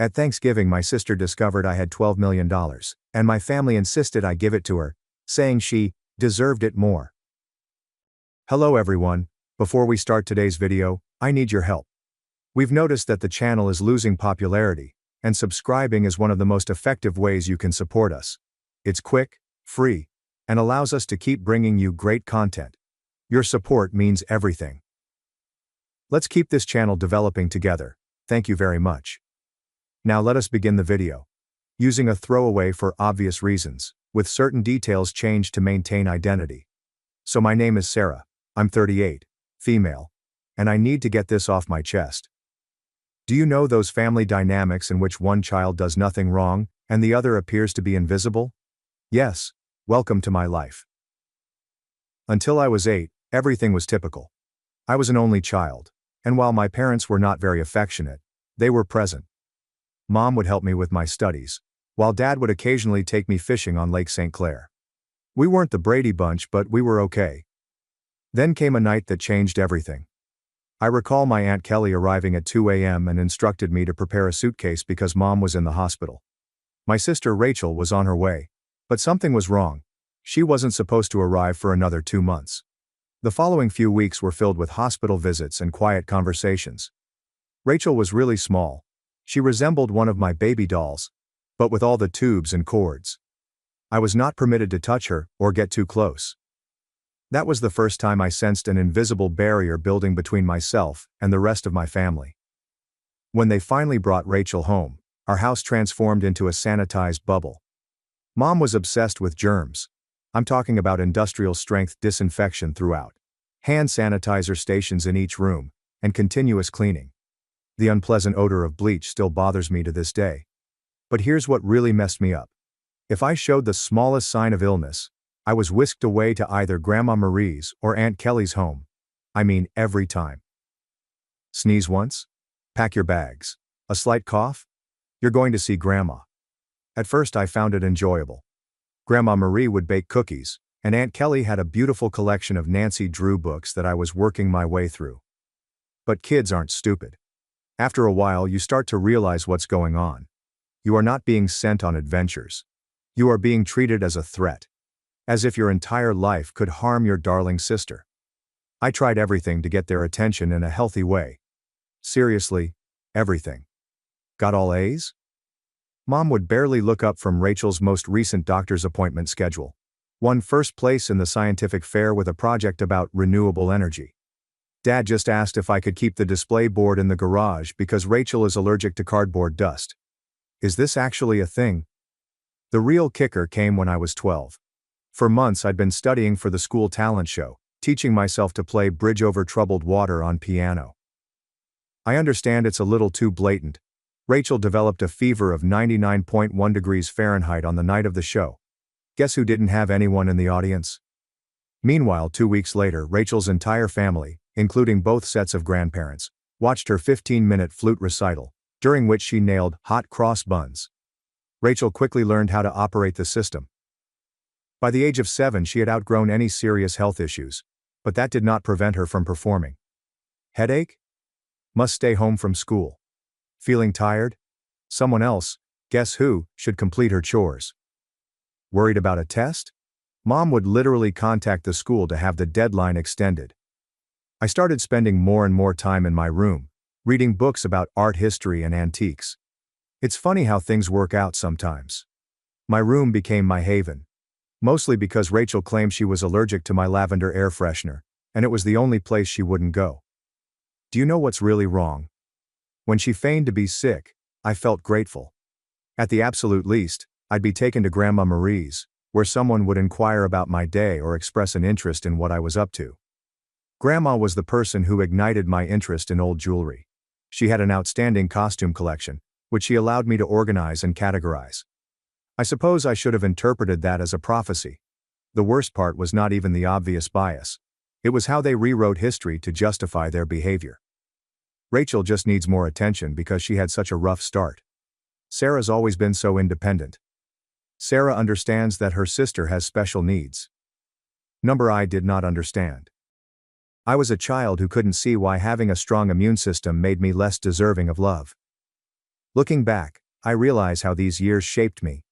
At Thanksgiving, my sister discovered I had $12 million, and my family insisted I give it to her, saying she deserved it more. Hello everyone, before we start today's video, I need your help. We've noticed that the channel is losing popularity, and subscribing is one of the most effective ways you can support us. It's quick, free, and allows us to keep bringing you great content. Your support means everything. Let's keep this channel developing together. Thank you very much. Now let us begin the video. Using a throwaway for obvious reasons, with certain details changed to maintain identity. So my name is Sarah, I'm 38, female, and I need to get this off my chest. Do you know those family dynamics in which one child does nothing wrong, and the other appears to be invisible? Yes, welcome to my life. Until I was 8, everything was typical. I was an only child, and while my parents were not very affectionate, they were present. Mom would help me with my studies, while Dad would occasionally take me fishing on Lake St. Clair. We weren't the Brady Bunch, but we were okay. Then came a night that changed everything. I recall my Aunt Kelly arriving at 2 a.m. and instructed me to prepare a suitcase because Mom was in the hospital. My sister Rachel was on her way, but something was wrong. She wasn't supposed to arrive for another 2 months. The following few weeks were filled with hospital visits and quiet conversations. Rachel was really small. She resembled one of my baby dolls, but with all the tubes and cords. I was not permitted to touch her or get too close. That was the first time I sensed an invisible barrier building between myself and the rest of my family. When they finally brought Rachel home, our house transformed into a sanitized bubble. Mom was obsessed with germs. I'm talking about industrial-strength disinfection throughout, hand sanitizer stations in each room, and continuous cleaning. The unpleasant odor of bleach still bothers me to this day. But here's what really messed me up. If I showed the smallest sign of illness, I was whisked away to either Grandma Marie's or Aunt Kelly's home. I mean, every time. Sneeze once? Pack your bags. A slight cough? You're going to see Grandma. At first I found it enjoyable. Grandma Marie would bake cookies, and Aunt Kelly had a beautiful collection of Nancy Drew books that I was working my way through. But kids aren't stupid. After a while you start to realize what's going on. You are not being sent on adventures. You are being treated as a threat. As if your entire life could harm your darling sister. I tried everything to get their attention in a healthy way. Seriously, everything. Got all A's? Mom would barely look up from Rachel's most recent doctor's appointment schedule. Won first place in the scientific fair with a project about renewable energy. Dad just asked if I could keep the display board in the garage because Rachel is allergic to cardboard dust. Is this actually a thing? The real kicker came when I was 12. For months I'd been studying for the school talent show, teaching myself to play Bridge Over Troubled Water on piano. I understand it's a little too blatant. Rachel developed a fever of 99.1 degrees Fahrenheit on the night of the show. Guess who didn't have anyone in the audience? Meanwhile, 2 weeks later, Rachel's entire family, including both sets of grandparents, watched her 15-minute flute recital, during which she nailed hot cross buns. Rachel quickly learned how to operate the system. By the age of 7 she had outgrown any serious health issues, but that did not prevent her from performing. Headache? Must stay home from school. Feeling tired? Someone else, guess who, should complete her chores. Worried about a test? Mom would literally contact the school to have the deadline extended. I started spending more and more time in my room, reading books about art history and antiques. It's funny how things work out sometimes. My room became my haven. Mostly because Rachel claimed she was allergic to my lavender air freshener, and it was the only place she wouldn't go. Do you know what's really wrong? When she feigned to be sick, I felt grateful. At the absolute least, I'd be taken to Grandma Marie's, where someone would inquire about my day or express an interest in what I was up to. Grandma was the person who ignited my interest in old jewelry. She had an outstanding costume collection, which she allowed me to organize and categorize. I suppose I should have interpreted that as a prophecy. The worst part was not even the obvious bias. It was how they rewrote history to justify their behavior. Rachel just needs more attention because she had such a rough start. Sarah's always been so independent. Sarah understands that her sister has special needs. I did not understand. I was a child who couldn't see why having a strong immune system made me less deserving of love. Looking back, I realize how these years shaped me.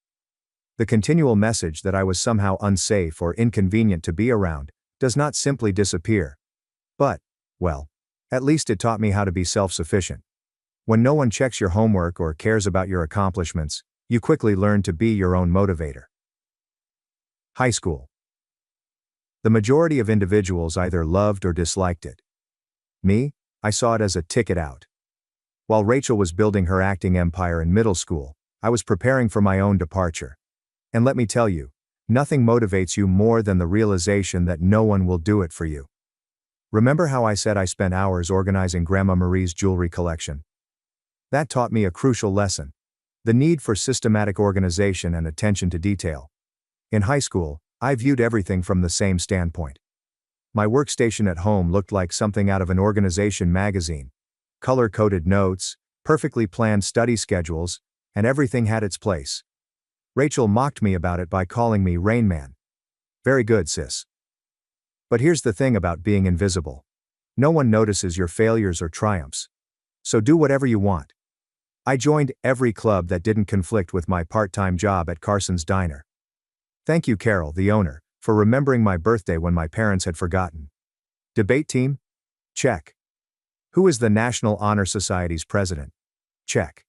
The continual message that I was somehow unsafe or inconvenient to be around does not simply disappear. But, well, at least it taught me how to be self-sufficient. When no one checks your homework or cares about your accomplishments, you quickly learn to be your own motivator. High school. The majority of individuals either loved or disliked it. Me, I saw it as a ticket out. While Rachel was building her acting empire in middle school, I was preparing for my own departure. And let me tell you, nothing motivates you more than the realization that no one will do it for you. Remember how I said I spent hours organizing Grandma Marie's jewelry collection? That taught me a crucial lesson: the need for systematic organization and attention to detail. In high school, I viewed everything from the same standpoint. My workstation at home looked like something out of an organization magazine. Color-coded notes, perfectly planned study schedules, and everything had its place. Rachel mocked me about it by calling me Rain Man. Very good, sis. But here's the thing about being invisible. No one notices your failures or triumphs. So do whatever you want. I joined every club that didn't conflict with my part-time job at Carson's Diner. Thank you, Carol, the owner, for remembering my birthday when my parents had forgotten. Debate team? Check. Who is the National Honor Society's president? Check.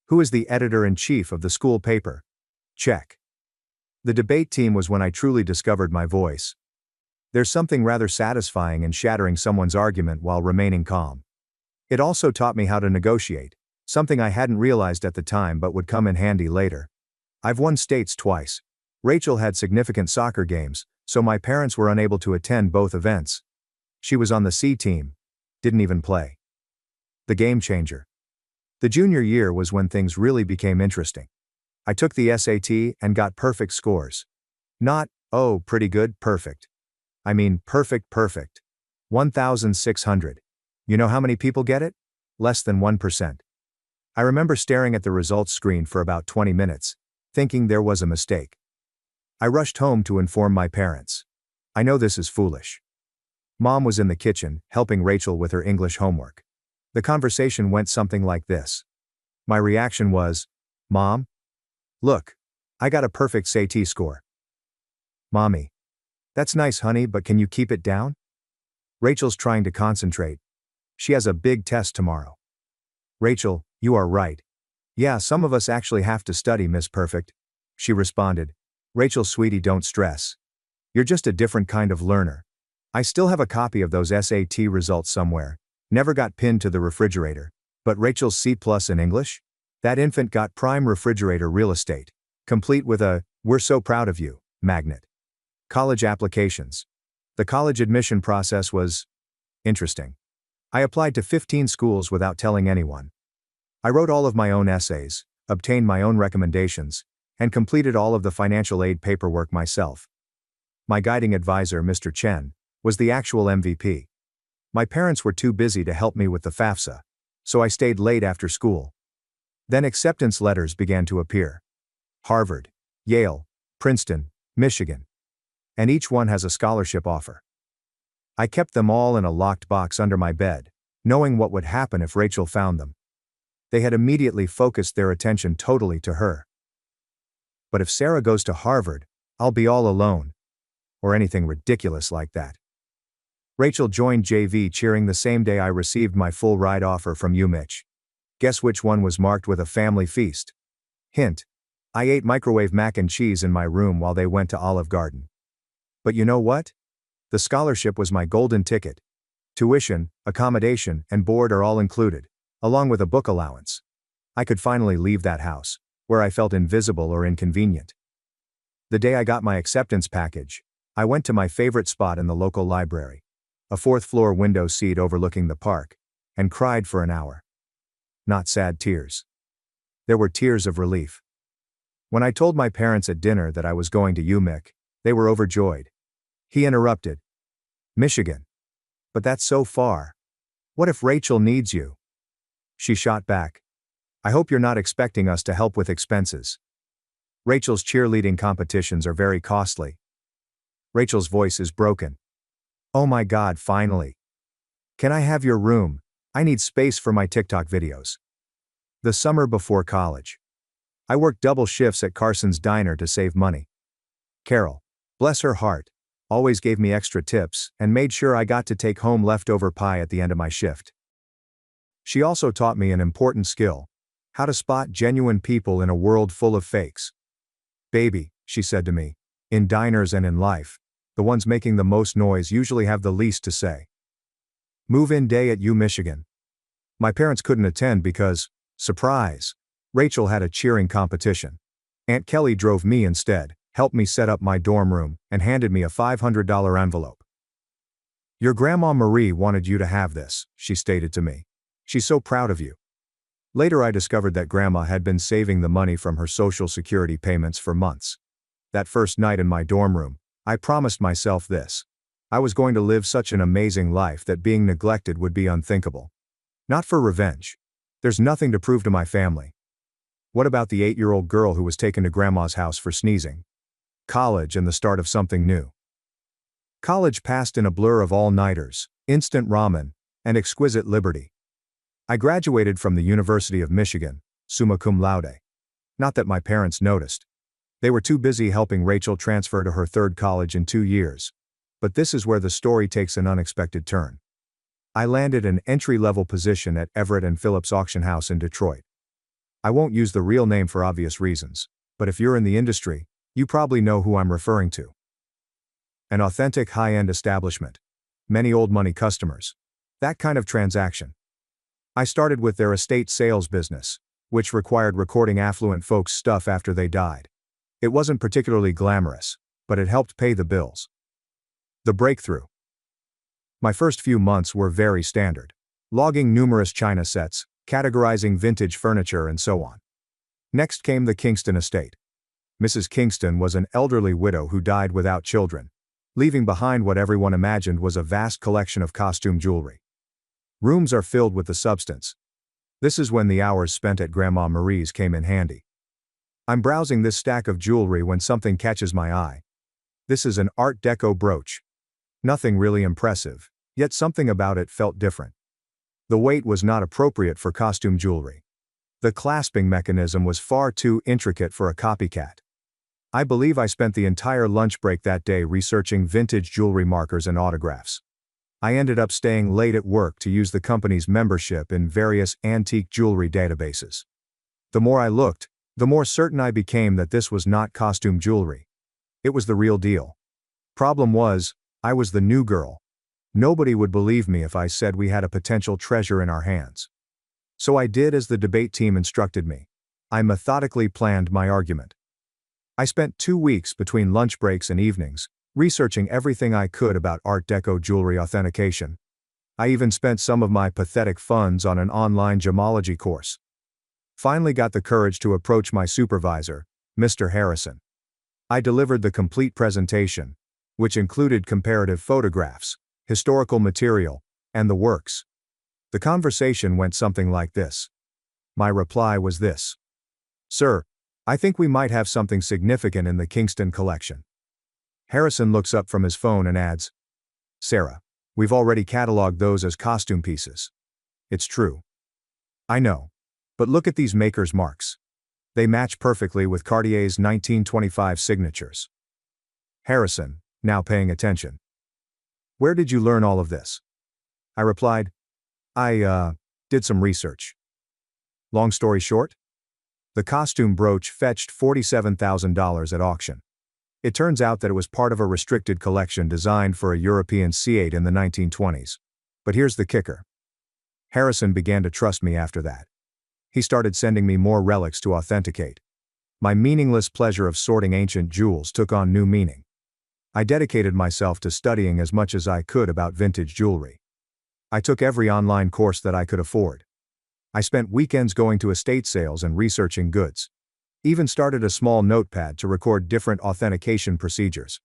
Who is the editor-in-chief of the school paper? Check. The debate team was when I truly discovered my voice. There's something rather satisfying in shattering someone's argument while remaining calm. It also taught me how to negotiate, something I hadn't realized at the time but would come in handy later. I've won states twice. Rachel had significant soccer games, so my parents were unable to attend both events. She was on the C team. Didn't even play. The game changer. The junior year was when things really became interesting. I took the SAT and got perfect scores. Not, oh, pretty good, perfect. I mean, perfect. 1,600. You know how many people get it? Less than 1%. I remember staring at the results screen for about 20 minutes, thinking there was a mistake. I rushed home to inform my parents. I know this is foolish. Mom was in the kitchen, helping Rachel with her English homework. The conversation went something like this. My reaction was, "Mom? Look, I got a perfect SAT score." "Mommy. That's nice, honey, but can you keep it down?" Rachel's trying to concentrate. She has a big test tomorrow. "Rachel, you are right. Yeah, some of us actually have to study, Miss Perfect," she responded. "Rachel, sweetie, don't stress. You're just a different kind of learner." I still have a copy of those SAT results somewhere. Never got pinned to the refrigerator. But Rachel's C+ in English? That infant got prime refrigerator real estate, complete with a "we're so proud of you" magnet. College applications. The college admission process was interesting. I applied to 15 schools without telling anyone. I wrote all of my own essays, obtained my own recommendations, and completed all of the financial aid paperwork myself. My guiding advisor, Mr. Chen, was the actual MVP. My parents were too busy to help me with the FAFSA, so I stayed late after school. Then acceptance letters began to appear. Harvard, Yale, Princeton, Michigan. And each one has a scholarship offer. I kept them all in a locked box under my bed, knowing what would happen if Rachel found them. They had immediately focused their attention totally to her. But if Sarah goes to Harvard, I'll be all alone. Or anything ridiculous like that. Rachel joined JV cheering the same day I received my full ride offer from UMich. Guess which one was marked with a family feast? Hint. I ate microwave mac and cheese in my room while they went to Olive Garden. But you know what? The scholarship was my golden ticket. Tuition, accommodation, and board are all included, along with a book allowance. I could finally leave that house, where I felt invisible or inconvenient. The day I got my acceptance package, I went to my favorite spot in the local library, a fourth-floor window seat overlooking the park, and cried for an hour. Not sad tears. There were tears of relief. When I told my parents at dinner that I was going to UMich, they were overjoyed. He interrupted. "Michigan. But that's so far. What if Rachel needs you?" She shot back. "I hope you're not expecting us to help with expenses. Rachel's cheerleading competitions are very costly." Rachel's voice is broken. "Oh my God, finally. Can I have your room? I need space for my TikTok videos." The summer before college. I worked double shifts at Carson's Diner to save money. Carol, bless her heart, always gave me extra tips and made sure I got to take home leftover pie at the end of my shift. She also taught me an important skill: how to spot genuine people in a world full of fakes. Baby, she said to me, in diners and in life, the ones making the most noise usually have the least to say. Move-in day at U Michigan. My parents couldn't attend because, surprise, Rachel had a cheering competition. Aunt Kelly drove me instead, helped me set up my dorm room, and handed me a $500 envelope. Your Grandma Marie wanted you to have this, she stated to me. She's so proud of you. Later I discovered that Grandma had been saving the money from her Social Security payments for months. That first night in my dorm room, I promised myself this: I was going to live such an amazing life that being neglected would be unthinkable. Not for revenge. There's nothing to prove to my family. What about the 8-year-old girl who was taken to Grandma's house for sneezing? College and the start of something new. College passed in a blur of all-nighters, instant ramen, and exquisite liberty. I graduated from the University of Michigan, summa cum laude. Not that my parents noticed. They were too busy helping Rachel transfer to her third college in 2 years. But this is where the story takes an unexpected turn. I landed an entry-level position at Everett and Phillips Auction House in Detroit. I won't use the real name for obvious reasons, but if you're in the industry, you probably know who I'm referring to. An authentic high-end establishment. Many old money customers. That kind of transaction. I started with their estate sales business, which required recording affluent folks' stuff after they died. It wasn't particularly glamorous, but it helped pay the bills. The breakthrough. My first few months were very standard. Logging numerous china sets, categorizing vintage furniture, and so on. Next came the Kingston estate. Mrs. Kingston was an elderly widow who died without children, leaving behind what everyone imagined was a vast collection of costume jewelry. Rooms are filled with the substance. This is when the hours spent at Grandma Marie's came in handy. I'm browsing this stack of jewelry when something catches my eye. This is an Art Deco brooch. Nothing really impressive, yet something about it felt different. The weight was not appropriate for costume jewelry. The clasping mechanism was far too intricate for a copycat. I believe I spent the entire lunch break that day researching vintage jewelry markers and autographs. I ended up staying late at work to use the company's membership in various antique jewelry databases. The more I looked, the more certain I became that this was not costume jewelry. It was the real deal. Problem was, I was the new girl. Nobody would believe me if I said we had a potential treasure in our hands. So I did as the debate team instructed me. I methodically planned my argument. I spent 2 weeks between lunch breaks and evenings, researching everything I could about Art Deco jewelry authentication. I even spent some of my pathetic funds on an online gemology course. Finally got the courage to approach my supervisor, Mr. Harrison. I delivered the complete presentation, which included comparative photographs, historical material, and the works. The conversation went something like this. My reply was this: Sir, I think we might have something significant in the Kingston collection. Harrison looks up from his phone and adds, Sarah, we've already cataloged those as costume pieces. It's true. I know. But look at these makers' marks. They match perfectly with Cartier's 1925 signatures. Harrison, now paying attention. Where did you learn all of this? I replied, I did some research. Long story short? The costume brooch fetched $47,000 at auction. It turns out that it was part of a restricted collection designed for a European C8 in the 1920s. But here's the kicker. Harrison began to trust me after that. He started sending me more relics to authenticate. My meaningless pleasure of sorting ancient jewels took on new meaning. I dedicated myself to studying as much as I could about vintage jewelry. I took every online course that I could afford. I spent weekends going to estate sales and researching goods. Even started a small notepad to record different authentication procedures.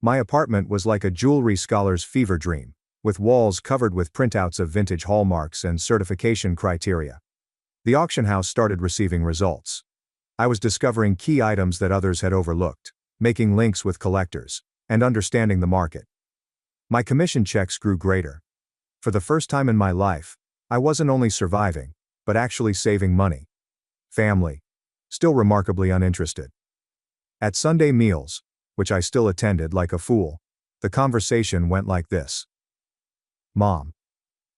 My apartment was like a jewelry scholar's fever dream, with walls covered with printouts of vintage hallmarks and certification criteria. The auction house started receiving results. I was discovering key items that others had overlooked, making links with collectors, and understanding the market. My commission checks grew greater. For the first time in my life, I wasn't only surviving, but actually saving money. Family. Still remarkably uninterested. At Sunday meals, which I still attended like a fool, the conversation went like this. Mom.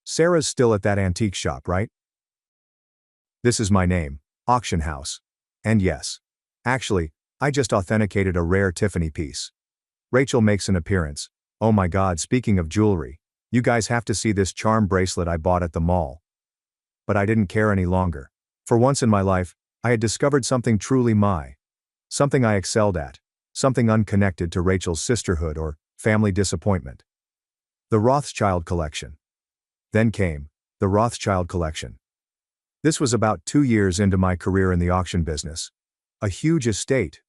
Sarah's still at that antique shop, right? This is my name, Auction House. And yes. Actually, I just authenticated a rare Tiffany piece. Rachel makes an appearance. Oh my god, speaking of jewelry, you guys have to see this charm bracelet I bought at the mall. But I didn't care any longer. For once in my life, I had discovered something truly something I excelled at, something unconnected to Rachel's sisterhood or family disappointment. The Rothschild collection. Then came the Rothschild collection. This was about 2 years into my career in the auction business. A huge estate.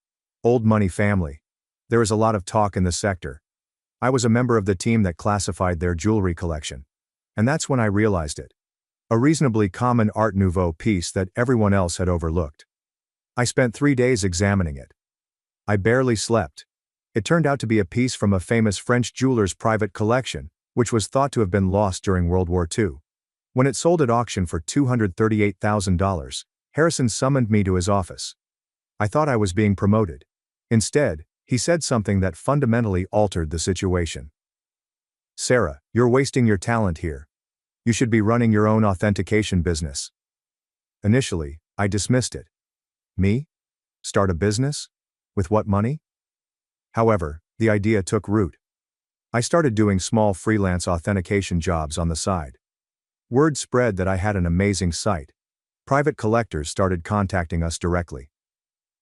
Old money family. There is a lot of talk in the sector. I was a member of the team that classified their jewelry collection. And that's when I realized it. A reasonably common Art Nouveau piece that everyone else had overlooked. I spent 3 days examining it. I barely slept. It turned out to be a piece from a famous French jeweler's private collection, which was thought to have been lost during World War II. When it sold at auction for $238,000, Harrison summoned me to his office. I thought I was being promoted. Instead, he said something that fundamentally altered the situation. Sarah, you're wasting your talent here. You should be running your own authentication business. Initially, I dismissed it. Me? Start a business? With what money? However, the idea took root. I started doing small freelance authentication jobs on the side. Word spread that I had an amazing site. Private collectors started contacting us directly.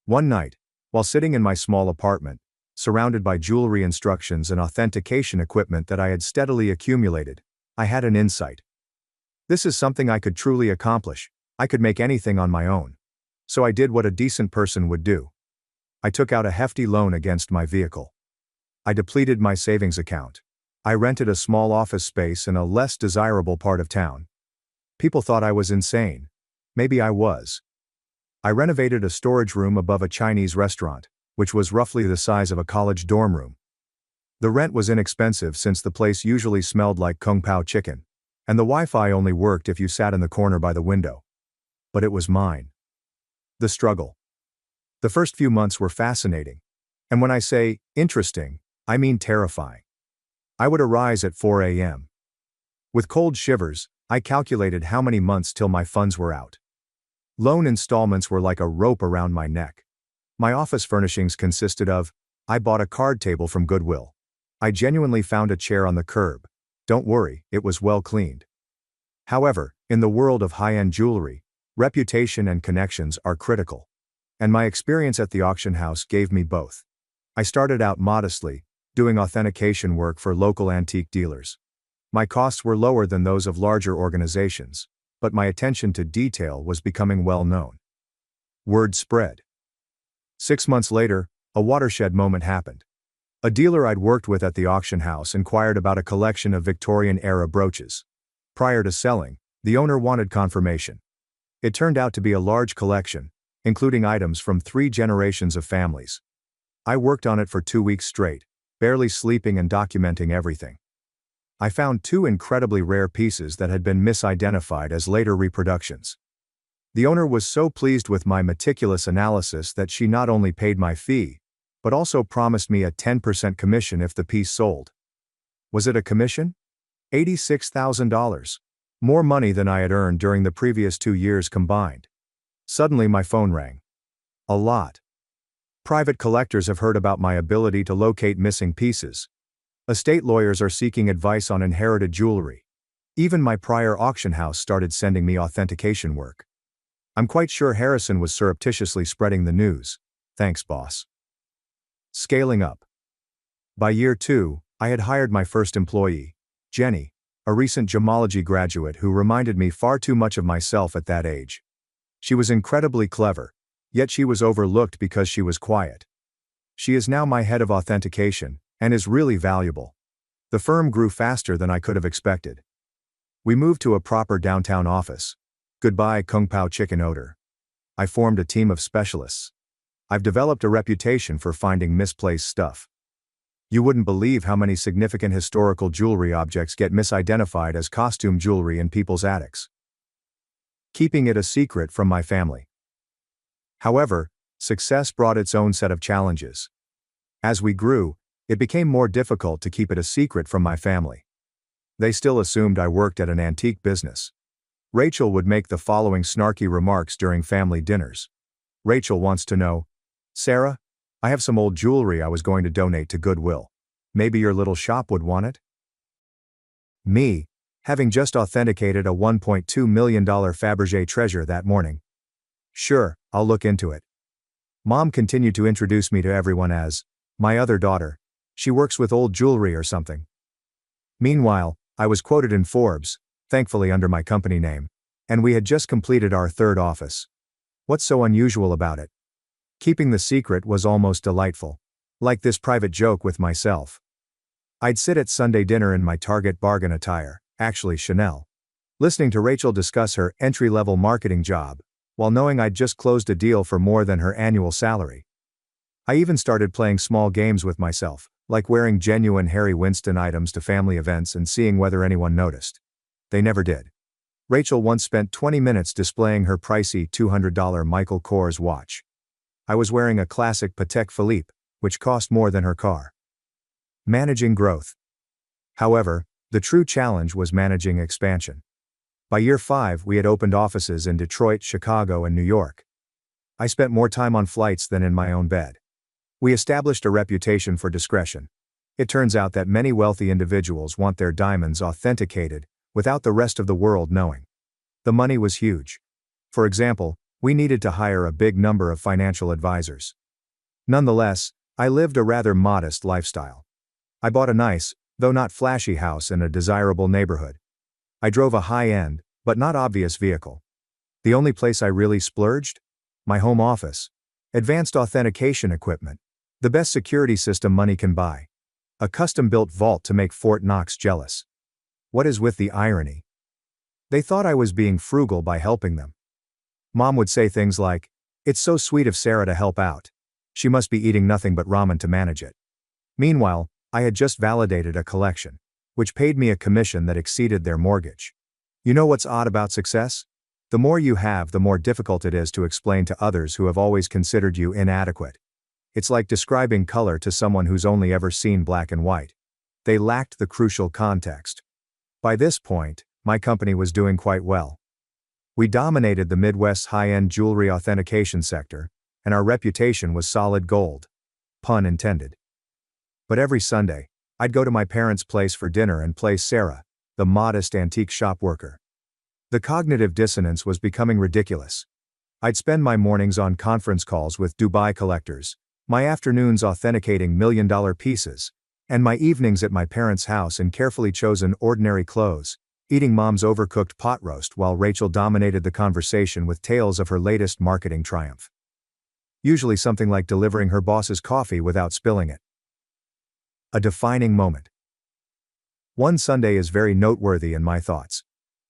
One night, while sitting in my small apartment, surrounded by jewelry instructions and authentication equipment that I had steadily accumulated, I had an insight. This is something I could truly accomplish. I could make anything on my own. So I did what a decent person would do. I took out a hefty loan against my vehicle. I depleted my savings account. I rented a small office space in a less desirable part of town. People thought I was insane. Maybe I was. I renovated a storage room above a Chinese restaurant, which was roughly the size of a college dorm room. The rent was inexpensive since the place usually smelled like Kung Pao chicken, and the Wi-Fi only worked if you sat in the corner by the window. But it was mine. The struggle. The first few months were fascinating. And when I say interesting, I mean terrifying. I would arise at 4 a.m. With cold shivers, I calculated how many months till my funds were out. Loan installments were like a rope around my neck. My office furnishings consisted of, I bought a card table from Goodwill. I genuinely found a chair on the curb. Don't worry, it was well cleaned. However, in the world of high-end jewelry, reputation and connections are critical. And my experience at the auction house gave me both. I started out modestly, doing authentication work for local antique dealers. My costs were lower than those of larger organizations, but my attention to detail was becoming well known. Word spread. 6 months later, a watershed moment happened. A dealer I'd worked with at the auction house inquired about a collection of Victorian-era brooches. Prior to selling, the owner wanted confirmation. It turned out to be a large collection, including items from 3 generations of families. I worked on it for 2 weeks straight, barely sleeping and documenting everything. I found 2 incredibly rare pieces that had been misidentified as later reproductions. The owner was so pleased with my meticulous analysis that she not only paid my fee, but also promised me a 10% commission if the piece sold. Was it a commission? $86,000. More money than I had earned during the previous 2 years combined. Suddenly my phone rang. A lot. Private collectors have heard about my ability to locate missing pieces. Estate lawyers are seeking advice on inherited jewelry. Even my prior auction house started sending me authentication work. I'm quite sure Harrison was surreptitiously spreading the news. Thanks, boss. Scaling up. By year 2, I had hired my first employee, Jenny, a recent gemology graduate who reminded me far too much of myself at that age. She was incredibly clever, yet she was overlooked because she was quiet. She is now my head of authentication, and is really valuable. The firm grew faster than I could have expected. We moved to a proper downtown office. Goodbye Kung Pao chicken odor. I formed a team of specialists. I've developed a reputation for finding misplaced stuff. You wouldn't believe how many significant historical jewelry objects get misidentified as costume jewelry in people's attics. keeping it a secret from my family. However, success brought its own set of challenges. As we grew, it became more difficult to keep it a secret from my family. They still assumed I worked at an antique business. Rachel would make the following snarky remarks during family dinners. Rachel wants to know, "Sarah, I have some old jewelry I was going to donate to Goodwill. Maybe your little shop would want it?" Me, having just authenticated a $1.2 million Fabergé treasure that morning. "Sure, I'll look into it." Mom continued to introduce me to everyone as, "My other daughter. She works with old jewelry or something." Meanwhile, I was quoted in Forbes, thankfully under my company name, and we had just completed our third office. What's so unusual about it? Keeping the secret was almost delightful. Like this private joke with myself. I'd sit at Sunday dinner in my Target bargain attire, actually Chanel, listening to Rachel discuss her entry-level marketing job, while knowing I'd just closed a deal for more than her annual salary. I even started playing small games with myself, like wearing genuine Harry Winston items to family events and seeing whether anyone noticed. They never did. Rachel once spent 20 minutes displaying her pricey $200 Michael Kors watch. I was wearing a classic Patek Philippe, which cost more than her car. Managing growth. However, the true challenge was managing expansion. By year 5, we had opened offices in Detroit, Chicago, and New York. I spent more time on flights than in my own bed. We established a reputation for discretion. It turns out that many wealthy individuals want their diamonds authenticated, without the rest of the world knowing. The money was huge. For example, we needed to hire a big number of financial advisors. Nonetheless, I lived a rather modest lifestyle. I bought a nice, though not flashy house in a desirable neighborhood. I drove a high-end, but not obvious vehicle. The only place I really splurged? My home office. Advanced authentication equipment. The best security system money can buy. A custom-built vault to make Fort Knox jealous. What is with the irony? They thought I was being frugal by helping them. Mom would say things like, "It's so sweet of Sarah to help out. She must be eating nothing but ramen to manage it." Meanwhile, I had just validated a collection, which paid me a commission that exceeded their mortgage. You know what's odd about success? The more you have, the more difficult it is to explain to others who have always considered you inadequate. It's like describing color to someone who's only ever seen black and white. They lacked the crucial context. By this point, my company was doing quite well. We dominated the Midwest's high-end jewelry authentication sector, and our reputation was solid gold. Pun intended. But every Sunday, I'd go to my parents' place for dinner and play Sarah, the modest antique shop worker. The cognitive dissonance was becoming ridiculous. I'd spend my mornings on conference calls with Dubai collectors, my afternoons authenticating million-dollar pieces, and my evenings at my parents' house in carefully chosen ordinary clothes, eating Mom's overcooked pot roast while Rachel dominated the conversation with tales of her latest marketing triumph. Usually something like delivering her boss's coffee without spilling it. A defining moment. One Sunday is very noteworthy in my thoughts.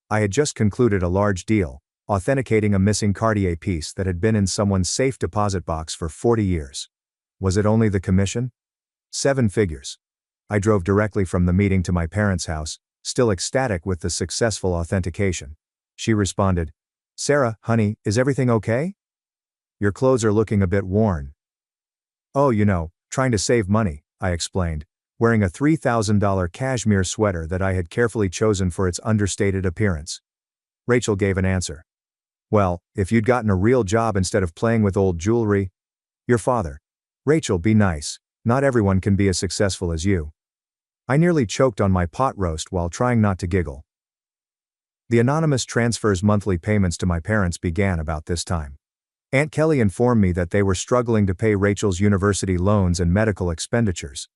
I had just concluded a large deal, authenticating a missing Cartier piece that had been in someone's safe deposit box for 40 years. Was it only the commission? 7 figures. I drove directly from the meeting to my parents' house, still ecstatic with the successful authentication. She responded, "Sarah, honey, is everything okay? Your clothes are looking a bit worn." "Oh, trying to save money," I explained, wearing a $3,000 cashmere sweater that I had carefully chosen for its understated appearance. Rachel gave an answer. "Well, if you'd gotten a real job instead of playing with old jewelry." "Your father." "Rachel, be nice. Not everyone can be as successful as you." I nearly choked on my pot roast while trying not to giggle. The anonymous transfers monthly payments to my parents began about this time. Aunt Kelly informed me that they were struggling to pay Rachel's university loans and medical expenditures.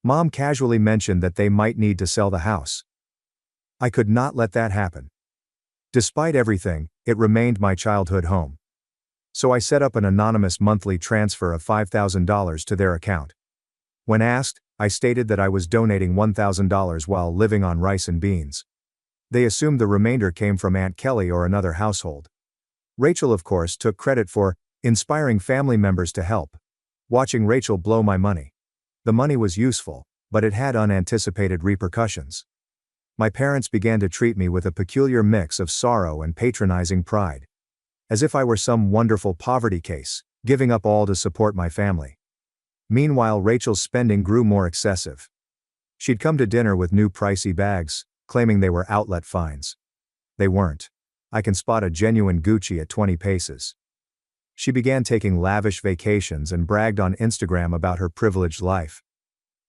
Mom casually mentioned that they might need to sell the house. I could not let that happen. Despite everything, it remained my childhood home. So I set up an anonymous monthly transfer of $5,000 to their account. When asked, I stated that I was donating $1,000 while living on rice and beans. They assumed the remainder came from Aunt Kelly or another household. Rachel, of course, took credit for inspiring family members to help. Watching Rachel blow my money. The money was useful, but it had unanticipated repercussions. My parents began to treat me with a peculiar mix of sorrow and patronizing pride. As if I were some wonderful poverty case, giving up all to support my family. Meanwhile, Rachel's spending grew more excessive. She'd come to dinner with new pricey bags, claiming they were outlet finds. They weren't. I can spot a genuine Gucci at 20 paces. She began taking lavish vacations and bragged on Instagram about her privileged life.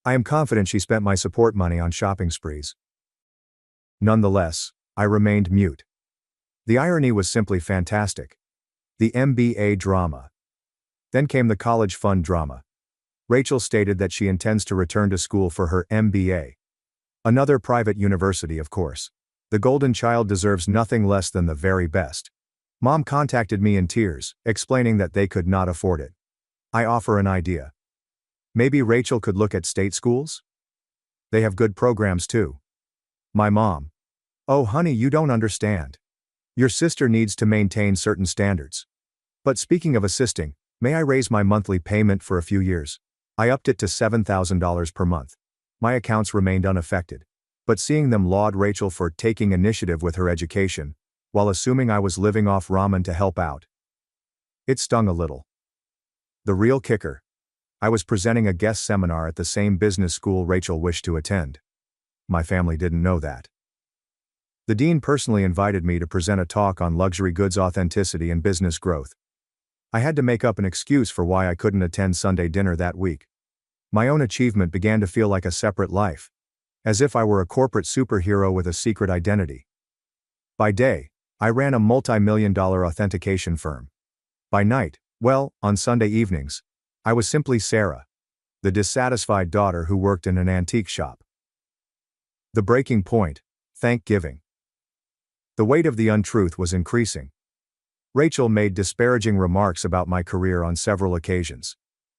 I am confident she spent my support money on shopping sprees. Nonetheless, I remained mute. The irony was simply fantastic. The MBA drama. Then came the college fund drama. Rachel stated that she intends to return to school for her MBA. Another private university, of course. The golden child deserves nothing less than the very best. Mom contacted me in tears, explaining that they could not afford it. I offer an idea. Maybe Rachel could look at state schools? They have good programs too. My mom. Oh honey, you don't understand. Your sister needs to maintain certain standards. But speaking of assisting, may I raise my monthly payment for a few years? I upped it to $7,000 per month. My accounts remained unaffected. But seeing them laud Rachel for taking initiative with her education, while assuming I was living off ramen to help out, it stung a little. The real kicker. I was presenting a guest seminar at the same business school Rachel wished to attend. My family didn't know that. The dean personally invited me to present a talk on luxury goods authenticity and business growth. I had to make up an excuse for why I couldn't attend Sunday dinner that week. My own achievement began to feel like a separate life. As if I were a corporate superhero with a secret identity. By day, I ran a multi-million-dollar authentication firm. By night, well, on Sunday evenings, I was simply Sarah, the dissatisfied daughter who worked in an antique shop. The breaking point: Thanksgiving. The weight of the untruth was increasing. Rachel made disparaging remarks about my career on several occasions.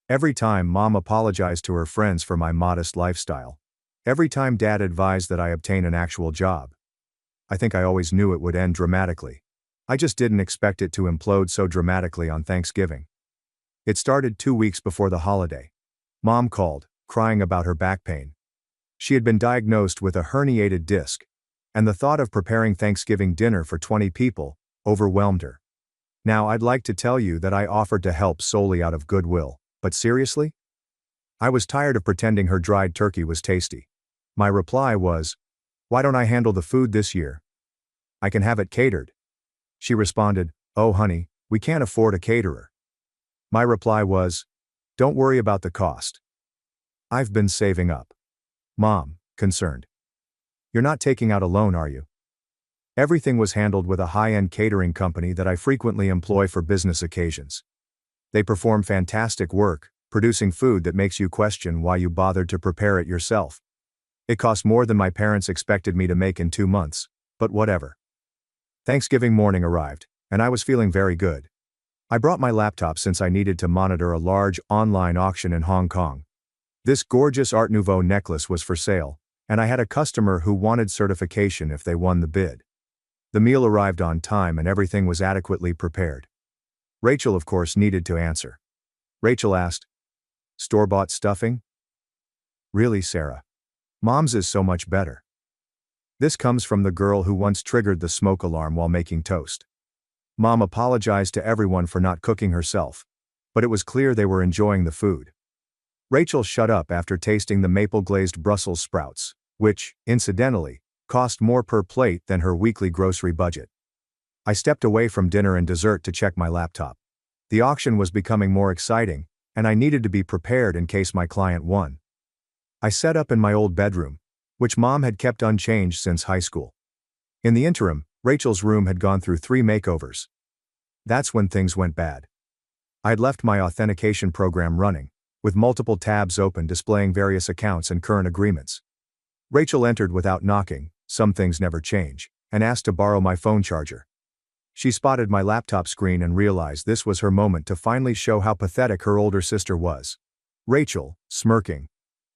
Every time Mom apologized to her friends for my modest lifestyle. Every time Dad advised that I obtain an actual job. I think I always knew it would end dramatically. I just didn't expect it to implode so dramatically on Thanksgiving. It started 2 weeks before the holiday. Mom called, crying about her back pain. She had been diagnosed with a herniated disc, and the thought of preparing Thanksgiving dinner for 20 people overwhelmed her. Now I'd like to tell you that I offered to help solely out of goodwill, but seriously? I was tired of pretending her dried turkey was tasty. My reply was, "Why don't I handle the food this year? I can have it catered." She responded, "Oh honey, we can't afford a caterer." My reply was, "Don't worry about the cost. I've been saving up." Mom, concerned. "You're not taking out a loan, are you?" Everything was handled with a high-end catering company that I frequently employ for business occasions. They perform fantastic work, producing food that makes you question why you bothered to prepare it yourself. It cost more than my parents expected me to make in 2 months, but whatever. Thanksgiving morning arrived, and I was feeling very good. I brought my laptop since I needed to monitor a large online auction in Hong Kong. This gorgeous Art Nouveau necklace was for sale, and I had a customer who wanted certification if they won the bid. The meal arrived on time and everything was adequately prepared. Rachel, of course, needed to answer. Rachel asked, "Store-bought stuffing?" "Really, Sarah? Mom's is so much better." This comes from the girl who once triggered the smoke alarm while making toast. Mom apologized to everyone for not cooking herself, but it was clear they were enjoying the food. Rachel shut up after tasting the maple-glazed Brussels sprouts, which, incidentally, cost more per plate than her weekly grocery budget. I stepped away from dinner and dessert to check my laptop. The auction was becoming more exciting, and I needed to be prepared in case my client won. I set up in my old bedroom, which Mom had kept unchanged since high school. In the interim, Rachel's room had gone through 3 makeovers. That's when things went bad. I had left my authentication program running, with multiple tabs open displaying various accounts and current agreements. Rachel entered without knocking, some things never change, and asked to borrow my phone charger. She spotted my laptop screen and realized this was her moment to finally show how pathetic her older sister was. Rachel, smirking,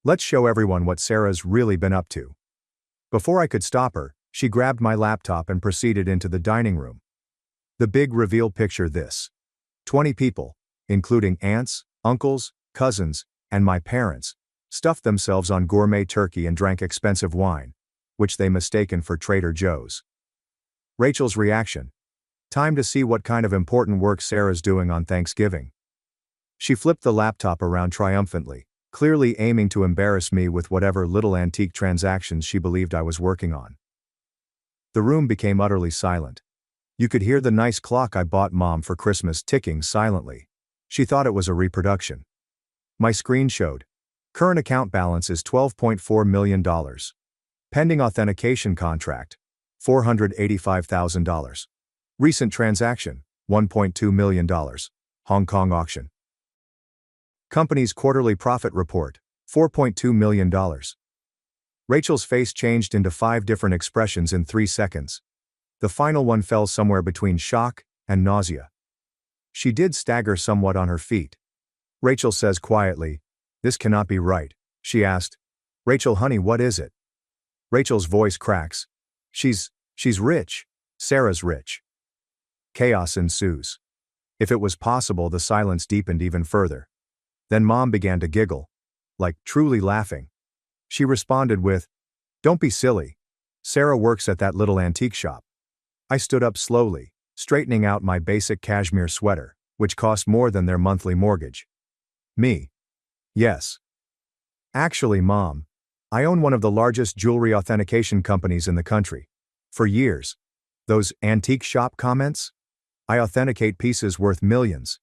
"Let's show everyone what Sarah's really been up to." Before I could stop her, she grabbed my laptop and proceeded into the dining room. The big reveal: picture this. 20 people, including aunts, uncles, cousins, and my parents, stuffed themselves on gourmet turkey and drank expensive wine. which they mistaken for Trader Joe's. Rachel's reaction. Time to see what kind of important work Sarah's doing on Thanksgiving. She flipped the laptop around triumphantly, clearly aiming to embarrass me with whatever little antique transactions she believed I was working on. The room became utterly silent. You could hear the nice clock I bought Mom for Christmas ticking silently. She thought it was a reproduction. My screen showed. Current account balance is $12.4 million. Pending authentication contract, $485,000. Recent transaction, $1.2 million. Hong Kong auction. Company's quarterly profit report, $4.2 million. Rachel's face changed into 5 different expressions in 3 seconds. The final one fell somewhere between shock and nausea. She did stagger somewhat on her feet. Rachel says quietly, "This cannot be right," she asked. "Rachel, honey, what is it?" Rachel's voice cracks. She's rich. Sarah's rich." Chaos ensues. If it was possible, the silence deepened even further. Then Mom began to giggle. Like truly laughing. She responded with, "Don't be silly. Sarah works at that little antique shop." I stood up slowly, straightening out my basic cashmere sweater, which cost more than their monthly mortgage. Me? Yes. Actually, Mom, I own one of the largest jewelry authentication companies in the country. For years. Those antique shop comments? I authenticate pieces worth millions.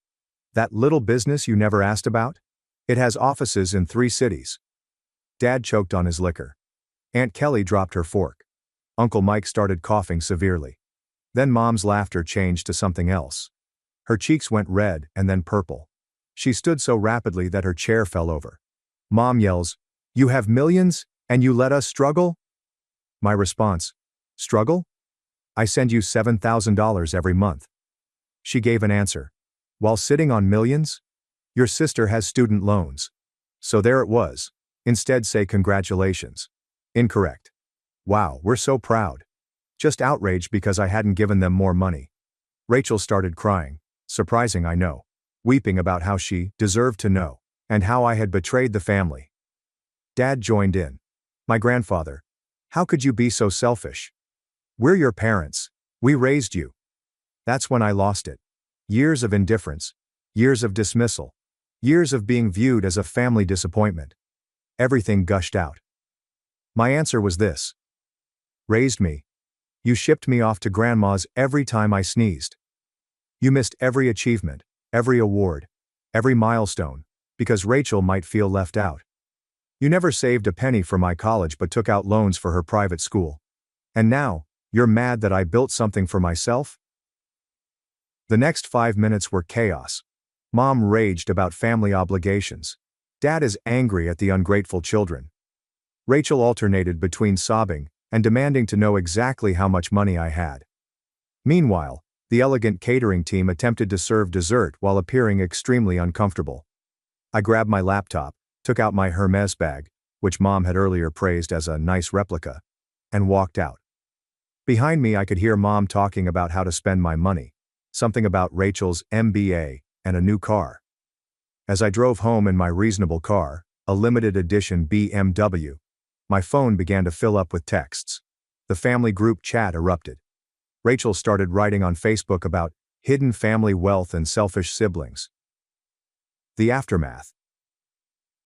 That little business you never asked about? It has offices in 3 cities. Dad choked on his liquor. Aunt Kelly dropped her fork. Uncle Mike started coughing severely. Then Mom's laughter changed to something else. Her cheeks went red and then purple. She stood so rapidly that her chair fell over. Mom yells, "You have millions, and you let us struggle?" My response, "Struggle? I send you $7,000 every month." She gave an answer. "While sitting on millions? Your sister has student loans." So there it was. Instead say congratulations. Incorrect. Wow, we're so proud. Just outraged because I hadn't given them more money. Rachel started crying. Surprising, I know. Weeping about how she deserved to know, and how I had betrayed the family. Dad joined in. "My grandfather. How could you be so selfish? We're your parents. We raised you." That's when I lost it. Years of indifference. Years of dismissal. Years of being viewed as a family disappointment. Everything gushed out. My answer was this. Raised me. You shipped me off to grandma's every time I sneezed. You missed every achievement, every award, every milestone, because Rachel might feel left out. You never saved a penny for my college but took out loans for her private school. And now, you're mad that I built something for myself? The next 5 minutes were chaos. Mom raged about family obligations. Dad is angry at the ungrateful children. Rachel alternated between sobbing and demanding to know exactly how much money I had. Meanwhile, the elegant catering team attempted to serve dessert while appearing extremely uncomfortable. I grabbed my laptop, took out my Hermes bag, which Mom had earlier praised as a nice replica, and walked out. Behind me I could hear Mom talking about how to spend my money, something about Rachel's MBA and a new car. As I drove home in my reasonable car, a limited edition BMW, my phone began to fill up with texts. The family group chat erupted. Rachel started writing on Facebook about hidden family wealth and selfish siblings. The aftermath.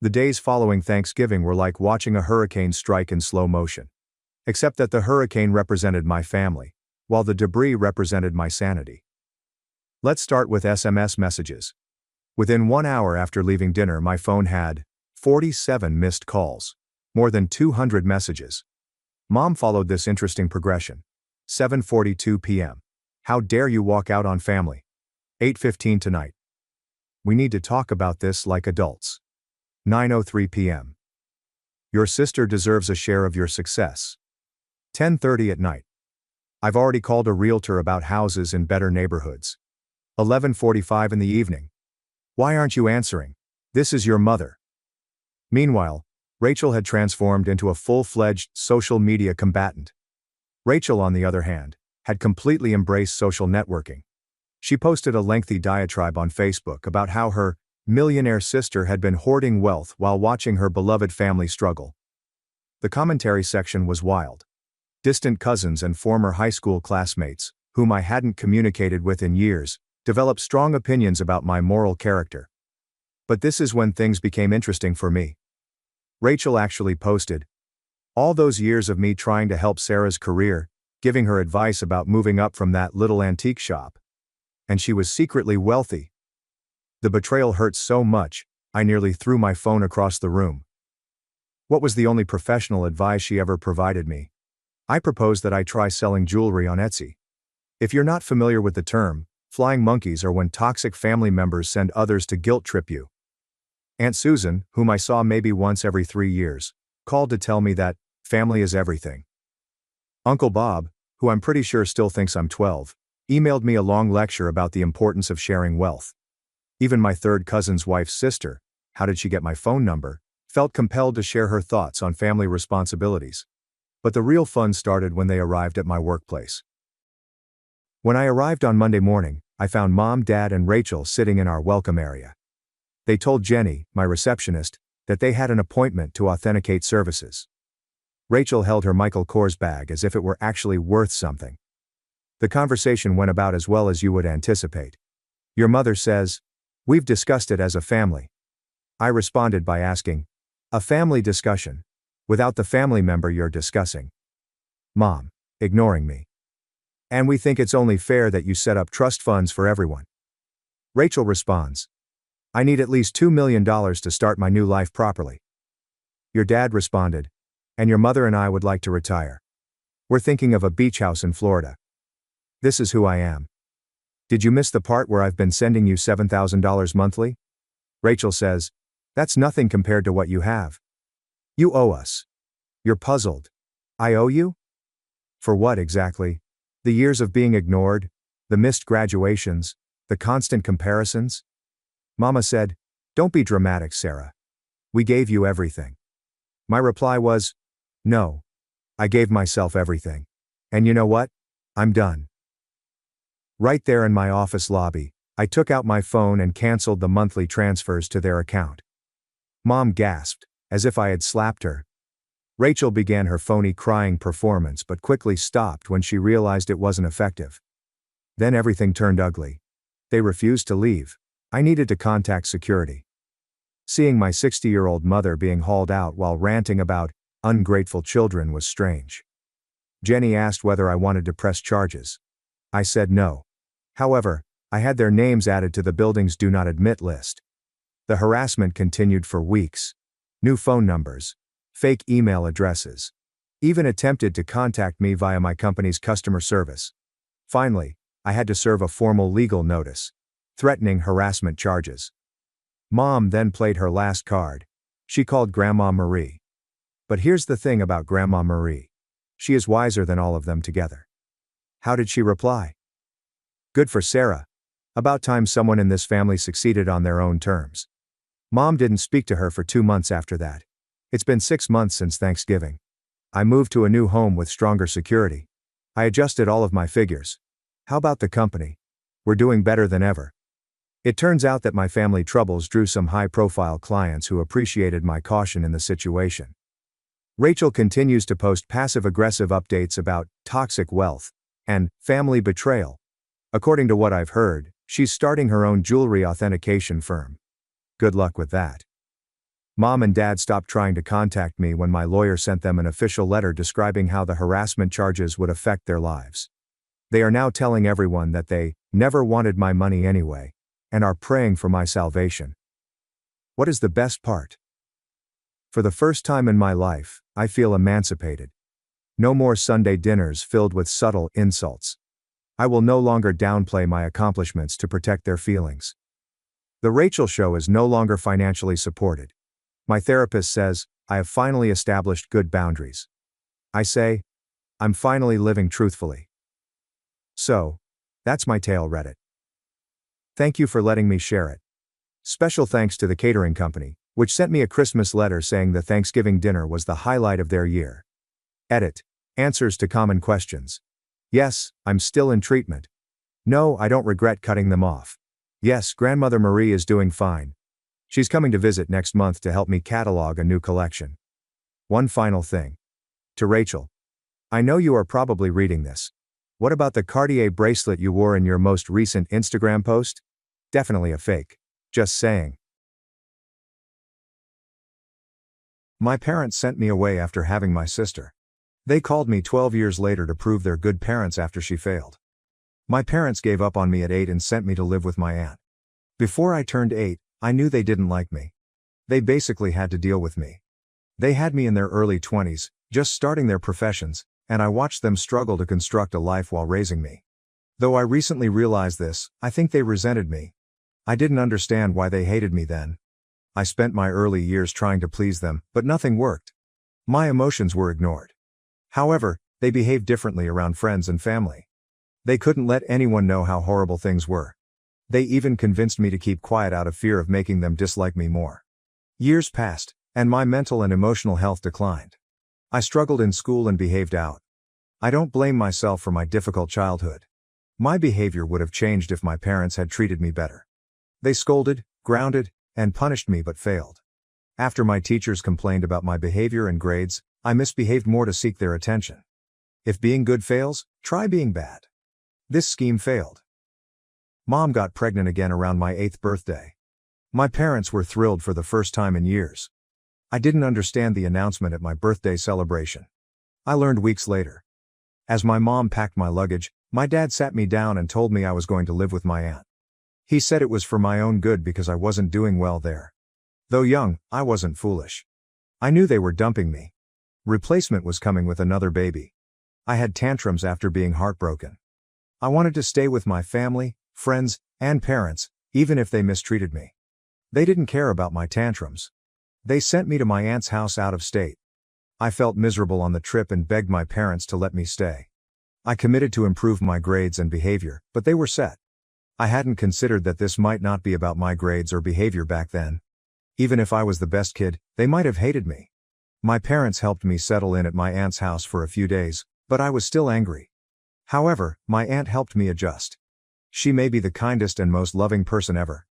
The days following Thanksgiving were like watching a hurricane strike in slow motion. Except that the hurricane represented my family, while the debris represented my sanity. Let's start with SMS messages. Within 1 hour after leaving dinner, my phone had 47 missed calls. More than 200 messages. Mom followed this interesting progression. 7:42 p.m. How dare you walk out on family? 8:15 tonight. We need to talk about this like adults. 9:03 p.m. Your sister deserves a share of your success. 10:30 at night. I've already called a realtor about houses in better neighborhoods. 11:45 in the evening. Why aren't you answering? This is your mother. Meanwhile, Rachel had transformed into a full-fledged social media combatant. Rachel, on the other hand, had completely embraced social networking. She posted a lengthy diatribe on Facebook about how her millionaire sister had been hoarding wealth while watching her beloved family struggle. The commentary section was wild. Distant cousins and former high school classmates, whom I hadn't communicated with in years, developed strong opinions about my moral character. But this is when things became interesting for me. Rachel actually posted, "All those years of me trying to help Sarah's career, giving her advice about moving up from that little antique shop. And she was secretly wealthy." The betrayal hurt so much, I nearly threw my phone across the room. What was the only professional advice she ever provided me? I proposed that I try selling jewelry on Etsy. If you're not familiar with the term, flying monkeys are when toxic family members send others to guilt trip you. Aunt Susan, whom I saw maybe once every 3 years, called to tell me that family is everything. Uncle Bob, who I'm pretty sure still thinks I'm 12, emailed me a long lecture about the importance of sharing wealth. Even my third cousin's wife's sister, how did she get my phone number, felt compelled to share her thoughts on family responsibilities. But the real fun started when they arrived at my workplace. When I arrived on Monday morning, I found Mom, Dad, and Rachel sitting in our welcome area. They told Jenny, my receptionist, that they had an appointment to authenticate services. Rachel held her Michael Kors bag as if it were actually worth something. The conversation went about as well as you would anticipate. "Your mother says, we've discussed it as a family." I responded by asking, "A family discussion? Without the family member you're discussing?" Mom, ignoring me. "And we think it's only fair that you set up trust funds for everyone." Rachel responds, "I need at least $2 million to start my new life properly." Your dad responded, "And your mother and I would like to retire. We're thinking of a beach house in Florida." This is who I am. "Did you miss the part where I've been sending you $7,000 monthly?" Rachel says, "That's nothing compared to what you have. You owe us." You're puzzled. I owe you? For what exactly? The years of being ignored? The missed graduations? The constant comparisons? Mama said, "Don't be dramatic, Sarah. We gave you everything." My reply was, "No. I gave myself everything. And you know what? I'm done." Right there in my office lobby, I took out my phone and canceled the monthly transfers to their account. Mom gasped, as if I had slapped her. Rachel began her phony crying performance but quickly stopped when she realized it wasn't effective. Then everything turned ugly. They refused to leave. I needed to contact security. Seeing my 60-year-old mother being hauled out while ranting about ungrateful children was strange. Jenny asked whether I wanted to press charges. I said no. However, I had their names added to the building's do not admit list. The harassment continued for weeks. New phone numbers, fake email addresses, even attempted to contact me via my company's customer service. Finally, I had to serve a formal legal notice, threatening harassment charges. Mom then played her last card. She called Grandma Marie. But here's the thing about Grandma Marie. She is wiser than all of them together. How did she reply? "Good for Sarah. About time someone in this family succeeded on their own terms." Mom didn't speak to her for 2 months after that. It's been 6 months since Thanksgiving. I moved to a new home with stronger security. I adjusted all of my figures. How about the company? We're doing better than ever. It turns out that my family troubles drew some high-profile clients who appreciated my caution in the situation. Rachel continues to post passive-aggressive updates about toxic wealth and family betrayal. According to what I've heard, she's starting her own jewelry authentication firm. Good luck with that. Mom and Dad stopped trying to contact me when my lawyer sent them an official letter describing how the harassment charges would affect their lives. They are now telling everyone that they never wanted my money anyway, and are praying for my salvation. What is the best part? For the first time in my life, I feel emancipated. No more Sunday dinners filled with subtle insults. I will no longer downplay my accomplishments to protect their feelings. The Rachel Show is no longer financially supported. My therapist says, I have finally established good boundaries. I say, I'm finally living truthfully. So, that's my tale, Reddit. Thank you for letting me share it. Special thanks to the catering company, which sent me a Christmas letter saying the Thanksgiving dinner was the highlight of their year. Edit. Answers to common questions. Yes, I'm still in treatment. No, I don't regret cutting them off. Yes, Grandmother Marie is doing fine. She's coming to visit next month to help me catalog a new collection. One final thing. To Rachel. I know you are probably reading this. What about the Cartier bracelet you wore in your most recent Instagram post? Definitely a fake. Just saying. My parents sent me away after having my sister. They called me 12 years later to prove they're good parents after she failed. My parents gave up on me at 8 and sent me to live with my aunt. Before I turned 8, I knew they didn't like me. They basically had to deal with me. They had me in their early 20s, just starting their professions, and I watched them struggle to construct a life while raising me. Though I recently realized this, I think they resented me. I didn't understand why they hated me then. I spent my early years trying to please them, but nothing worked. My emotions were ignored. However, they behaved differently around friends and family. They couldn't let anyone know how horrible things were. They even convinced me to keep quiet out of fear of making them dislike me more. Years passed, and my mental and emotional health declined. I struggled in school and behaved out. I don't blame myself for my difficult childhood. My behavior would have changed if my parents had treated me better. They scolded, grounded, and punished me but failed. After my teachers complained about my behavior and grades, I misbehaved more to seek their attention. If being good fails, try being bad. This scheme failed. Mom got pregnant again around my 8th birthday. My parents were thrilled for the first time in years. I didn't understand the announcement at my birthday celebration. I learned weeks later. As my mom packed my luggage, my dad sat me down and told me I was going to live with my aunt. He said it was for my own good because I wasn't doing well there. Though young, I wasn't foolish. I knew they were dumping me. Replacement was coming with another baby. I had tantrums after being heartbroken. I wanted to stay with my family, friends, and parents, even if they mistreated me. They didn't care about my tantrums. They sent me to my aunt's house out of state. I felt miserable on the trip and begged my parents to let me stay. I committed to improve my grades and behavior, but they were set. I hadn't considered that this might not be about my grades or behavior back then. Even if I was the best kid, they might have hated me. My parents helped me settle in at my aunt's house for a few days, but I was still angry. However, my aunt helped me adjust. She may be the kindest and most loving person ever.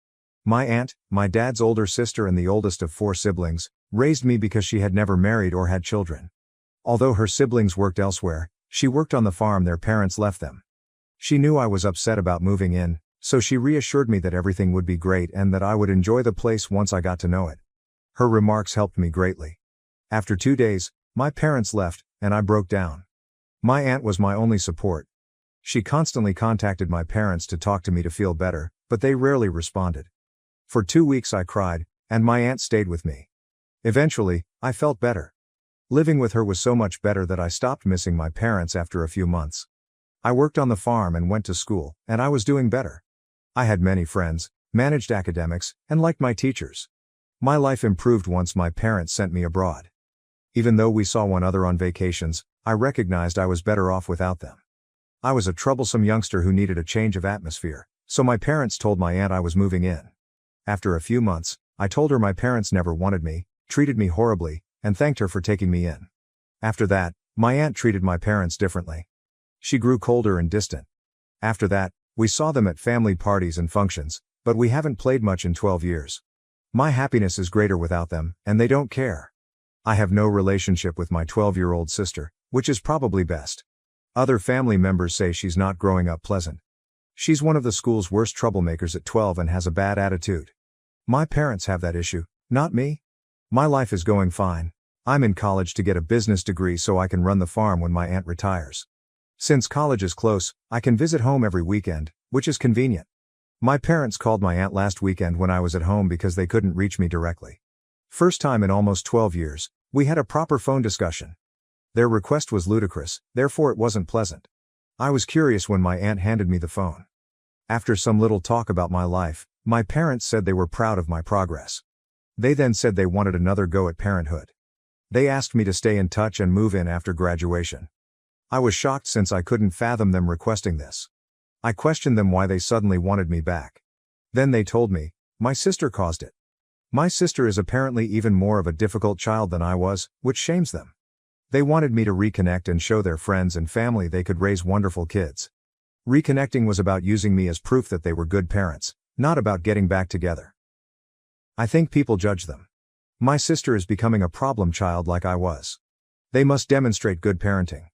My aunt, my dad's older sister and the oldest of 4 siblings, raised me because she had never married or had children. Although her siblings worked elsewhere, she worked on the farm their parents left them. She knew I was upset about moving in, so she reassured me that everything would be great and that I would enjoy the place once I got to know it. Her remarks helped me greatly. After 2 days, my parents left, and I broke down. My aunt was my only support. She constantly contacted my parents to talk to me to feel better, but they rarely responded. For 2 weeks I cried, and my aunt stayed with me. Eventually, I felt better. Living with her was so much better that I stopped missing my parents after a few months. I worked on the farm and went to school, and I was doing better. I had many friends, managed academics, and liked my teachers. My life improved once my parents sent me abroad. Even though we saw one another on vacations, I recognized I was better off without them. I was a troublesome youngster who needed a change of atmosphere, so my parents told my aunt I was moving in. After a few months, I told her my parents never wanted me, treated me horribly, and thanked her for taking me in. After that, my aunt treated my parents differently. She grew colder and distant. After that, we saw them at family parties and functions, but we haven't played much in 12 years. My happiness is greater without them, and they don't care. I have no relationship with my 12-year-old sister, which is probably best. Other family members say she's not growing up pleasant. She's one of the school's worst troublemakers at 12 and has a bad attitude. My parents have that issue, not me. My life is going fine. I'm in college to get a business degree so I can run the farm when my aunt retires. Since college is close, I can visit home every weekend, which is convenient. My parents called my aunt last weekend when I was at home because they couldn't reach me directly. First time in almost 12 years, we had a proper phone discussion. Their request was ludicrous, therefore it wasn't pleasant. I was curious when my aunt handed me the phone. After some little talk about my life, my parents said they were proud of my progress. They then said they wanted another go at parenthood. They asked me to stay in touch and move in after graduation. I was shocked since I couldn't fathom them requesting this. I questioned them why they suddenly wanted me back. Then they told me, my sister caused it. My sister is apparently even more of a difficult child than I was, which shames them. They wanted me to reconnect and show their friends and family they could raise wonderful kids. Reconnecting was about using me as proof that they were good parents, not about getting back together. I think people judge them. My sister is becoming a problem child like I was. They must demonstrate good parenting.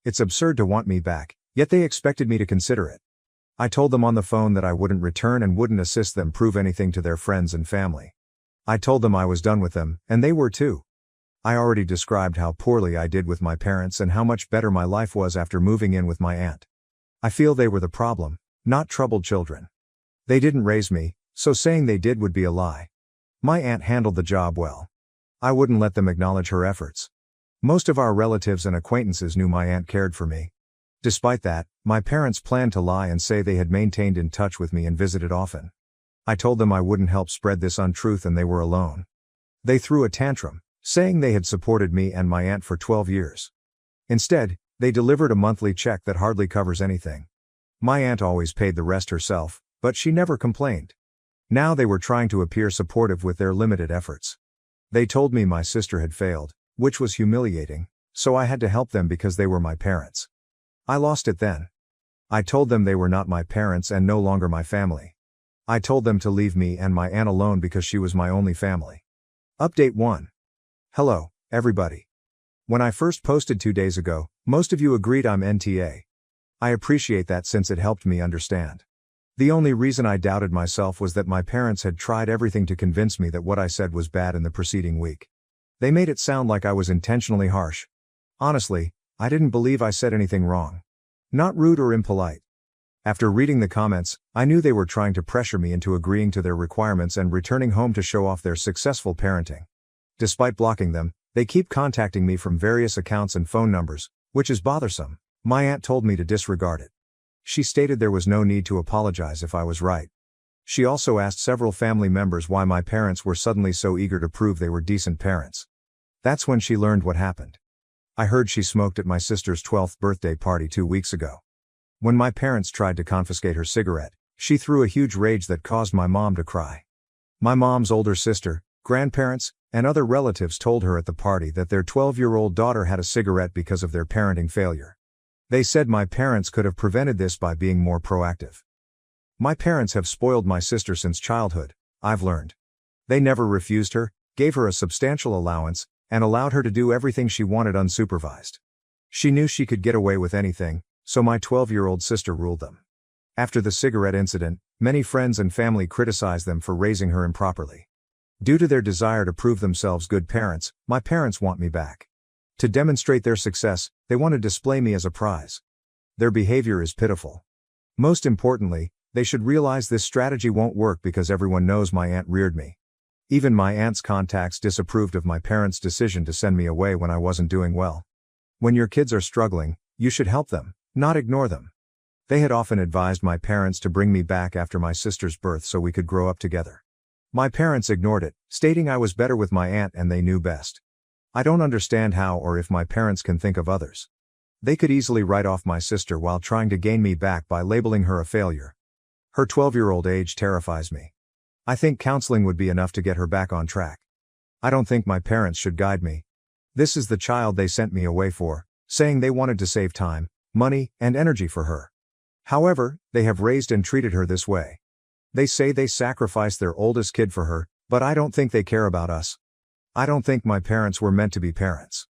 It's absurd to want me back, yet they expected me to consider it. I told them on the phone that I wouldn't return and wouldn't assist them prove anything to their friends and family. I told them I was done with them, and they were too. I already described how poorly I did with my parents and how much better my life was after moving in with my aunt. I feel they were the problem, not troubled children. They didn't raise me, so saying they did would be a lie. My aunt handled the job well. I wouldn't let them acknowledge her efforts. Most of our relatives and acquaintances knew my aunt cared for me. Despite that, my parents planned to lie and say they had maintained in touch with me and visited often. I told them I wouldn't help spread this untruth and they were alone. They threw a tantrum, saying they had supported me and my aunt for 12 years. Instead, they delivered a monthly check that hardly covers anything. My aunt always paid the rest herself, but she never complained. Now they were trying to appear supportive with their limited efforts. They told me my sister had failed, which was humiliating, so I had to help them because they were my parents. I lost it then. I told them they were not my parents and no longer my family. I told them to leave me and my aunt alone because she was my only family. Update 1. Hello, everybody. When I first posted 2 days ago, most of you agreed I'm NTA. I appreciate that since it helped me understand. The only reason I doubted myself was that my parents had tried everything to convince me that what I said was bad in the preceding week. They made it sound like I was intentionally harsh. Honestly, I didn't believe I said anything wrong. Not rude or impolite. After reading the comments, I knew they were trying to pressure me into agreeing to their requirements and returning home to show off their successful parenting. Despite blocking them, they keep contacting me from various accounts and phone numbers, which is bothersome. My aunt told me to disregard it. She stated there was no need to apologize if I was right. She also asked several family members why my parents were suddenly so eager to prove they were decent parents. That's when she learned what happened. I heard she smoked at my sister's 12th birthday party 2 weeks ago. When my parents tried to confiscate her cigarette, she threw a huge rage that caused my mom to cry. My mom's older sister, grandparents, and other relatives told her at the party that their 12-year-old daughter had a cigarette because of their parenting failure. They said my parents could have prevented this by being more proactive. My parents have spoiled my sister since childhood, I've learned. They never refused her, gave her a substantial allowance, and allowed her to do everything she wanted unsupervised. She knew she could get away with anything, so my 12-year-old sister ruled them. After the cigarette incident, many friends and family criticized them for raising her improperly. Due to their desire to prove themselves good parents, my parents want me back. To demonstrate their success, they want to display me as a prize. Their behavior is pitiful. Most importantly, they should realize this strategy won't work because everyone knows my aunt reared me. Even my aunt's contacts disapproved of my parents' decision to send me away when I wasn't doing well. When your kids are struggling, you should help them, not ignore them. They had often advised my parents to bring me back after my sister's birth so we could grow up together. My parents ignored it, stating I was better with my aunt and they knew best. I don't understand how or if my parents can think of others. They could easily write off my sister while trying to gain me back by labeling her a failure. Her 12-year-old age terrifies me. I think counseling would be enough to get her back on track. I don't think my parents should guide me. This is the child they sent me away for, saying they wanted to save time, money, and energy for her. However, they have raised and treated her this way. They say they sacrificed their oldest kid for her, but I don't think they care about us. I don't think my parents were meant to be parents.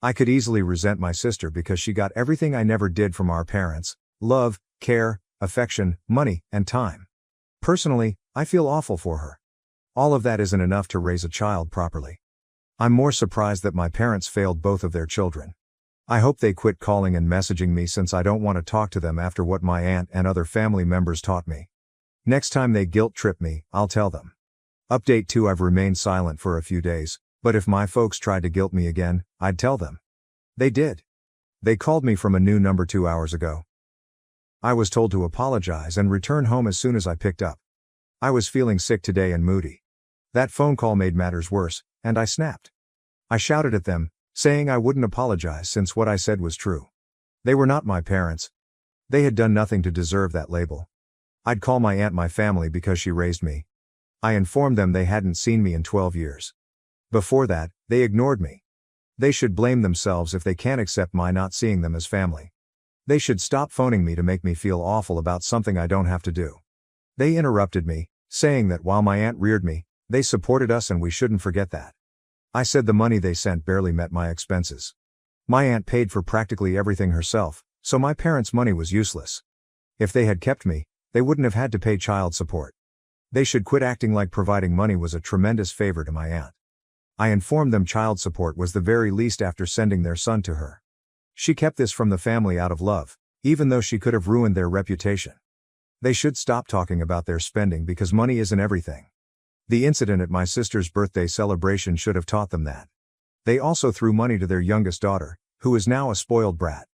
I could easily resent my sister because she got everything I never did from our parents: love, care, affection, money, and time. Personally, I feel awful for her. All of that isn't enough to raise a child properly. I'm more surprised that my parents failed both of their children. I hope they quit calling and messaging me since I don't want to talk to them after what my aunt and other family members taught me. Next time they guilt trip me, I'll tell them. Update 2: I've remained silent for a few days, but if my folks tried to guilt me again, I'd tell them. They did. They called me from a new number 2 hours ago. I was told to apologize and return home as soon as I picked up. I was feeling sick today and moody. That phone call made matters worse, and I snapped. I shouted at them, saying I wouldn't apologize since what I said was true. They were not my parents. They had done nothing to deserve that label. I'd call my aunt my family because she raised me. I informed them they hadn't seen me in 12 years. Before that, they ignored me. They should blame themselves if they can't accept my not seeing them as family. They should stop phoning me to make me feel awful about something I don't have to do. They interrupted me, saying that while my aunt reared me, they supported us and we shouldn't forget that. I said the money they sent barely met my expenses. My aunt paid for practically everything herself, so my parents' money was useless. If they had kept me, they wouldn't have had to pay child support. They should quit acting like providing money was a tremendous favor to my aunt. I informed them child support was the very least after sending their son to her. She kept this from the family out of love, even though she could have ruined their reputation. They should stop talking about their spending because money isn't everything. The incident at my sister's birthday celebration should have taught them that. They also threw money to their youngest daughter, who is now a spoiled brat.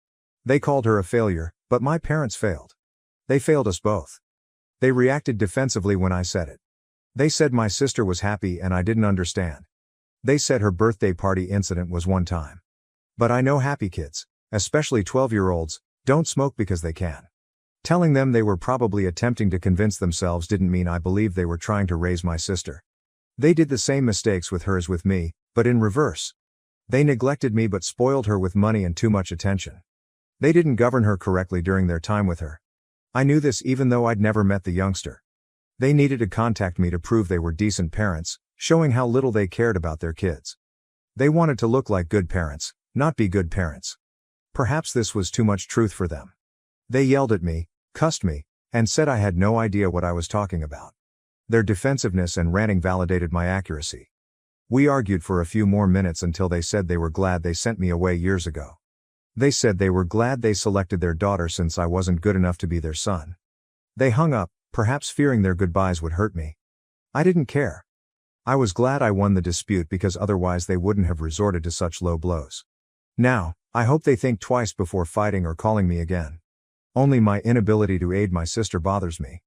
They called her a failure, but my parents failed. They failed us both. They reacted defensively when I said it. They said my sister was happy and I didn't understand. They said her birthday party incident was one time. But I know happy kids, especially 12-year-olds, don't smoke because they can. Telling them they were probably attempting to convince themselves didn't mean I believed they were trying to raise my sister. They did the same mistakes with her as with me, but in reverse. They neglected me but spoiled her with money and too much attention. They didn't govern her correctly during their time with her. I knew this even though I'd never met the youngster. They needed to contact me to prove they were decent parents, showing how little they cared about their kids. They wanted to look like good parents, not be good parents. Perhaps this was too much truth for them. They yelled at me, cussed me, and said I had no idea what I was talking about. Their defensiveness and ranting validated my accuracy. We argued for a few more minutes until they said they were glad they sent me away years ago. They said they were glad they selected their daughter since I wasn't good enough to be their son. They hung up, perhaps fearing their goodbyes would hurt me. I didn't care. I was glad I won the dispute because otherwise they wouldn't have resorted to such low blows. Now, I hope they think twice before fighting or calling me again. Only my inability to aid my sister bothers me.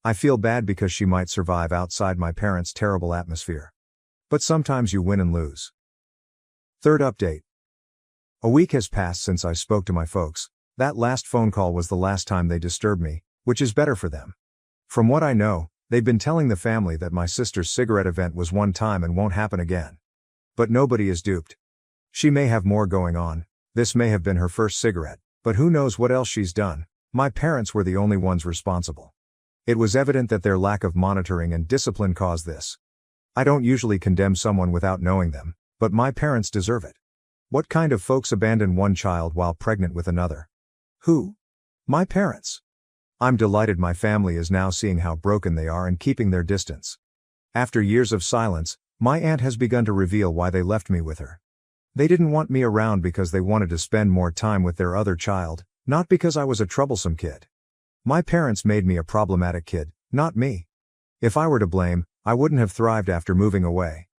I feel bad because she might survive outside my parents' terrible atmosphere. But sometimes you win and lose. Third update. A week has passed since I spoke to my folks. That last phone call was the last time they disturbed me, which is better for them. From what I know, they've been telling the family that my sister's cigarette event was one time and won't happen again. But nobody is duped. She may have more going on, this may have been her first cigarette, but who knows what else she's done. My parents were the only ones responsible. It was evident that their lack of monitoring and discipline caused this. I don't usually condemn someone without knowing them, but my parents deserve it. What kind of folks abandon one child while pregnant with another? Who? My parents. I'm delighted my family is now seeing how broken they are and keeping their distance. After years of silence, my aunt has begun to reveal why they left me with her. They didn't want me around because they wanted to spend more time with their other child, not because I was a troublesome kid. My parents made me a problematic kid, not me. If I were to blame, I wouldn't have thrived after moving away.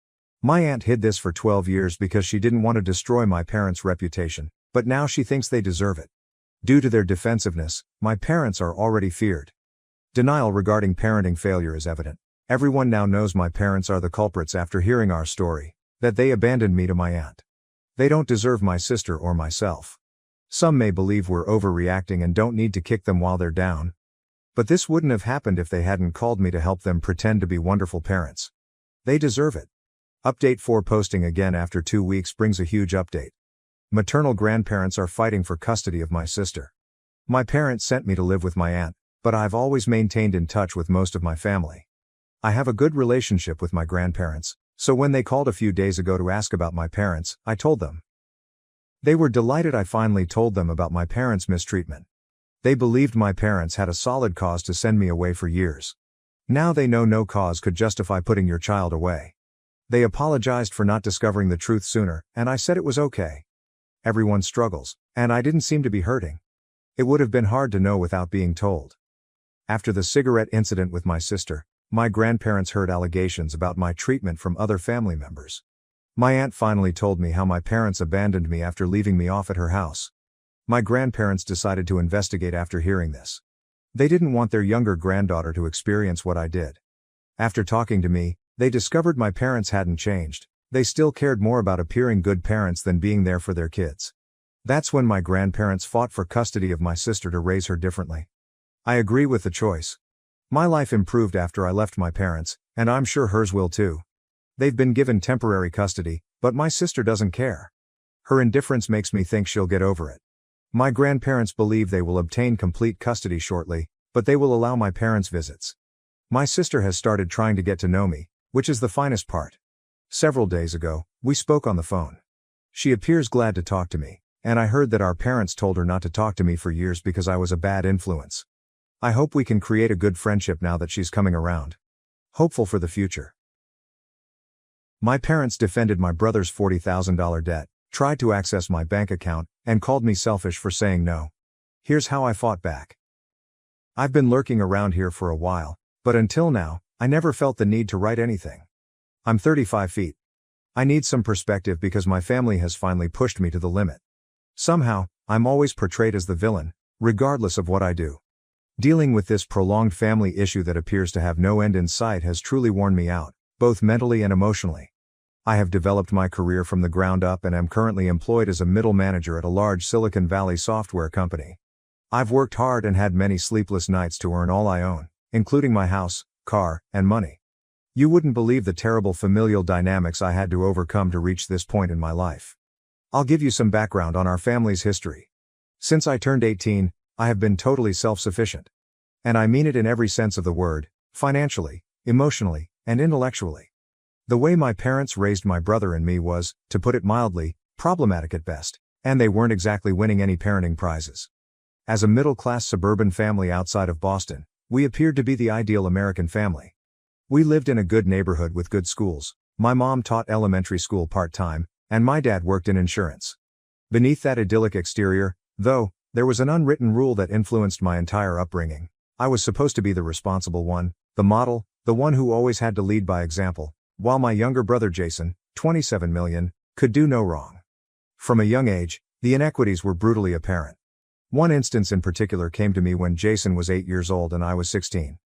My aunt hid this for 12 years because she didn't want to destroy my parents' reputation, but now she thinks they deserve it. Due to their defensiveness, my parents are already feared. Denial regarding parenting failure is evident. Everyone now knows my parents are the culprits after hearing our story, that they abandoned me to my aunt. They don't deserve my sister or myself. Some may believe we're overreacting and don't need to kick them while they're down. But this wouldn't have happened if they hadn't called me to help them pretend to be wonderful parents. They deserve it. Update 4 posting again after 2 weeks brings a huge update. Maternal grandparents are fighting for custody of my sister. My parents sent me to live with my aunt, but I've always maintained in touch with most of my family. I have a good relationship with my grandparents, so when they called a few days ago to ask about my parents, I told them. They were delighted I finally told them about my parents' mistreatment. They believed my parents had a solid cause to send me away for years. Now they know no cause could justify putting your child away. They apologized for not discovering the truth sooner, and I said it was okay. Everyone struggles, and I didn't seem to be hurting. It would have been hard to know without being told. After the cigarette incident with my sister, my grandparents heard allegations about my treatment from other family members. My aunt finally told me how my parents abandoned me after leaving me off at her house. My grandparents decided to investigate after hearing this. They didn't want their younger granddaughter to experience what I did. After talking to me, they discovered my parents hadn't changed. They still cared more about appearing good parents than being there for their kids. That's when my grandparents fought for custody of my sister to raise her differently. I agree with the choice. My life improved after I left my parents, and I'm sure hers will too. They've been given temporary custody, but my sister doesn't care. Her indifference makes me think she'll get over it. My grandparents believe they will obtain complete custody shortly, but they will allow my parents visits. My sister has started trying to get to know me, which is the finest part. Several days ago, we spoke on the phone. She appears glad to talk to me, And I heard that our parents told her not to talk to me for years because I was a bad influence. I hope we can create a good friendship now that she's coming around. Hopeful for the future. My parents defended my brother's $40,000 debt, tried to access my bank account, and called me selfish for saying no. Here's how I fought back. I've been lurking around here for a while, but until now, I never felt the need to write anything. I'm 35 feet. I need some perspective because my family has finally pushed me to the limit. Somehow, I'm always portrayed as the villain, regardless of what I do. Dealing with this prolonged family issue that appears to have no end in sight has truly worn me out, both mentally and emotionally. I have developed my career from the ground up and am currently employed as a middle manager at a large Silicon Valley software company. I've worked hard and had many sleepless nights to earn all I own, including my house, car, and money. You wouldn't believe the terrible familial dynamics I had to overcome to reach this point in my life. I'll give you some background on our family's history. Since I turned 18, I have been totally self-sufficient. And I mean it in every sense of the word, financially, emotionally, and intellectually. The way my parents raised my brother and me was, to put it mildly, problematic at best, and they weren't exactly winning any parenting prizes. As a middle-class suburban family outside of Boston, we appeared to be the ideal American family. We lived in a good neighborhood with good schools. My mom taught elementary school part-time, and my dad worked in insurance. Beneath that idyllic exterior, though, there was an unwritten rule that influenced my entire upbringing. I was supposed to be the responsible one, the model, the one who always had to lead by example, while my younger brother Jason, 27 million, could do no wrong. From a young age, the inequities were brutally apparent. One instance in particular came to me when Jason was 8 years old and I was 16.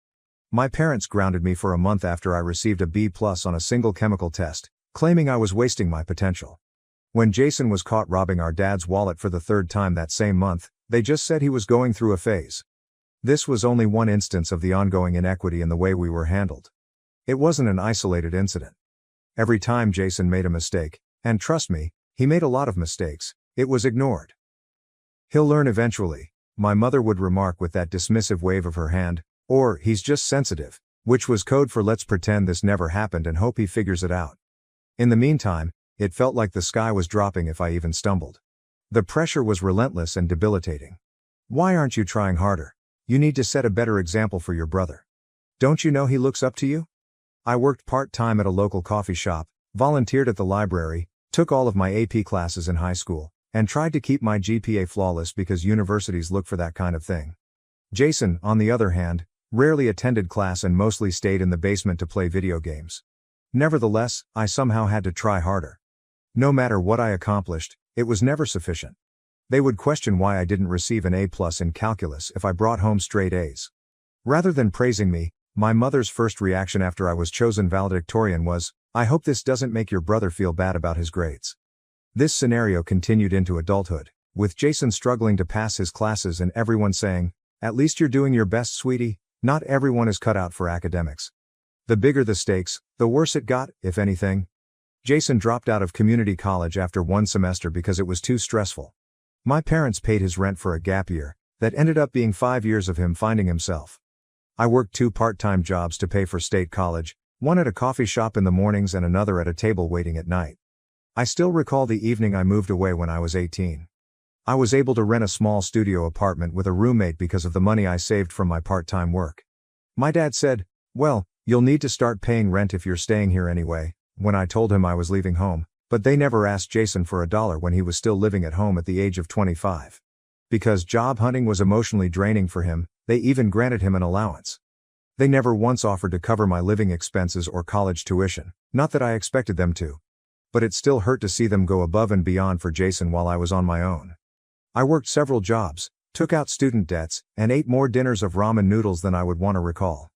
My parents grounded me for a month after I received a B+ on a single chemical test, claiming I was wasting my potential. When Jason was caught robbing our dad's wallet for the third time that same month, they just said he was going through a phase. This was only one instance of the ongoing inequity in the way we were handled. It wasn't an isolated incident. Every time Jason made a mistake, and trust me, he made a lot of mistakes, it was ignored. "He'll learn eventually," my mother would remark with that dismissive wave of her hand, or "he's just sensitive," which was code for "let's pretend this never happened and hope he figures it out." In the meantime, it felt like the sky was dropping if I even stumbled. The pressure was relentless and debilitating. "Why aren't you trying harder? You need to set a better example for your brother. Don't you know he looks up to you?" I worked part-time at a local coffee shop, volunteered at the library, took all of my AP classes in high school, and tried to keep my GPA flawless because universities look for that kind of thing. Jason, on the other hand, rarely attended class and mostly stayed in the basement to play video games. Nevertheless, I somehow had to try harder. No matter what I accomplished, it was never sufficient. They would question why I didn't receive an A+ in calculus if I brought home straight A's. Rather than praising me, my mother's first reaction after I was chosen valedictorian was, "I hope this doesn't make your brother feel bad about his grades." This scenario continued into adulthood, with Jason struggling to pass his classes and everyone saying, "At least you're doing your best, sweetie, not everyone is cut out for academics." The bigger the stakes, the worse it got, if anything. Jason dropped out of community college after one semester because it was too stressful. My parents paid his rent for a gap year, that ended up being 5 years of him finding himself. I worked 2 part-time jobs to pay for state college, one at a coffee shop in the mornings and another at a table waiting at night. I still recall the evening I moved away when I was 18. I was able to rent a small studio apartment with a roommate because of the money I saved from my part-time work. My dad said, "Well, you'll need to start paying rent if you're staying here anyway," when I told him I was leaving home, but they never asked Jason for $1 when he was still living at home at the age of 25. Because job hunting was emotionally draining for him, they even granted him an allowance. They never once offered to cover my living expenses or college tuition, not that I expected them to. But it still hurt to see them go above and beyond for Jason while I was on my own. I worked several jobs, took out student debts, and ate more dinners of ramen noodles than I would want to recall.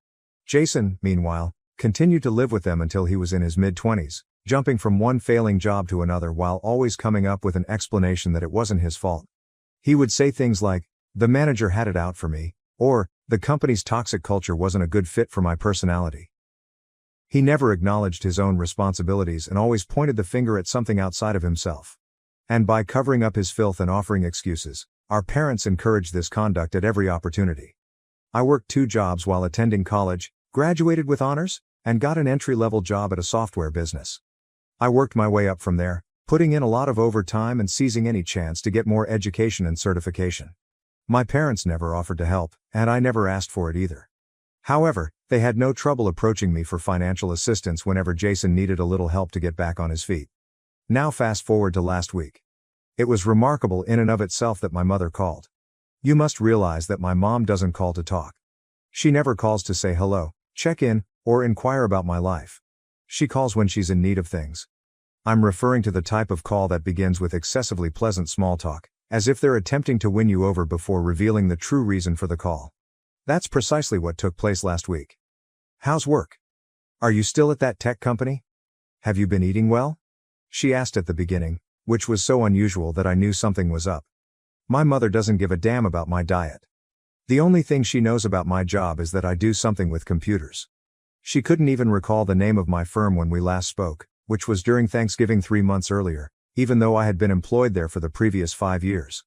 Jason, meanwhile, continued to live with them until he was in his mid-20s, jumping from one failing job to another while always coming up with an explanation that it wasn't his fault. He would say things like, "The manager had it out for me," or, "The company's toxic culture wasn't a good fit for my personality." He never acknowledged his own responsibilities and always pointed the finger at something outside of himself. And by covering up his filth and offering excuses, our parents encouraged this conduct at every opportunity. I worked 2 jobs while attending college, graduated with honors, and got an entry-level job at a software business. I worked my way up from there, putting in a lot of overtime and seizing any chance to get more education and certification. My parents never offered to help, and I never asked for it either. However, they had no trouble approaching me for financial assistance whenever Jason needed a little help to get back on his feet. Now fast forward to last week. It was remarkable in and of itself that my mother called. You must realize that my mom doesn't call to talk. She never calls to say hello, check in, or inquire about my life. She calls when she's in need of things. I'm referring to the type of call that begins with excessively pleasant small talk, as if they're attempting to win you over before revealing the true reason for the call. That's precisely what took place last week. How's work? Are you still at that tech company? Have you been eating well? She asked at the beginning, which was so unusual that I knew something was up. My mother doesn't give a damn about my diet. The only thing she knows about my job is that I do something with computers. She couldn't even recall the name of my firm when we last spoke, which was during Thanksgiving 3 months earlier, even though I had been employed there for the previous 5 years.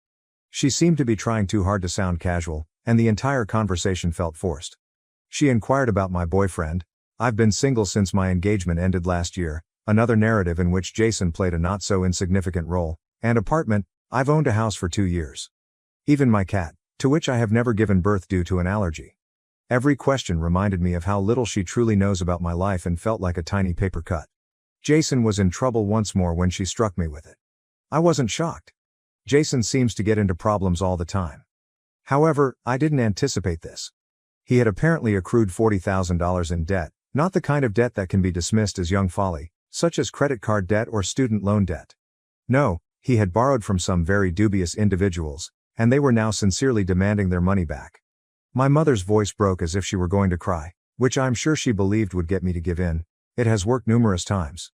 She seemed to be trying too hard to sound casual, and the entire conversation felt forced. She inquired about my boyfriend. I've been single since my engagement ended last year, another narrative in which Jason played a not so insignificant role, and apartment. I've owned a house for 2 years. Even my cat, to which I have never given birth due to an allergy. Every question reminded me of how little she truly knows about my life and felt like a tiny paper cut. Jason was in trouble once more when she struck me with it. I wasn't shocked. Jason seems to get into problems all the time. However, I didn't anticipate this. He had apparently accrued $40,000 in debt, not the kind of debt that can be dismissed as young folly, such as credit card debt or student loan debt. No, he had borrowed from some very dubious individuals, and they were now sincerely demanding their money back. My mother's voice broke as if she were going to cry, which I'm sure she believed would get me to give in. It has worked numerous times.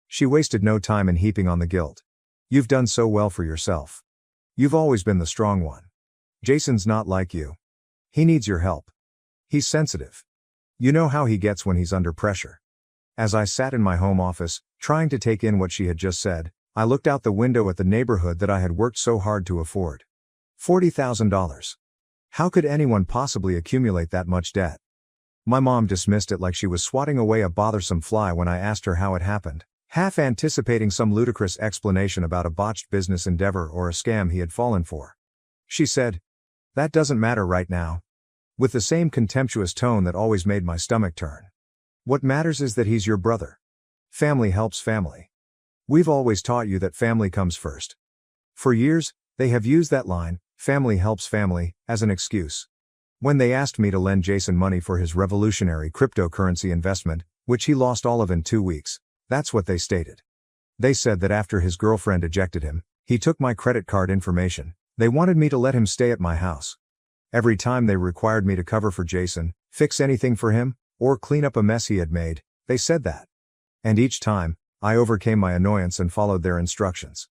She wasted no time in heaping on the guilt. You've done so well for yourself. You've always been the strong one. Jason's not like you. He needs your help. He's sensitive. You know how he gets when he's under pressure. As I sat in my home office, trying to take in what she had just said, I looked out the window at the neighborhood that I had worked so hard to afford. $40,000. How could anyone possibly accumulate that much debt? My mom dismissed it like she was swatting away a bothersome fly when I asked her how it happened, half anticipating some ludicrous explanation about a botched business endeavor or a scam he had fallen for. She said, "That doesn't matter right now," with the same contemptuous tone that always made my stomach turn. "What matters is that he's your brother. Family helps family. We've always taught you that family comes first." For years, they have used that line, "family helps family," as an excuse. When they asked me to lend Jason money for his revolutionary cryptocurrency investment, which he lost all of in 2 weeks, that's what they stated. They said that after his girlfriend ejected him, he took my credit card information. They wanted me to let him stay at my house. Every time they required me to cover for Jason, fix anything for him, or clean up a mess he had made, they said that. And each time, I overcame my annoyance and followed their instructions.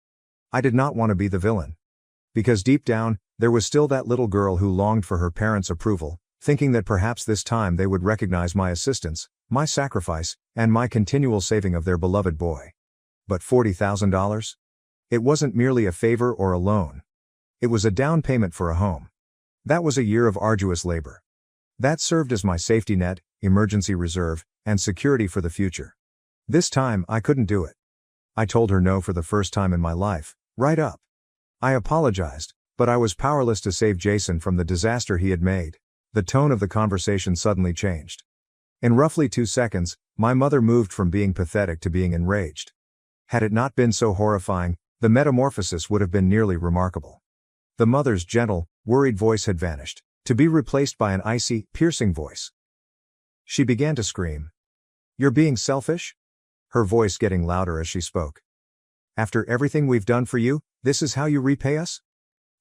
I did not want to be the villain. Because deep down, there was still that little girl who longed for her parents' approval, thinking that perhaps this time they would recognize my assistance, my sacrifice, and my continual saving of their beloved boy. But $40,000? It wasn't merely a favor or a loan. It was a down payment for a home. That was a year of arduous labor. That served as my safety net, emergency reserve, and security for the future. This time, I couldn't do it. I told her no for the first time in my life, right up. I apologized, but I was powerless to save Jason from the disaster he had made. The tone of the conversation suddenly changed. In roughly 2 seconds, my mother moved from being pathetic to being enraged. Had it not been so horrifying, the metamorphosis would have been nearly remarkable. The mother's gentle, worried voice had vanished, to be replaced by an icy, piercing voice. She began to scream. "You're being selfish?" Her voice getting louder as she spoke. "After everything we've done for you, this is how you repay us?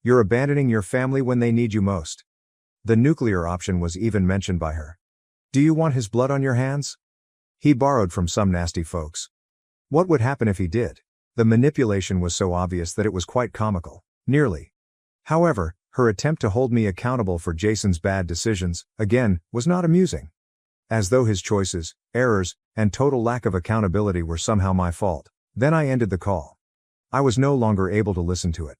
You're abandoning your family when they need you most." The nuclear option was even mentioned by her. "Do you want his blood on your hands? He borrowed from some nasty folks. What would happen if he did?" The manipulation was so obvious that it was quite comical, nearly. However, her attempt to hold me accountable for Jason's bad decisions, again, was not amusing. As though his choices, errors, and total lack of accountability were somehow my fault. Then I ended the call. I was no longer able to listen to it.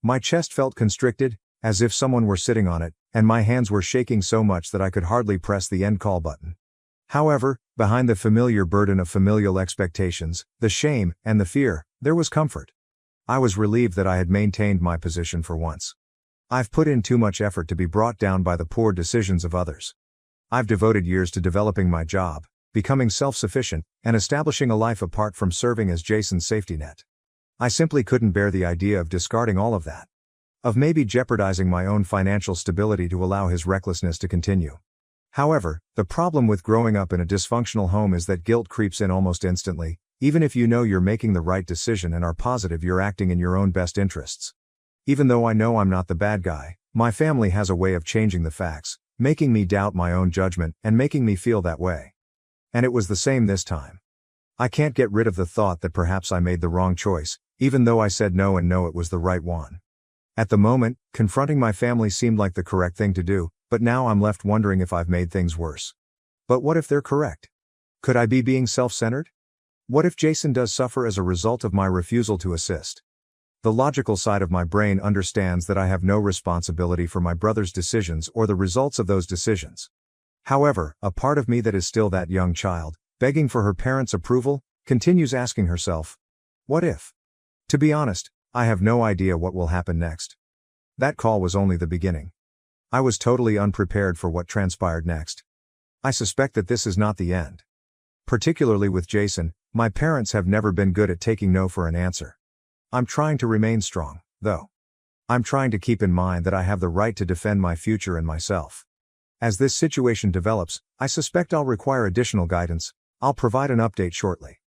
My chest felt constricted, as if someone were sitting on it, and my hands were shaking so much that I could hardly press the end call button. However, behind the familiar burden of familial expectations, the shame, and the fear, there was comfort. I was relieved that I had maintained my position for once. I've put in too much effort to be brought down by the poor decisions of others. I've devoted years to developing my job, becoming self-sufficient, and establishing a life apart from serving as Jason's safety net. I simply couldn't bear the idea of discarding all of that. Of maybe jeopardizing my own financial stability to allow his recklessness to continue. However, the problem with growing up in a dysfunctional home is that guilt creeps in almost instantly, even if you know you're making the right decision and are positive you're acting in your own best interests. Even though I know I'm not the bad guy, my family has a way of changing the facts, making me doubt my own judgment and making me feel that way. And it was the same this time. I can't get rid of the thought that perhaps I made the wrong choice, even though I said no and know it was the right one. At the moment, confronting my family seemed like the correct thing to do, but now I'm left wondering if I've made things worse. But what if they're correct? Could I be being self-centered? What if Jason does suffer as a result of my refusal to assist? The logical side of my brain understands that I have no responsibility for my brother's decisions or the results of those decisions. However, a part of me that is still that young child, begging for her parents' approval, continues asking herself, what if? To be honest, I have no idea what will happen next. That call was only the beginning. I was totally unprepared for what transpired next. I suspect that this is not the end. Particularly with Jason, my parents have never been good at taking no for an answer. I'm trying to remain strong, though. I'm trying to keep in mind that I have the right to defend my future and myself. As this situation develops, I suspect I'll require additional guidance. I'll provide an update shortly.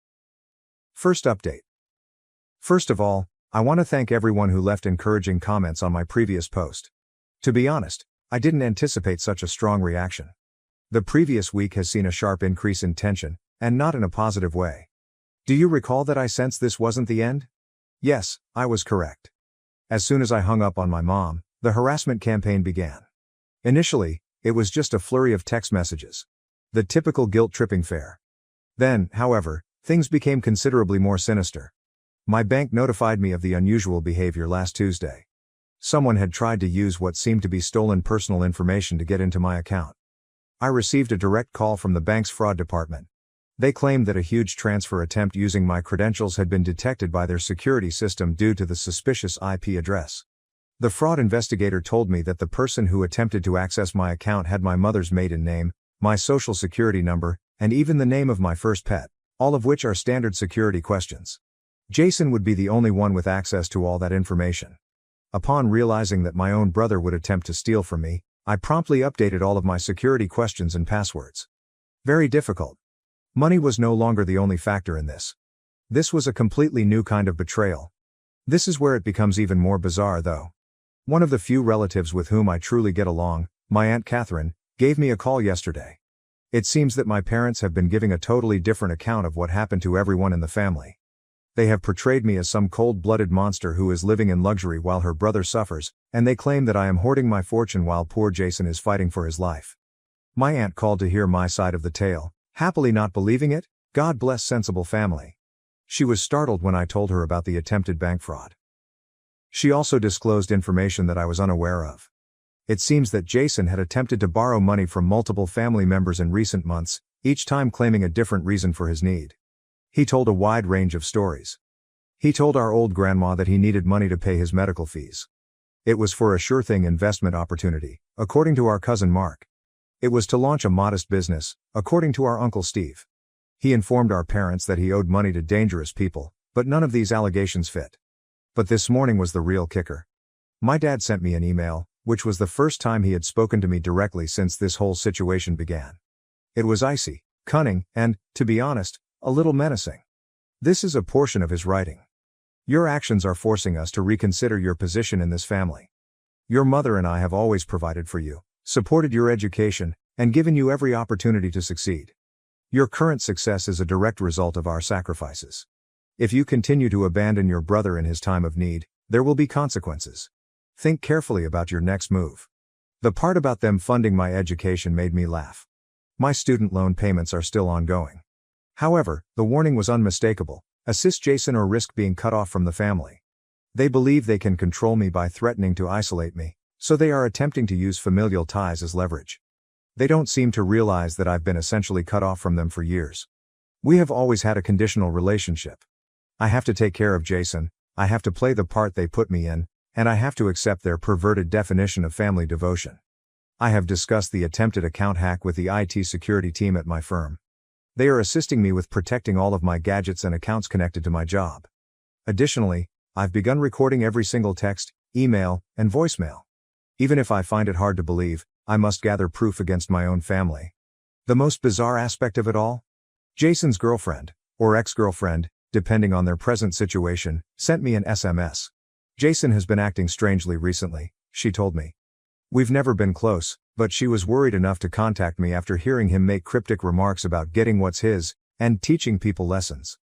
First update. First of all, I want to thank everyone who left encouraging comments on my previous post. To be honest, I didn't anticipate such a strong reaction. The previous week has seen a sharp increase in tension, and not in a positive way. Do you recall that I sensed this wasn't the end? Yes, I was correct. As soon as I hung up on my mom, the harassment campaign began. Initially, it was just a flurry of text messages. The typical guilt-tripping fare. Then, however, things became considerably more sinister. My bank notified me of the unusual behavior last Tuesday. Someone had tried to use what seemed to be stolen personal information to get into my account. I received a direct call from the bank's fraud department. They claimed that a huge transfer attempt using my credentials had been detected by their security system due to the suspicious IP address. The fraud investigator told me that the person who attempted to access my account had my mother's maiden name, my social security number, and even the name of my first pet, all of which are standard security questions. Jason would be the only one with access to all that information. Upon realizing that my own brother would attempt to steal from me, I promptly updated all of my security questions and passwords. Very difficult. Money was no longer the only factor in this. This was a completely new kind of betrayal. This is where it becomes even more bizarre though. One of the few relatives with whom I truly get along, my Aunt Catherine, gave me a call yesterday. It seems that my parents have been giving a totally different account of what happened to everyone in the family. They have portrayed me as some cold-blooded monster who is living in luxury while her brother suffers, and they claim that I am hoarding my fortune while poor Jason is fighting for his life. My aunt called to hear my side of the tale, happily not believing it. God bless sensible family. She was startled when I told her about the attempted bank fraud. She also disclosed information that I was unaware of. It seems that Jason had attempted to borrow money from multiple family members in recent months, each time claiming a different reason for his need. He told a wide range of stories. He told our old grandma that he needed money to pay his medical fees. It was for a sure-thing investment opportunity, according to our cousin Mark. It was to launch a modest business, according to our Uncle Steve. He informed our parents that he owed money to dangerous people, but none of these allegations fit. But this morning was the real kicker. My dad sent me an email, which was the first time he had spoken to me directly since this whole situation began. It was icy, cunning, and, to be honest, a little menacing. This is a portion of his writing. Your actions are forcing us to reconsider your position in this family. Your mother and I have always provided for you, supported your education, and given you every opportunity to succeed. Your current success is a direct result of our sacrifices. If you continue to abandon your brother in his time of need, there will be consequences. Think carefully about your next move. The part about them funding my education made me laugh. My student loan payments are still ongoing. However, the warning was unmistakable: assist Jason or risk being cut off from the family. They believe they can control me by threatening to isolate me, so they are attempting to use familial ties as leverage. They don't seem to realize that I've been essentially cut off from them for years. We have always had a conditional relationship. I have to take care of Jason, I have to play the part they put me in, and I have to accept their perverted definition of family devotion. I have discussed the attempted account hack with the IT security team at my firm. They are assisting me with protecting all of my gadgets and accounts connected to my job. Additionally, I've begun recording every single text, email, and voicemail. Even if I find it hard to believe, I must gather proof against my own family. The most bizarre aspect of it all? Jason's girlfriend, or ex-girlfriend, depending on their present situation, sent me an SMS. Jason has been acting strangely recently, she told me. We've never been close, but she was worried enough to contact me after hearing him make cryptic remarks about getting what's his, and teaching people lessons.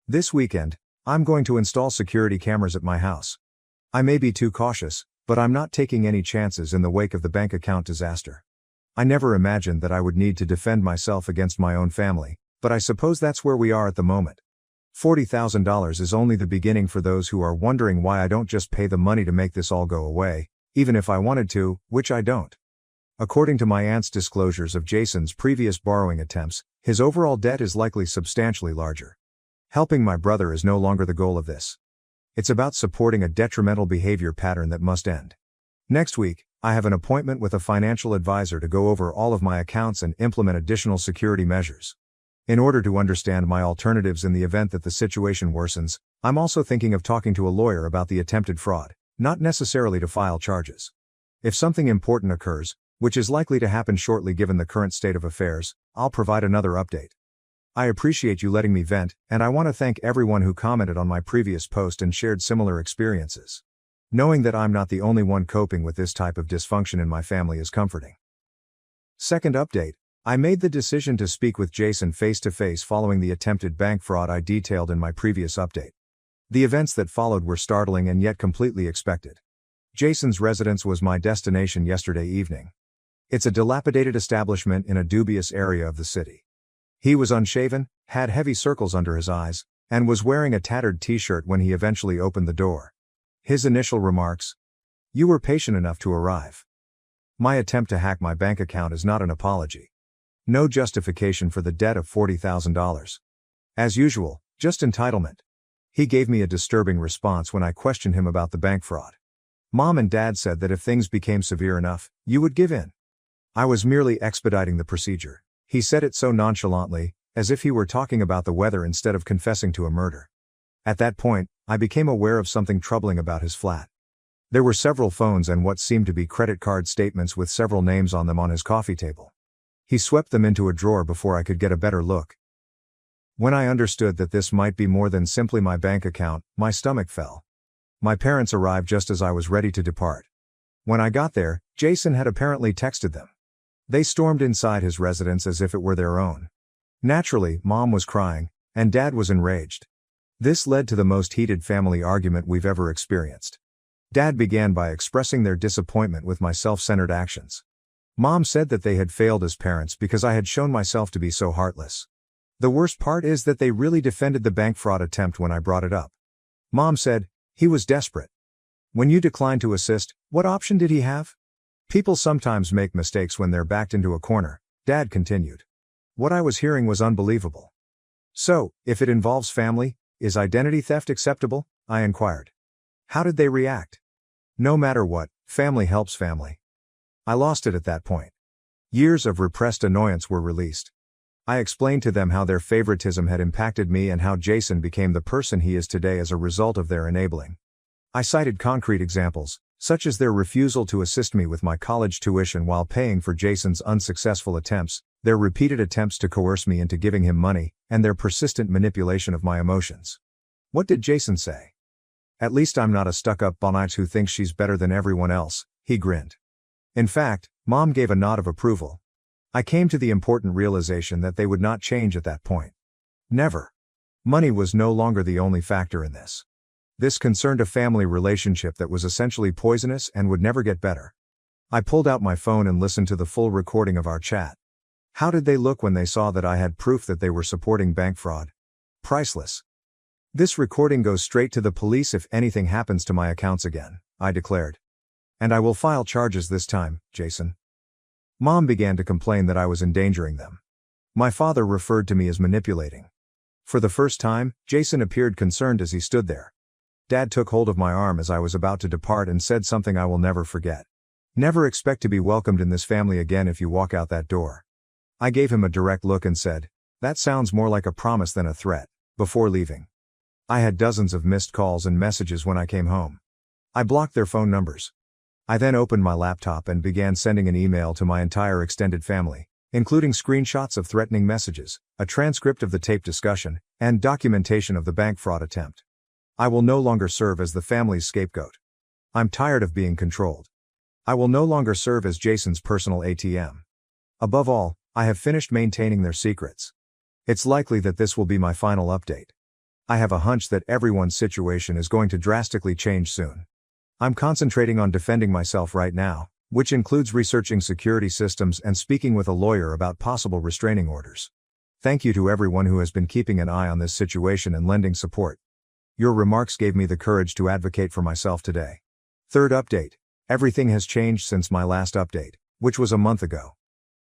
This weekend, I'm going to install security cameras at my house. I may be too cautious, but I'm not taking any chances in the wake of the bank account disaster. I never imagined that I would need to defend myself against my own family, but I suppose that's where we are at the moment. $40,000 is only the beginning for those who are wondering why I don't just pay the money to make this all go away, even if I wanted to, which I don't. According to my aunt's disclosures of Jason's previous borrowing attempts, his overall debt is likely substantially larger. Helping my brother is no longer the goal of this. It's about supporting a detrimental behavior pattern that must end. Next week, I have an appointment with a financial advisor to go over all of my accounts and implement additional security measures. In order to understand my alternatives in the event that the situation worsens, I'm also thinking of talking to a lawyer about the attempted fraud, not necessarily to file charges. If something important occurs, which is likely to happen shortly given the current state of affairs, I'll provide another update. I appreciate you letting me vent, and I want to thank everyone who commented on my previous post and shared similar experiences. Knowing that I'm not the only one coping with this type of dysfunction in my family is comforting. Second update. I made the decision to speak with Jason face-to-face following the attempted bank fraud I detailed in my previous update. The events that followed were startling and yet completely expected. Jason's residence was my destination yesterday evening. It's a dilapidated establishment in a dubious area of the city. He was unshaven, had heavy circles under his eyes, and was wearing a tattered t-shirt when he eventually opened the door. His initial remarks: "You were patient enough to arrive. My attempt to hack my bank account is not an apology. No justification for the debt of $40,000. As usual, just entitlement." He gave me a disturbing response when I questioned him about the bank fraud. "Mom and Dad said that if things became severe enough, you would give in. I was merely expediting the procedure." He said it so nonchalantly, as if he were talking about the weather instead of confessing to a murder. At that point, I became aware of something troubling about his flat. There were several phones and what seemed to be credit card statements with several names on them on his coffee table. He swept them into a drawer before I could get a better look. When I understood that this might be more than simply my bank account, my stomach fell. My parents arrived just as I was ready to depart. When I got there, Jason had apparently texted them. They stormed inside his residence as if it were their own. Naturally, Mom was crying, and Dad was enraged. This led to the most heated family argument we've ever experienced. Dad began by expressing their disappointment with my self-centered actions. Mom said that they had failed as parents because I had shown myself to be so heartless. The worst part is that they really defended the bank fraud attempt when I brought it up. Mom said, "He was desperate. When you declined to assist, what option did he have? People sometimes make mistakes when they're backed into a corner," Dad continued. What I was hearing was unbelievable. "So, if it involves family, is identity theft acceptable?" I inquired. How did they react? No matter what, family helps family. I lost it at that point. Years of repressed annoyance were released. I explained to them how their favoritism had impacted me and how Jason became the person he is today as a result of their enabling. I cited concrete examples, such as their refusal to assist me with my college tuition while paying for Jason's unsuccessful attempts, their repeated attempts to coerce me into giving him money, and their persistent manipulation of my emotions. What did Jason say? "At least I'm not a stuck-up bonite who thinks she's better than everyone else," he grinned. In fact, Mom gave a nod of approval. I came to the important realization that they would not change at that point. Never. Money was no longer the only factor in this. This concerned a family relationship that was essentially poisonous and would never get better. I pulled out my phone and listened to the full recording of our chat. How did they look when they saw that I had proof that they were supporting bank fraud? Priceless. "This recording goes straight to the police if anything happens to my accounts again," I declared. "And I will file charges this time, Jason." Mom began to complain that I was endangering them. My father referred to me as manipulating. For the first time, Jason appeared concerned as he stood there. Dad took hold of my arm as I was about to depart and said something I will never forget. "Never expect to be welcomed in this family again if you walk out that door." I gave him a direct look and said, "That sounds more like a promise than a threat," before leaving. I had dozens of missed calls and messages when I came home. I blocked their phone numbers. I then opened my laptop and began sending an email to my entire extended family, including screenshots of threatening messages, a transcript of the taped discussion, and documentation of the bank fraud attempt. I will no longer serve as the family's scapegoat. I'm tired of being controlled. I will no longer serve as Jason's personal ATM. Above all, I have finished maintaining their secrets. It's likely that this will be my final update. I have a hunch that everyone's situation is going to drastically change soon. I'm concentrating on defending myself right now, which includes researching security systems and speaking with a lawyer about possible restraining orders. Thank you to everyone who has been keeping an eye on this situation and lending support. Your remarks gave me the courage to advocate for myself today. Third update. Everything has changed since my last update, which was a month ago.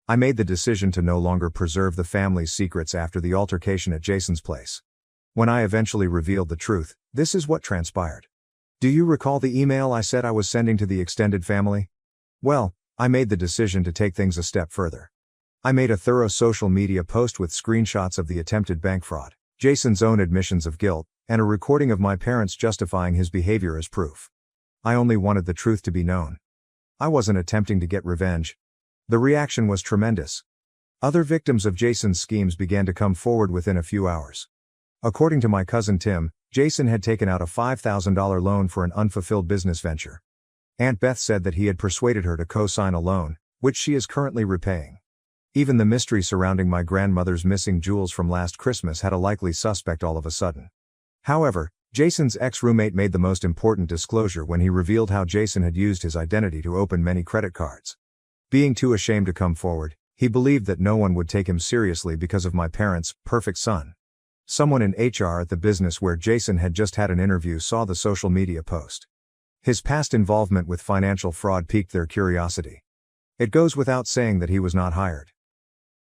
I made the decision to no longer preserve the family's secrets after the altercation at Jason's place. When I eventually revealed the truth, this is what transpired. Do you recall the email I said I was sending to the extended family? Well, I made the decision to take things a step further. I made a thorough social media post with screenshots of the attempted bank fraud, Jason's own admissions of guilt, and a recording of my parents justifying his behavior as proof. I only wanted the truth to be known. I wasn't attempting to get revenge. The reaction was tremendous. Other victims of Jason's schemes began to come forward within a few hours. According to my cousin Tim, Jason had taken out a $5,000 loan for an unfulfilled business venture. Aunt Beth said that he had persuaded her to co-sign a loan, which she is currently repaying. Even the mystery surrounding my grandmother's missing jewels from last Christmas had a likely suspect all of a sudden. However, Jason's ex-roommate made the most important disclosure when he revealed how Jason had used his identity to open many credit cards. Being too ashamed to come forward, he believed that no one would take him seriously because of my parents' perfect son. Someone in HR at the business where Jason had just had an interview saw the social media post. His past involvement with financial fraud piqued their curiosity. It goes without saying that he was not hired.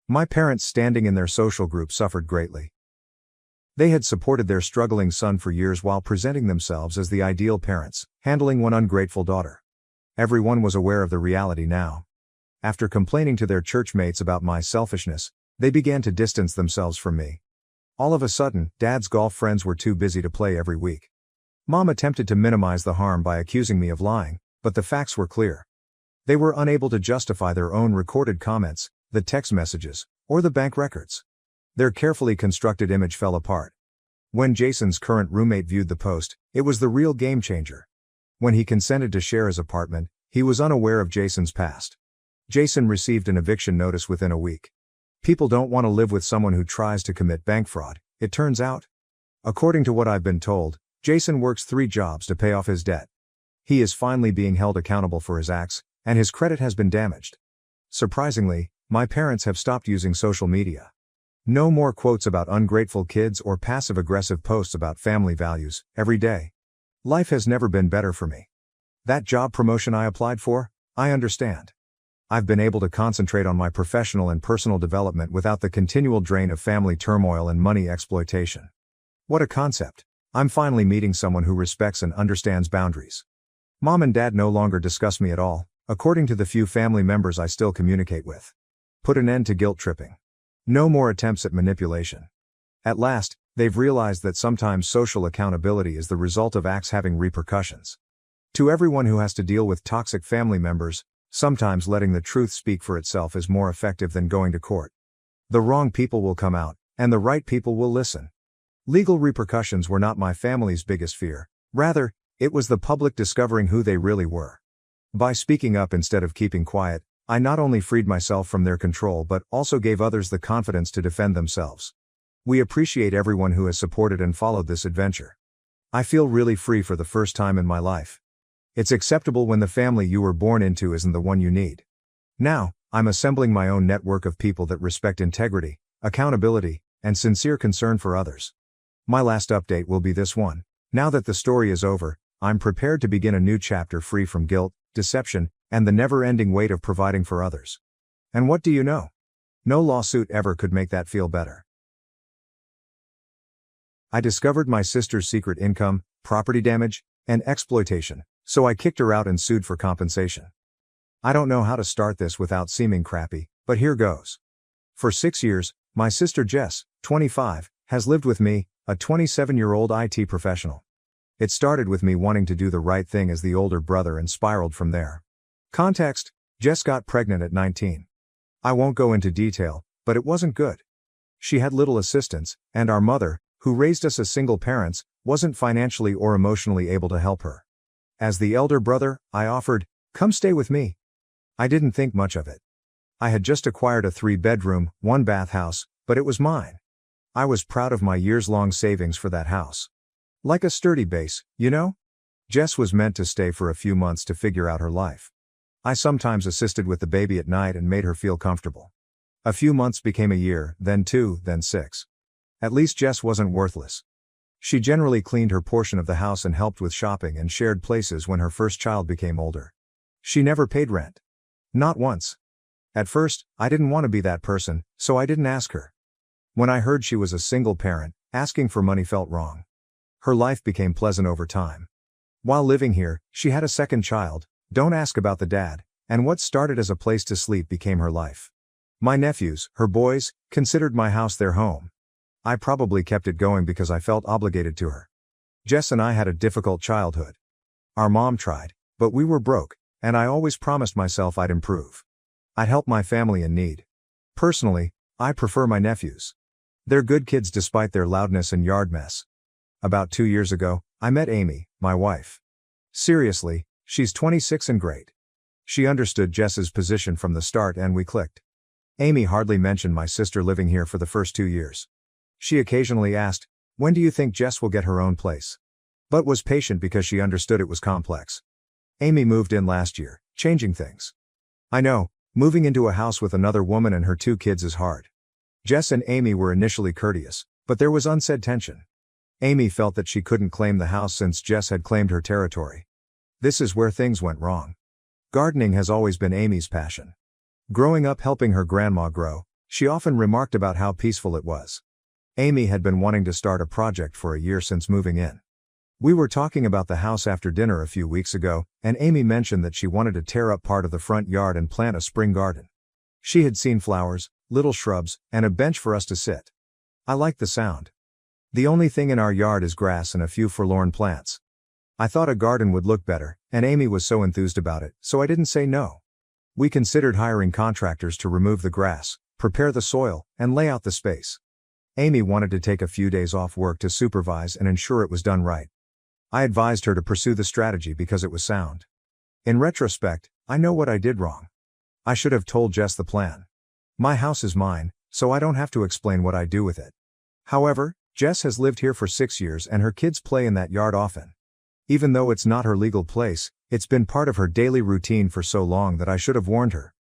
My parents' standing in their social group suffered greatly. They had supported their struggling son for years while presenting themselves as the ideal parents, handling one ungrateful daughter. Everyone was aware of the reality now. After complaining to their church mates about my selfishness, they began to distance themselves from me. All of a sudden, Dad's golf friends were too busy to play every week. Mom attempted to minimize the harm by accusing me of lying, but the facts were clear. They were unable to justify their own recorded comments, the text messages, or the bank records. Their carefully constructed image fell apart. When Jason's current roommate viewed the post, it was the real game changer. When he consented to share his apartment, he was unaware of Jason's past. Jason received an eviction notice within a week. People don't want to live with someone who tries to commit bank fraud, it turns out. According to what I've been told, Jason works 3 jobs to pay off his debt. He is finally being held accountable for his acts, and his credit has been damaged. Surprisingly, my parents have stopped using social media. No more quotes about ungrateful kids or passive-aggressive posts about family values, every day. Life has never been better for me. That job promotion I applied for, I understand. I've been able to concentrate on my professional and personal development without the continual drain of family turmoil and money exploitation. What a concept. I'm finally meeting someone who respects and understands boundaries. Mom and Dad no longer discuss me at all, according to the few family members I still communicate with. Put an end to guilt tripping. No more attempts at manipulation. At last, they've realized that sometimes social accountability is the result of acts having repercussions. To everyone who has to deal with toxic family members, sometimes letting the truth speak for itself is more effective than going to court. The wrong people will come out, and the right people will listen. Legal repercussions were not my family's biggest fear. Rather, it was the public discovering who they really were. By speaking up instead of keeping quiet, I not only freed myself from their control but also gave others the confidence to defend themselves. We appreciate everyone who has supported and followed this adventure. I feel really free for the first time in my life. It's acceptable when the family you were born into isn't the one you need. Now, I'm assembling my own network of people that respect integrity, accountability, and sincere concern for others. My last update will be this one. Now that the story is over, I'm prepared to begin a new chapter free from guilt, deception, and the never-ending weight of providing for others. And what do you know? No lawsuit ever could make that feel better. I discovered my sister's secret income, property damage, and exploitation, so I kicked her out and sued for compensation. I don't know how to start this without seeming crappy, but here goes. For 6 years, my sister Jess, 25, has lived with me, a 27-year-old IT professional. It started with me wanting to do the right thing as the older brother and spiraled from there. Context: Jess got pregnant at 19. I won't go into detail, but it wasn't good. She had little assistance, and our mother, who raised us as single parents, wasn't financially or emotionally able to help her. As the elder brother, I offered, "Come stay with me." I didn't think much of it. I had just acquired a 3-bedroom, 1-bath house, but it was mine. I was proud of my years-long savings for that house. Like a sturdy base, you know? Jess was meant to stay for a few months to figure out her life. I sometimes assisted with the baby at night and made her feel comfortable. A few months became a year, then 2, then 6. At least Jess wasn't worthless. She generally cleaned her portion of the house and helped with shopping and shared places when her first child became older. She never paid rent. Not once. At first, I didn't want to be that person, so I didn't ask her. When I heard she was a single parent, asking for money felt wrong. Her life became pleasant over time. While living here, she had a second child, don't ask about the dad, and what started as a place to sleep became her life. My nephews, her boys, considered my house their home. I probably kept it going because I felt obligated to her. Jess and I had a difficult childhood. Our mom tried, but we were broke, and I always promised myself I'd improve. I'd help my family in need. Personally, I prefer my nephews. They're good kids despite their loudness and yard mess. About 2 years ago, I met Amy, my wife. Seriously, she's 26 and great. She understood Jess's position from the start and we clicked. Amy hardly mentioned my sister living here for the first 2 years. She occasionally asked, "When do you think Jess will get her own place?" But was patient because she understood it was complex. Amy moved in last year, changing things. I know, moving into a house with another woman and her 2 kids is hard. Jess and Amy were initially courteous, but there was unsaid tension. Amy felt that she couldn't claim the house since Jess had claimed her territory. This is where things went wrong. Gardening has always been Amy's passion. Growing up helping her grandma grow, she often remarked about how peaceful it was. Amy had been wanting to start a project for a year since moving in. We were talking about the house after dinner a few weeks ago, and Amy mentioned that she wanted to tear up part of the front yard and plant a spring garden. She had seen flowers, little shrubs, and a bench for us to sit. I liked the sound. The only thing in our yard is grass and a few forlorn plants. I thought a garden would look better, and Amy was so enthused about it, so I didn't say no. We considered hiring contractors to remove the grass, prepare the soil, and lay out the space. Amy wanted to take a few days off work to supervise and ensure it was done right. I advised her to pursue the strategy because it was sound. In retrospect, I know what I did wrong. I should have told Jess the plan. My house is mine, so I don't have to explain what I do with it. However, Jess has lived here for 6 years and her kids play in that yard often. Even though it's not her legal place, it's been part of her daily routine for so long that I should have warned her.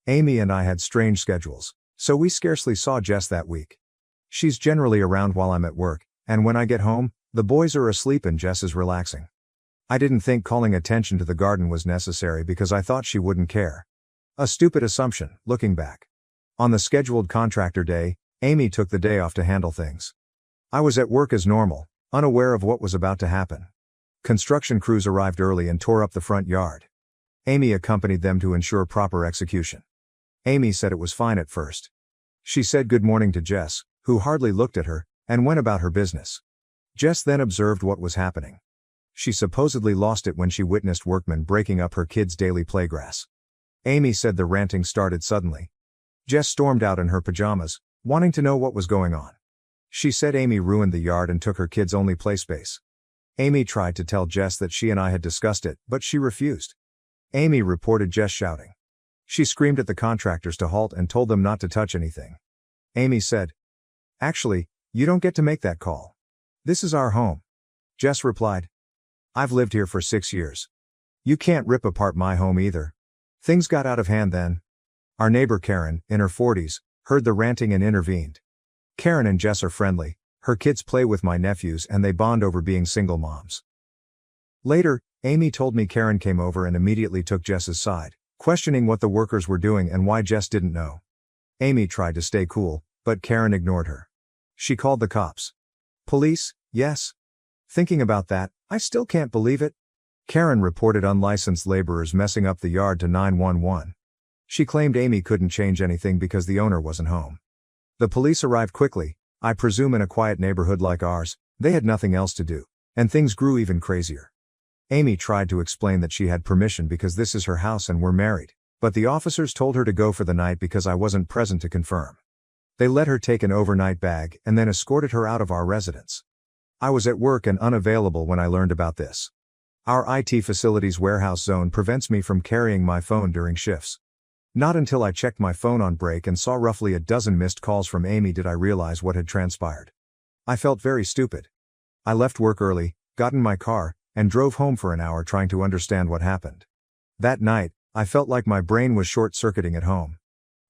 Amy and I had strange schedules, so we scarcely saw Jess that week. She's generally around while I'm at work, and when I get home, the boys are asleep and Jess is relaxing. I didn't think calling attention to the garden was necessary because I thought she wouldn't care. A stupid assumption, looking back. On the scheduled contractor day, Amy took the day off to handle things. I was at work as normal, unaware of what was about to happen. Construction crews arrived early and tore up the front yard. Amy accompanied them to ensure proper execution. Amy said it was fine at first. She said good morning to Jess, who hardly looked at her, and went about her business. Jess then observed what was happening. She supposedly lost it when she witnessed workmen breaking up her kids' daily playgrass. Amy said the ranting started suddenly. Jess stormed out in her pajamas, wanting to know what was going on. She said Amy ruined the yard and took her kids' only play space. Amy tried to tell Jess that she and I had discussed it, but she refused. Amy reported Jess shouting. She screamed at the contractors to halt and told them not to touch anything. Amy said, "Actually, you don't get to make that call. This is our home." Jess replied, "I've lived here for 6 years. You can't rip apart my home either." Things got out of hand then. Our neighbor Karen, in her 40s, heard the ranting and intervened. Karen and Jess are friendly, her kids play with my nephews and they bond over being single moms. Later, Amy told me Karen came over and immediately took Jess's side, questioning what the workers were doing and why Jess didn't know. Amy tried to stay cool, but Karen ignored her. She called the cops. Police, yes. Thinking about that, I still can't believe it. Karen reported unlicensed laborers messing up the yard to 911. She claimed Amy couldn't change anything because the owner wasn't home. The police arrived quickly, I presume in a quiet neighborhood like ours, they had nothing else to do, and things grew even crazier. Amy tried to explain that she had permission because this is her house and we're married, but the officers told her to go for the night because I wasn't present to confirm. They let her take an overnight bag and then escorted her out of our residence. I was at work and unavailable when I learned about this. Our IT facility's warehouse zone prevents me from carrying my phone during shifts. Not until I checked my phone on break and saw roughly a dozen missed calls from Amy did I realize what had transpired. I felt very stupid. I left work early, got in my car, and drove home for an hour trying to understand what happened. That night, I felt like my brain was short-circuiting at home.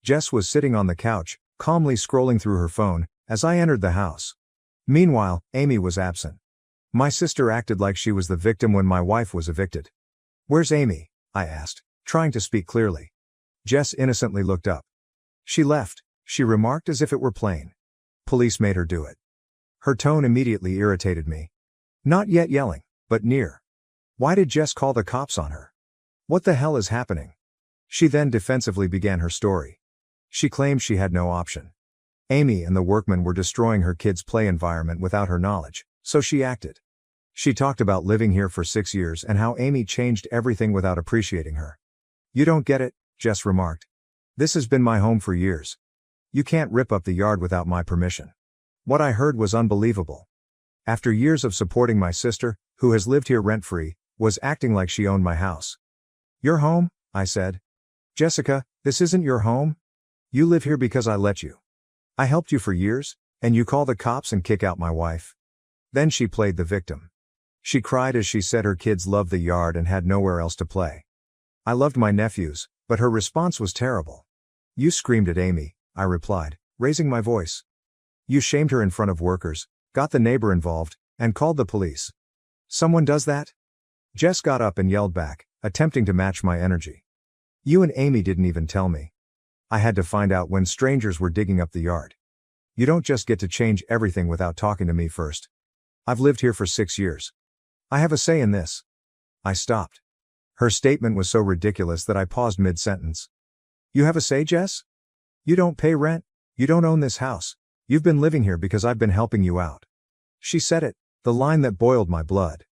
Jess was sitting on the couch, calmly scrolling through her phone, as I entered the house. Meanwhile, Amy was absent. My sister acted like she was the victim when my wife was evicted. "Where's Amy?" I asked, trying to speak clearly. Jess innocently looked up. "She left," she remarked as if it were plain. "Police made her do it." Her tone immediately irritated me. Not yet yelling, but near. Why did Jess call the cops on her? What the hell is happening? She then defensively began her story. She claimed she had no option. Amy and the workmen were destroying her kids' play environment without her knowledge, so she acted. She talked about living here for 6 years and how Amy changed everything without appreciating her. "You don't get it," Jess remarked. "This has been my home for years. You can't rip up the yard without my permission." What I heard was unbelievable. After years of supporting my sister, who has lived here rent-free, was acting like she owned my house. "Your home?" I said. "Jessica, this isn't your home. You live here because I let you. I helped you for years, and you call the cops and kick out my wife." Then she played the victim. She cried as she said her kids loved the yard and had nowhere else to play. I loved my nephews, but her response was terrible. "You screamed at Amy," I replied, raising my voice. "You shamed her in front of workers, got the neighbor involved, and called the police. Someone does that?" Jess got up and yelled back, attempting to match my energy. "You and Amy didn't even tell me. I had to find out when strangers were digging up the yard. You don't just get to change everything without talking to me first. I've lived here for 6 years. I have a say in this." I stopped. Her statement was so ridiculous that I paused mid-sentence. "You have a say, Jess? You don't pay rent, you don't own this house, you've been living here because I've been helping you out." She said it, the line that boiled my blood.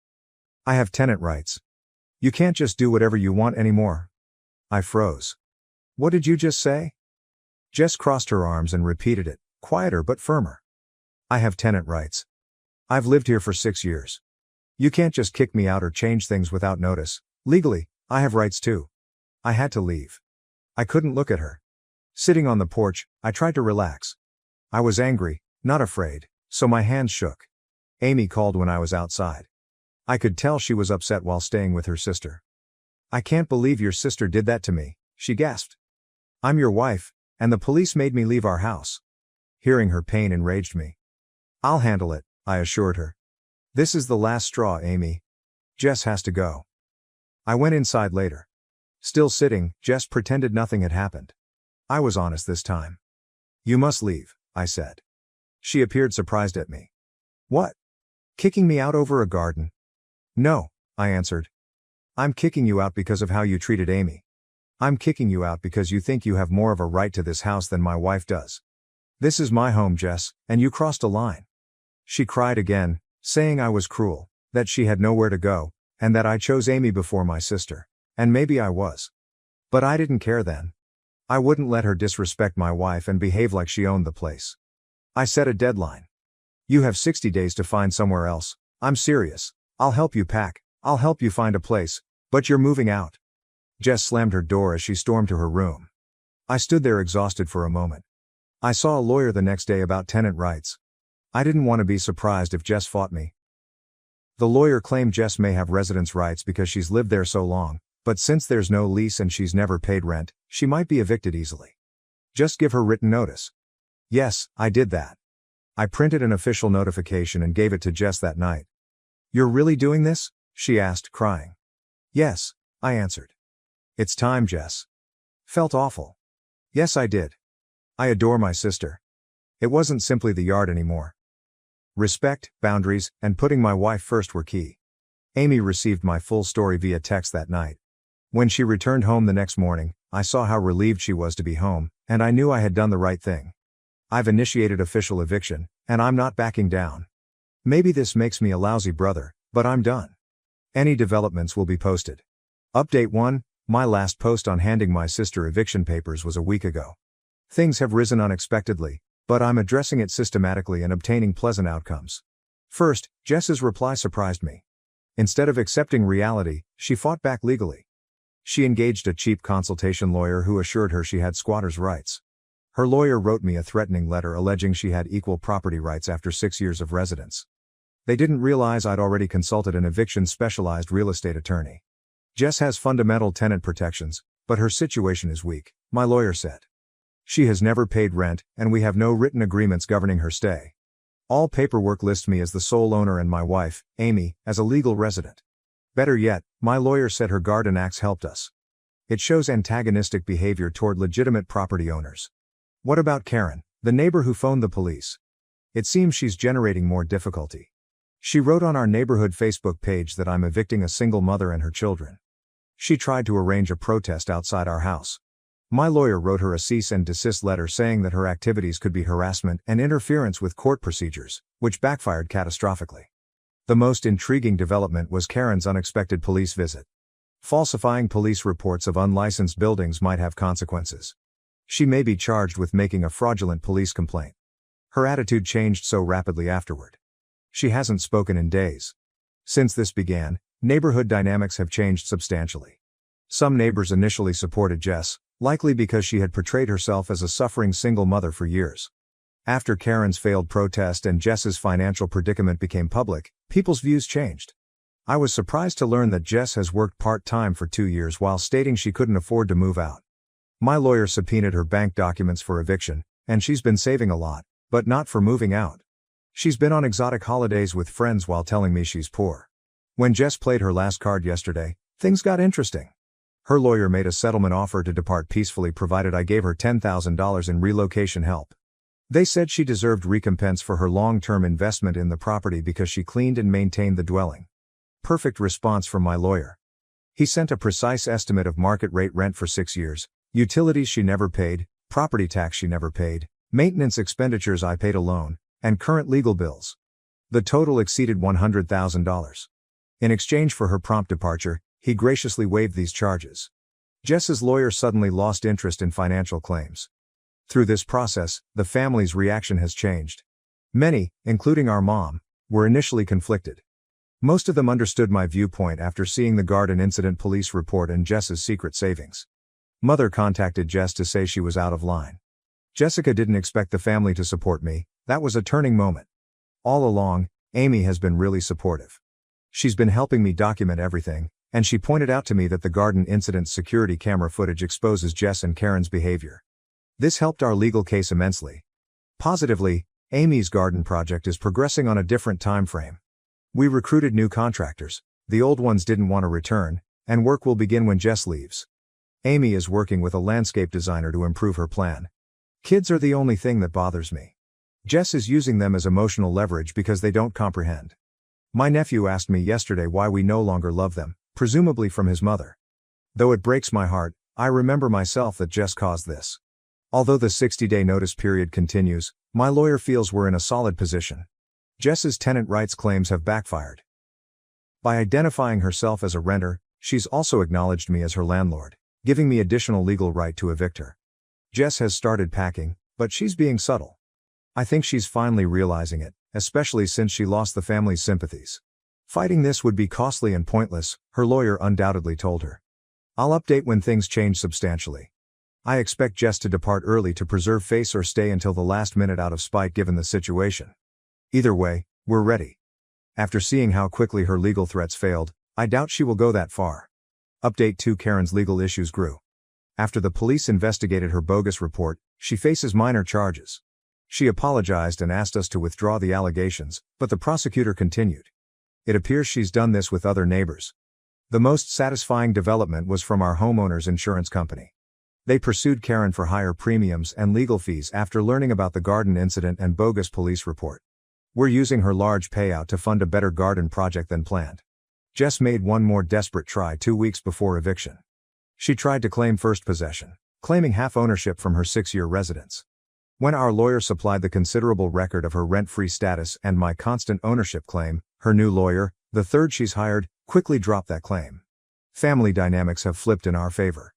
"I have tenant rights. You can't just do whatever you want anymore." I froze. "What did you just say?" Jess crossed her arms and repeated it, quieter but firmer. "I have tenant rights. I've lived here for 6 years. You can't just kick me out or change things without notice. Legally, I have rights too." I had to leave. I couldn't look at her. Sitting on the porch, I tried to relax. I was angry, not afraid, so my hands shook. Amy called when I was outside. I could tell she was upset while staying with her sister. "I can't believe your sister did that to me," she gasped. "I'm your wife, and the police made me leave our house." Hearing her pain enraged me. "I'll handle it," I assured her. "This is the last straw, Amy. Jess has to go." I went inside later. Still sitting, Jess pretended nothing had happened. I was honest this time. "You must leave," I said. She appeared surprised at me. "What? Kicking me out over a garden?" "No," I answered. "I'm kicking you out because of how you treated Amy. I'm kicking you out because you think you have more of a right to this house than my wife does. This is my home, Jess, and you crossed a line." She cried again, saying I was cruel, that she had nowhere to go, and that I chose Amy before my sister. And maybe I was. But I didn't care then. I wouldn't let her disrespect my wife and behave like she owned the place. I set a deadline. "You have 60 days to find somewhere else. I'm serious. I'll help you pack, I'll help you find a place, but you're moving out." Jess slammed her door as she stormed to her room. I stood there exhausted for a moment. I saw a lawyer the next day about tenant rights. I didn't want to be surprised if Jess fought me. The lawyer claimed Jess may have residence rights because she's lived there so long, but since there's no lease and she's never paid rent, she might be evicted easily. Just give her written notice. Yes, I did that. I printed an official notification and gave it to Jess that night. "You're really doing this?" she asked, crying. "Yes," I answered. "It's time, Jess. Felt awful. Yes, I did. I adore my sister. It wasn't simply the yard anymore. Respect, boundaries, and putting my wife first were key. Amy received my full story via text that night. When she returned home the next morning, I saw how relieved she was to be home, and I knew I had done the right thing. I've initiated official eviction, and I'm not backing down. Maybe this makes me a lousy brother, but I'm done. Any developments will be posted. Update 1, my last post on handing my sister eviction papers was a week ago. Things have risen unexpectedly, but I'm addressing it systematically and obtaining pleasant outcomes. First, Jess's reply surprised me. Instead of accepting reality, she fought back legally. She engaged a cheap consultation lawyer who assured her she had squatters' rights. Her lawyer wrote me a threatening letter alleging she had equal property rights after 6 years of residence. They didn't realize I'd already consulted an eviction-specialized real estate attorney. Jess has fundamental tenant protections, but her situation is weak, my lawyer said. She has never paid rent, and we have no written agreements governing her stay. All paperwork lists me as the sole owner and my wife, Amy, as a legal resident. Better yet, my lawyer said her garden axe helped us. It shows antagonistic behavior toward legitimate property owners. What about Karen, the neighbor who phoned the police? It seems she's generating more difficulty. She wrote on our neighborhood Facebook page that I'm evicting a single mother and her children. She tried to arrange a protest outside our house. My lawyer wrote her a cease and desist letter saying that her activities could be harassment and interference with court procedures, which backfired catastrophically. The most intriguing development was Karen's unexpected police visit. Falsifying police reports of unlicensed buildings might have consequences. She may be charged with making a fraudulent police complaint. Her attitude changed so rapidly afterward. She hasn't spoken in days. Since this began, neighborhood dynamics have changed substantially. Some neighbors initially supported Jess, likely because she had portrayed herself as a suffering single mother for years. After Karen's failed protest and Jess's financial predicament became public, people's views changed. I was surprised to learn that Jess has worked part-time for 2 years while stating she couldn't afford to move out. My lawyer subpoenaed her bank documents for eviction, and she's been saving a lot, but not for moving out. She's been on exotic holidays with friends while telling me she's poor. When Jess played her last card yesterday, things got interesting. Her lawyer made a settlement offer to depart peacefully provided I gave her $10,000 in relocation help. They said she deserved recompense for her long-term investment in the property because she cleaned and maintained the dwelling. Perfect response from my lawyer. He sent a precise estimate of market rate rent for 6 years, utilities she never paid, property tax she never paid, maintenance expenditures I paid alone, and current legal bills. The total exceeded $100,000. In exchange for her prompt departure, he graciously waived these charges. Jess's lawyer suddenly lost interest in financial claims. Through this process, the family's reaction has changed. Many, including our mom, were initially conflicted. Most of them understood my viewpoint after seeing the garden incident police report and Jess's secret savings. Mother contacted Jess to say she was out of line. Jessica didn't expect the family to support me. That was a turning moment. All along, Amy has been really supportive. She's been helping me document everything, and she pointed out to me that the garden incident's security camera footage exposes Jess and Karen's behavior. This helped our legal case immensely. Positively, Amy's garden project is progressing on a different time frame. We recruited new contractors, the old ones didn't want to return, and work will begin when Jess leaves. Amy is working with a landscape designer to improve her plan. Kids are the only thing that bothers me. Jess is using them as emotional leverage because they don't comprehend. My nephew asked me yesterday why we no longer love them, presumably from his mother. Though it breaks my heart, I remember myself that Jess caused this. Although the 60-day notice period continues, my lawyer feels we're in a solid position. Jess's tenant rights claims have backfired. By identifying herself as a renter, she's also acknowledged me as her landlord, giving me additional legal right to evict her. Jess has started packing, but she's being subtle. I think she's finally realizing it, especially since she lost the family's sympathies. Fighting this would be costly and pointless, her lawyer undoubtedly told her. I'll update when things change substantially. I expect Jess to depart early to preserve face or stay until the last minute out of spite given the situation. Either way, we're ready. After seeing how quickly her legal threats failed, I doubt she will go that far. Update 2: Karen's legal issues grew. After the police investigated her bogus report, she faces minor charges. She apologized and asked us to withdraw the allegations, but the prosecutor continued. It appears she's done this with other neighbors. The most satisfying development was from our homeowner's insurance company. They pursued Karen for higher premiums and legal fees after learning about the garden incident and bogus police report. We're using her large payout to fund a better garden project than planned. Jess made one more desperate try 2 weeks before eviction. She tried to claim first possession, claiming half ownership from her 6-year residence. When our lawyer supplied the considerable record of her rent-free status and my constant ownership claim, her new lawyer, the third she's hired, quickly dropped that claim. Family dynamics have flipped in our favor.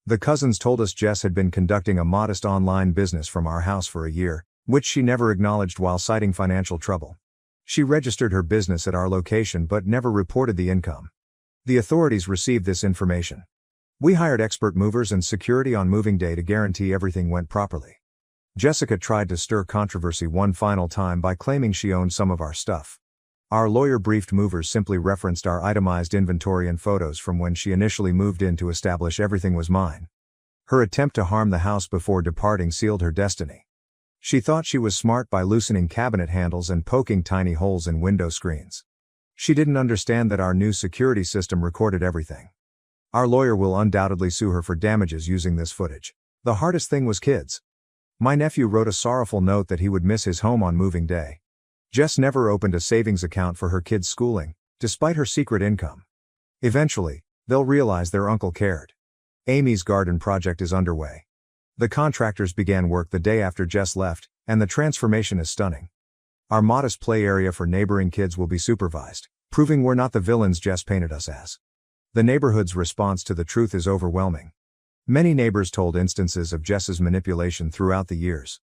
The cousins told us Jess had been conducting a modest online business from our house for a year, which she never acknowledged while citing financial trouble. She registered her business at our location but never reported the income. The authorities received this information. We hired expert movers and security on moving day to guarantee everything went properly. Jessica tried to stir controversy one final time by claiming she owned some of our stuff. Our lawyer briefed movers simply referenced our itemized inventory and photos from when she initially moved in to establish everything was mine. Her attempt to harm the house before departing sealed her destiny. She thought she was smart by loosening cabinet handles and poking tiny holes in window screens. She didn't understand that our new security system recorded everything. Our lawyer will undoubtedly sue her for damages using this footage. The hardest thing was kids. My nephew wrote a sorrowful note that he would miss his home on moving day. Jess never opened a savings account for her kids' schooling, despite her secret income. Eventually, they'll realize their uncle cared. Amy's garden project is underway. The contractors began work the day after Jess left, and the transformation is stunning. Our modest play area for neighboring kids will be supervised, proving we're not the villains Jess painted us as. The neighborhood's response to the truth is overwhelming. Many neighbors told instances of Jess's manipulation throughout the years.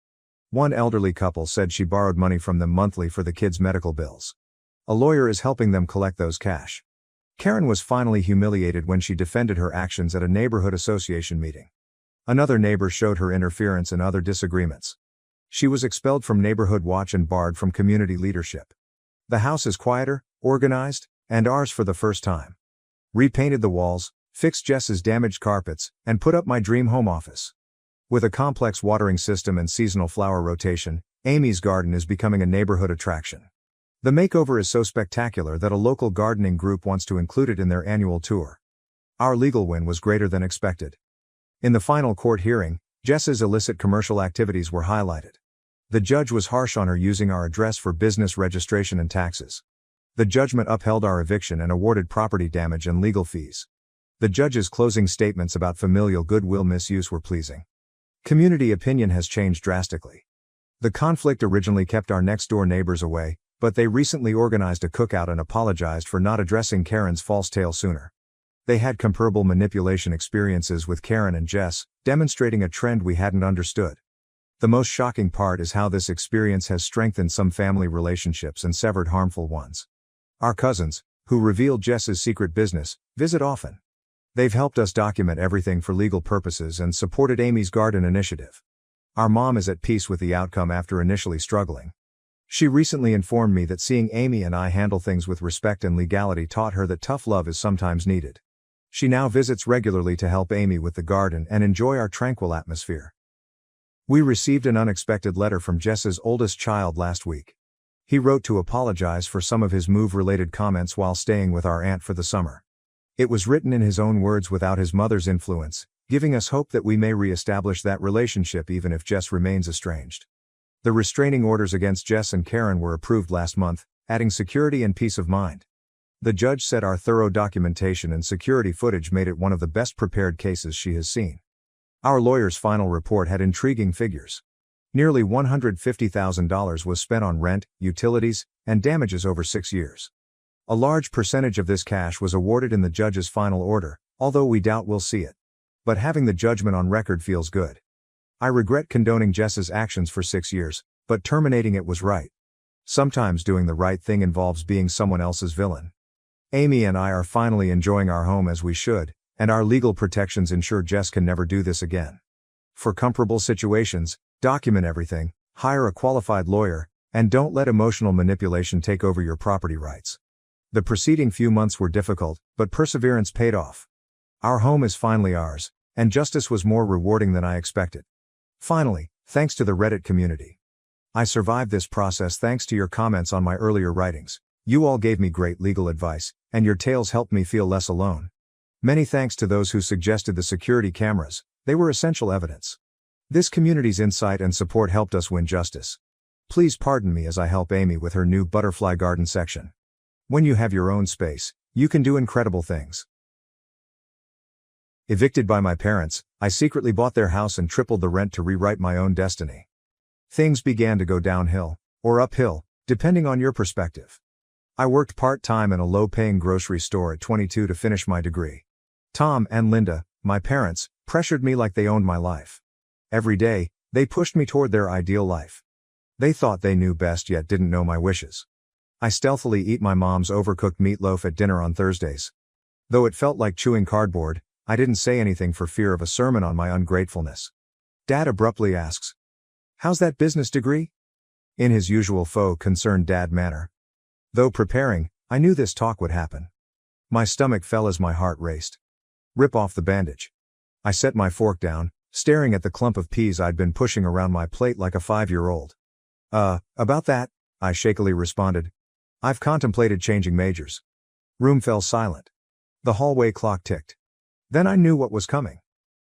One elderly couple said she borrowed money from them monthly for the kids' medical bills. A lawyer is helping them collect those cash. Karen was finally humiliated when she defended her actions at a neighborhood association meeting. Another neighbor showed her interference and other disagreements. She was expelled from Neighborhood Watch and barred from community leadership. The house is quieter, organized, and ours for the first time. Repainted the walls, fixed Jess's damaged carpets, and put up my dream home office. With a complex watering system and seasonal flower rotation, Amy's garden is becoming a neighborhood attraction. The makeover is so spectacular that a local gardening group wants to include it in their annual tour. Our legal win was greater than expected. In the final court hearing, Jess's illicit commercial activities were highlighted. The judge was harsh on her using our address for business registration and taxes. The judgment upheld our eviction and awarded property damage and legal fees. The judge's closing statements about familial goodwill misuse were pleasing. Community opinion has changed drastically. The conflict originally kept our next-door neighbors away, but they recently organized a cookout and apologized for not addressing Karen's false tale sooner. They had comparable manipulation experiences with Karen and Jess, demonstrating a trend we hadn't understood. The most shocking part is how this experience has strengthened some family relationships and severed harmful ones. Our cousins, who revealed Jess's secret business, visit often. They've helped us document everything for legal purposes and supported Amy's garden initiative. Our mom is at peace with the outcome after initially struggling. She recently informed me that seeing Amy and I handle things with respect and legality taught her that tough love is sometimes needed. She now visits regularly to help Amy with the garden and enjoy our tranquil atmosphere. We received an unexpected letter from Jess's oldest child last week. He wrote to apologize for some of his move-related comments while staying with our aunt for the summer. It was written in his own words without his mother's influence, giving us hope that we may re-establish that relationship even if Jess remains estranged. The restraining orders against Jess and Karen were approved last month, adding security and peace of mind. The judge said our thorough documentation and security footage made it one of the best prepared cases she has seen. Our lawyer's final report had intriguing figures. Nearly $150,000 was spent on rent, utilities, and damages over 6 years. A large percentage of this cash was awarded in the judge's final order, although we doubt we'll see it. But having the judgment on record feels good. I regret condoning Jess's actions for 6 years, but terminating it was right. Sometimes doing the right thing involves being someone else's villain. Amy and I are finally enjoying our home as we should, and our legal protections ensure Jess can never do this again. For comparable situations, document everything, hire a qualified lawyer, and don't let emotional manipulation take over your property rights. The preceding few months were difficult, but perseverance paid off. Our home is finally ours, and justice was more rewarding than I expected. Finally, thanks to the Reddit community. I survived this process thanks to your comments on my earlier writings. You all gave me great legal advice, and your tales helped me feel less alone. Many thanks to those who suggested the security cameras, They were essential evidence. This community's insight and support helped us win justice. Please pardon me as I help Amy with her new butterfly garden section. When you have your own space, you can do incredible things. Evicted by my parents, I secretly bought their house and tripled the rent to rewrite my own destiny. Things began to go downhill, or uphill, depending on your perspective. I worked part-time in a low-paying grocery store at 22 to finish my degree. Tom and Linda, my parents, pressured me like they owned my life. Every day, they pushed me toward their ideal life. They thought they knew best yet didn't know my wishes. I stealthily eat my mom's overcooked meatloaf at dinner on Thursdays. Though it felt like chewing cardboard, I didn't say anything for fear of a sermon on my ungratefulness. Dad abruptly asks, "How's that business degree?" In his usual concerned dad manner. Though preparing, I knew this talk would happen. My stomach fell as my heart raced. Rip off the bandage. I set my fork down, staring at the clump of peas I'd been pushing around my plate like a 5-year-old. About that, I shakily responded. I've contemplated changing majors. Room fell silent. The hallway clock ticked. Then I knew what was coming.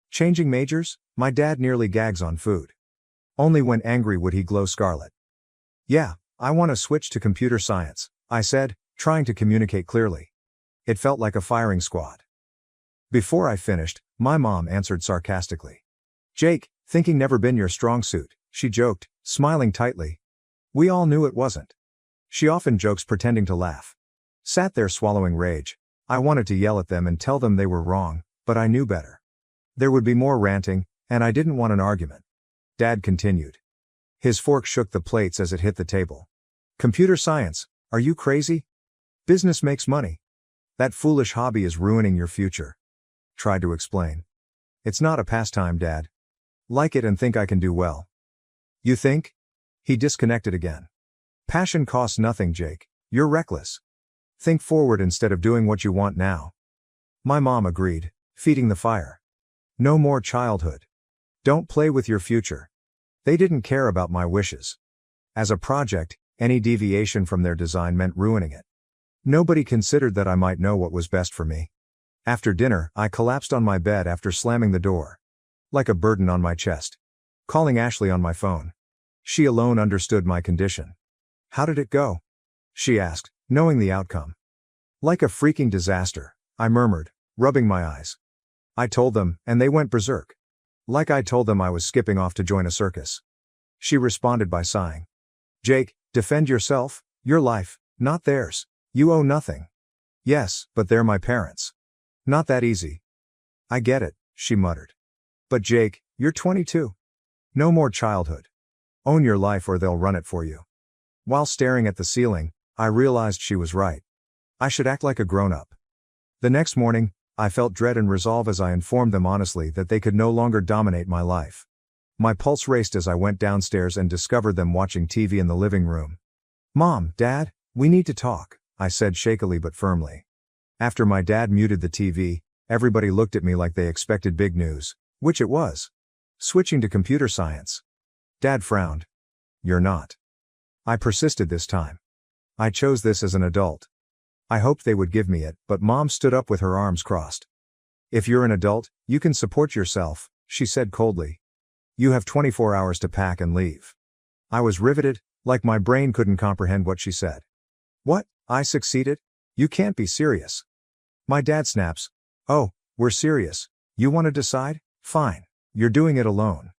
Changing majors? My dad nearly gags on food. Only when angry would he glow scarlet. Yeah, I want to switch to computer science, I said, trying to communicate clearly. It felt like a firing squad. Before I finished, my mom answered sarcastically. Jake, thinking never been your strong suit, she joked, smiling tightly. We all knew it wasn't. She often jokes pretending to laugh. Sat there swallowing rage. I wanted to yell at them and tell them they were wrong, but I knew better. There would be more ranting, and I didn't want an argument. Dad continued. His fork shook the plates as it hit the table. Computer science, are you crazy? Business makes money. That foolish hobby is ruining your future. Tried to explain. It's not a pastime, Dad. Like it and think I can do well. You think? He disconnected again. Passion costs nothing, Jake. You're reckless. Think forward instead of doing what you want now. My mom agreed, feeding the fire. No more childhood. Don't play with your future. They didn't care about my wishes. As a project, any deviation from their design meant ruining it. Nobody considered that I might know what was best for me. After dinner, I collapsed on my bed after slamming the door. Like a burden on my chest. Calling Ashley on my phone. She alone understood my condition. How did it go? She asked, knowing the outcome. Like a freaking disaster, I murmured, rubbing my eyes. I told them, and they went berserk. Like I told them I was skipping off to join a circus. She responded by sighing. Jake, defend yourself, your life, not theirs. You owe nothing. Yes, but they're my parents. Not that easy. I get it, she muttered. But Jake, you're 22. No more childhood. Own your life or they'll run it for you. While staring at the ceiling, I realized she was right. I should act like a grown-up. The next morning, I felt dread and resolve as I informed them honestly that they could no longer dominate my life. My pulse raced as I went downstairs and discovered them watching TV in the living room. Mom, Dad, we need to talk, I said shakily but firmly. After my dad muted the TV, everybody looked at me like they expected big news, which it was. Switching to computer science. Dad frowned. You're not. I persisted this time. I chose this as an adult. I hoped they would give me it, but Mom stood up with her arms crossed. If you're an adult, you can support yourself, she said coldly. You have 24 hours to pack and leave. I was riveted, like my brain couldn't comprehend what she said. What? I succeeded? You can't be serious. My dad snaps. Oh, we're serious. You want to decide? Fine. You're doing it alone.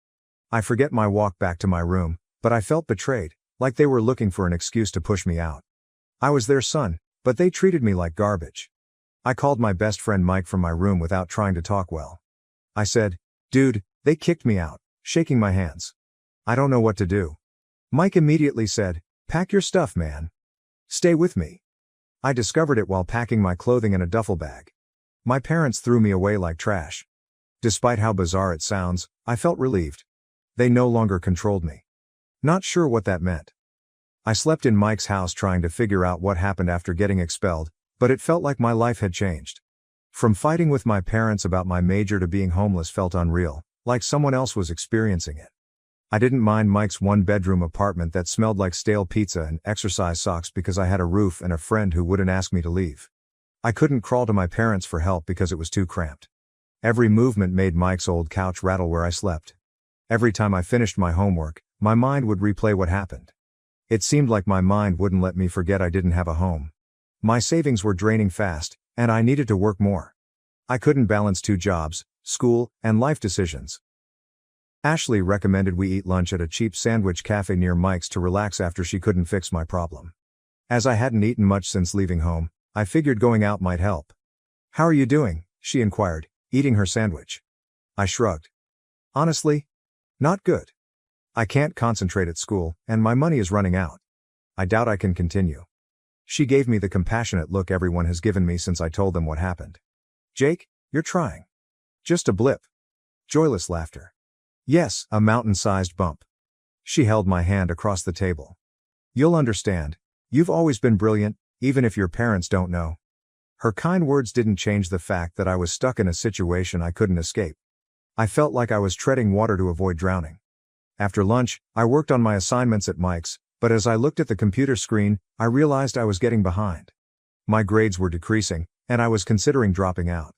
I forget my walk back to my room, but I felt betrayed, like they were looking for an excuse to push me out. I was their son, but they treated me like garbage. I called my best friend Mike from my room without trying to talk well. I said, dude, they kicked me out, shaking my hands. I don't know what to do. Mike immediately said, pack your stuff, man. Stay with me. I discovered it while packing my clothing in a duffel bag. My parents threw me away like trash. Despite how bizarre it sounds, I felt relieved. They no longer controlled me. Not sure what that meant. I slept in Mike's house trying to figure out what happened after getting expelled, but it felt like my life had changed. From fighting with my parents about my major to being homeless felt unreal, like someone else was experiencing it. I didn't mind Mike's one-bedroom apartment that smelled like stale pizza and exercise socks because I had a roof and a friend who wouldn't ask me to leave. I couldn't crawl to my parents for help because it was too cramped. Every movement made Mike's old couch rattle where I slept. Every time I finished my homework, my mind would replay what happened. It seemed like my mind wouldn't let me forget I didn't have a home. My savings were draining fast, and I needed to work more. I couldn't balance 2 jobs, school, and life decisions. Ashley recommended we eat lunch at a cheap sandwich cafe near Mike's to relax after she couldn't fix my problem. As I hadn't eaten much since leaving home, I figured going out might help. "How are you doing?" she inquired, eating her sandwich. I shrugged. "Honestly, not good. I can't concentrate at school, and my money is running out. I doubt I can continue." She gave me the compassionate look everyone has given me since I told them what happened. "Jake, you're trying. Just a blip." Joyless laughter. "Yes, a mountain-sized bump." She held my hand across the table. "You'll understand. You've always been brilliant, even if your parents don't know." Her kind words didn't change the fact that I was stuck in a situation I couldn't escape. I felt like I was treading water to avoid drowning. After lunch, I worked on my assignments at Mike's, but as I looked at the computer screen, I realized I was getting behind. My grades were decreasing, and I was considering dropping out.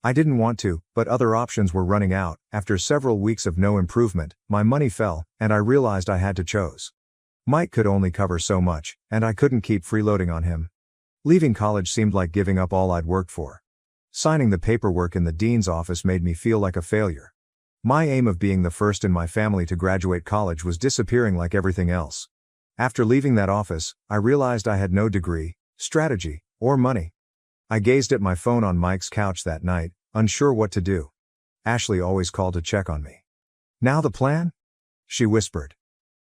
I didn't want to, but other options were running out. After several weeks of no improvement, my money fell, and I realized I had to choose. Mike could only cover so much, and I couldn't keep freeloading on him. Leaving college seemed like giving up all I'd worked for. Signing the paperwork in the dean's office made me feel like a failure. My aim of being the first in my family to graduate college was disappearing like everything else. After leaving that office, I realized I had no degree, strategy, or money. I gazed at my phone on Mike's couch that night, unsure what to do. Ashley always called to check on me. "Now the plan?" she whispered.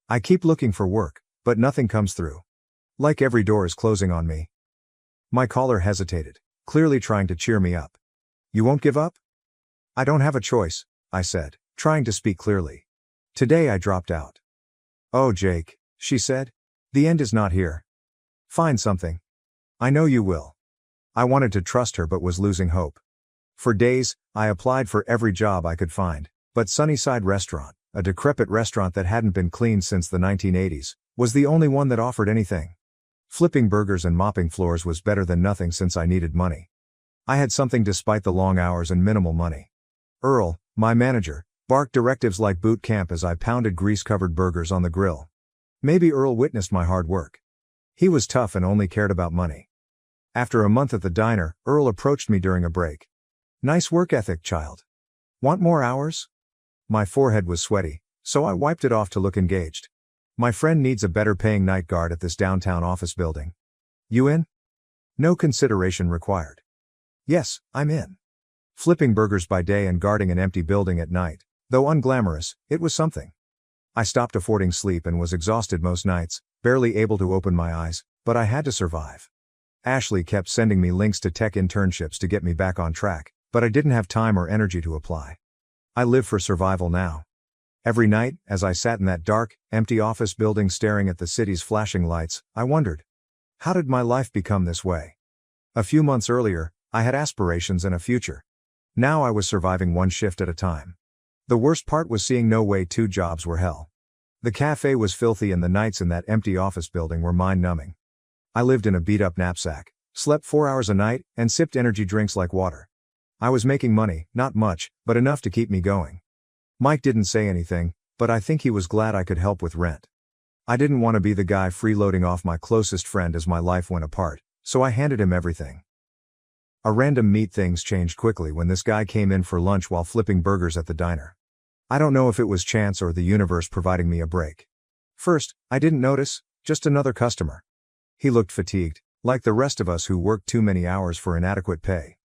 "I keep looking for work, but nothing comes through. Like every door is closing on me." My caller hesitated, clearly trying to cheer me up. "You won't give up?" "I don't have a choice," I said, trying to speak clearly. "Today I dropped out." "Oh, Jake," she said. "The end is not here. Find something." "I know you will." I wanted to trust her but was losing hope. For days, I applied for every job I could find, but Sunnyside Restaurant, a decrepit restaurant that hadn't been cleaned since the 1980s, was the only one that offered anything. Flipping burgers and mopping floors was better than nothing since I needed money. I had something despite the long hours and minimal money. Earl, my manager, barked directives like boot camp as I pounded grease-covered burgers on the grill. Maybe Earl witnessed my hard work. He was tough and only cared about money. After a month at the diner, Earl approached me during a break. "Nice work ethic, child. Want more hours?" My forehead was sweaty, so I wiped it off to look engaged. "My friend needs a better paying night guard at this downtown office building. You in?" No consideration required. "Yes, I'm in." Flipping burgers by day and guarding an empty building at night, though unglamorous, it was something. I stopped affording sleep and was exhausted most nights, barely able to open my eyes, but I had to survive. Ashley kept sending me links to tech internships to get me back on track, but I didn't have time or energy to apply. I live for survival now. Every night, as I sat in that dark, empty office building staring at the city's flashing lights, I wondered, how did my life become this way? A few months earlier, I had aspirations and a future. Now I was surviving one shift at a time. The worst part was seeing no way 2 jobs were hell. The cafe was filthy and the nights in that empty office building were mind-numbing. I lived in a beat-up knapsack, slept 4 hours a night, and sipped energy drinks like water. I was making money, not much, but enough to keep me going. Mike didn't say anything, but I think he was glad I could help with rent. I didn't want to be the guy freeloading off my closest friend as my life went apart, so I handed him everything. A random meet things changed quickly when this guy came in for lunch while flipping burgers at the diner. I don't know if it was chance or the universe providing me a break. First, I didn't notice, just another customer. He looked fatigued, like the rest of us who worked too many hours for inadequate pay.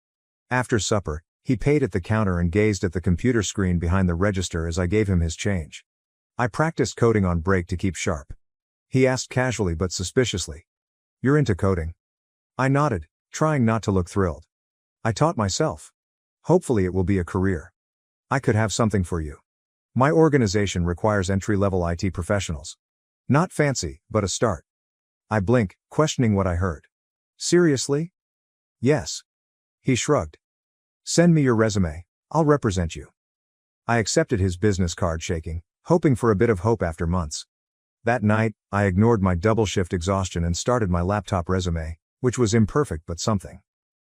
After supper, he paid at the counter and gazed at the computer screen behind the register as I gave him his change. I practiced coding on break to keep sharp. He asked casually but suspiciously, "You're into coding?" I nodded, trying not to look thrilled. "I taught myself. Hopefully it will be a career. I could have something for you. My organization requires entry-level IT professionals. Not fancy, but a start." I blinked, questioning what I heard. "Seriously?" "Yes." He shrugged. "Send me your resume, I'll represent you." I accepted his business card shaking, hoping for a bit of hope after months. That night, I ignored my double-shift exhaustion and started my laptop resume, which was imperfect but something.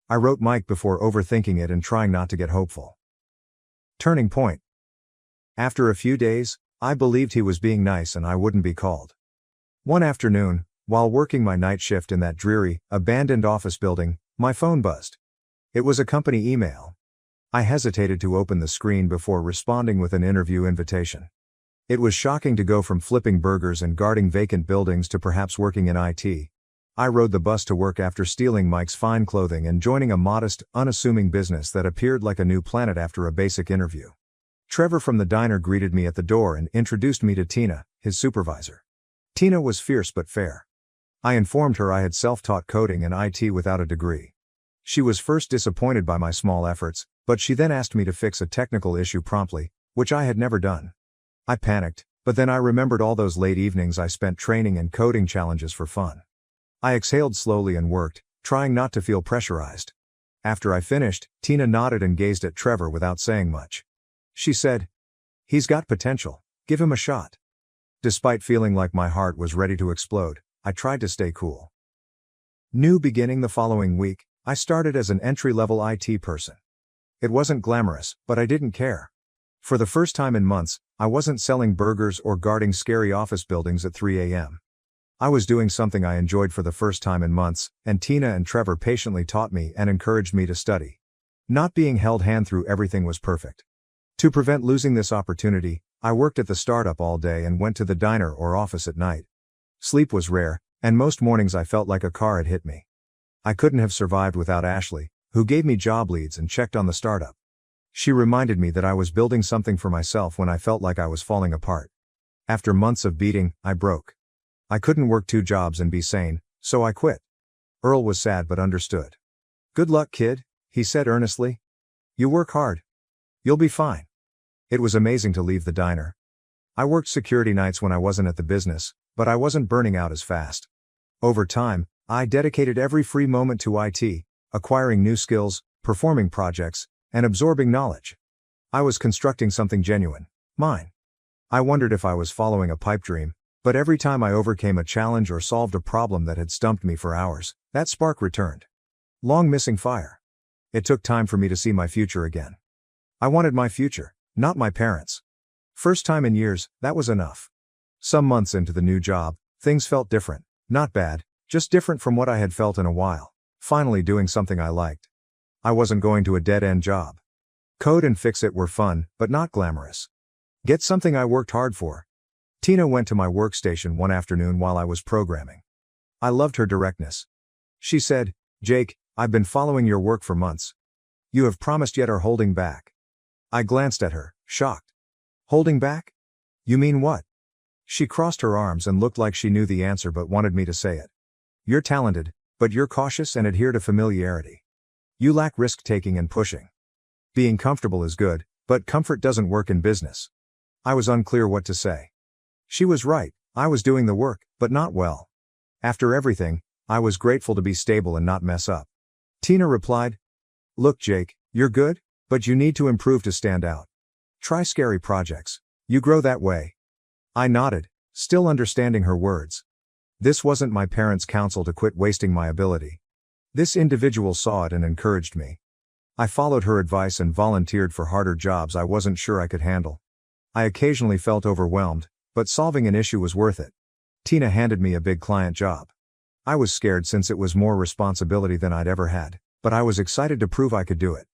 I wrote Mike before overthinking it and trying not to get hopeful. Turning point. After a few days, I believed he was being nice and I wouldn't be called. One afternoon, while working my night shift in that dreary, abandoned office building, my phone buzzed. It was a company email. I hesitated to open the screen before responding with an interview invitation. It was shocking to go from flipping burgers and guarding vacant buildings to perhaps working in IT. I rode the bus to work after stealing Mike's fine clothing and joining a modest, unassuming business that appeared like a new planet after a basic interview. Trevor from the diner greeted me at the door and introduced me to Tina, his supervisor. Tina was fierce but fair. I informed her I had self-taught coding and IT without a degree. She was first disappointed by my small efforts, but she then asked me to fix a technical issue promptly, which I had never done. I panicked, but then I remembered all those late evenings I spent training and coding challenges for fun. I exhaled slowly and worked, trying not to feel pressurized. After I finished, Tina nodded and gazed at Trevor without saying much. She said, "He's got potential, give him a shot." Despite feeling like my heart was ready to explode, I tried to stay cool. New beginning the following week, I started as an entry-level IT person. It wasn't glamorous, but I didn't care. For the first time in months, I wasn't selling burgers or guarding scary office buildings at 3 a.m. I was doing something I enjoyed for the first time in months, and Tina and Trevor patiently taught me and encouraged me to study. Not being held hand through everything was perfect. To prevent losing this opportunity, I worked at the startup all day and went to the diner or office at night. Sleep was rare, and most mornings I felt like a car had hit me. I couldn't have survived without Ashley, who gave me job leads and checked on the startup. She reminded me that I was building something for myself when I felt like I was falling apart. After months of beating, I broke. I couldn't work 2 jobs and be sane, so I quit. Earl was sad but understood. "Good luck, kid," he said earnestly. "You work hard. You'll be fine." It was amazing to leave the diner. I worked security nights when I wasn't at the business, but I wasn't burning out as fast. Over time, I dedicated every free moment to IT, acquiring new skills, performing projects, and absorbing knowledge. I was constructing something genuine, mine. I wondered if I was following a pipe dream, but every time I overcame a challenge or solved a problem that had stumped me for hours, that spark returned. Long missing fire. It took time for me to see my future again. I wanted my future, not my parents'. First time in years, that was enough. Some months into the new job, things felt different, not bad, just different from what I had felt in a while. Finally doing something I liked. I wasn't going to a dead-end job. Code and fix it were fun, but not glamorous. Get something I worked hard for. Tina went to my workstation one afternoon while I was programming. I loved her directness. She said, "Jake, I've been following your work for months. You have promised yet are holding back." I glanced at her, shocked. "Holding back? You mean what?" She crossed her arms and looked like she knew the answer but wanted me to say it. "You're talented, but you're cautious and adhere to familiarity. You lack risk-taking and pushing. Being comfortable is good, but comfort doesn't work in business." I was unclear what to say. She was right, I was doing the work, but not well. After everything, I was grateful to be stable and not mess up. Tina replied, "Look, Jake, you're good, but you need to improve to stand out. Try scary projects. You grow that way." I nodded, still understanding her words. This wasn't my parents' counsel to quit wasting my ability. This individual saw it and encouraged me. I followed her advice and volunteered for harder jobs I wasn't sure I could handle. I occasionally felt overwhelmed, but solving an issue was worth it. Tina handed me a big client job. I was scared since it was more responsibility than I'd ever had, but I was excited to prove I could do it.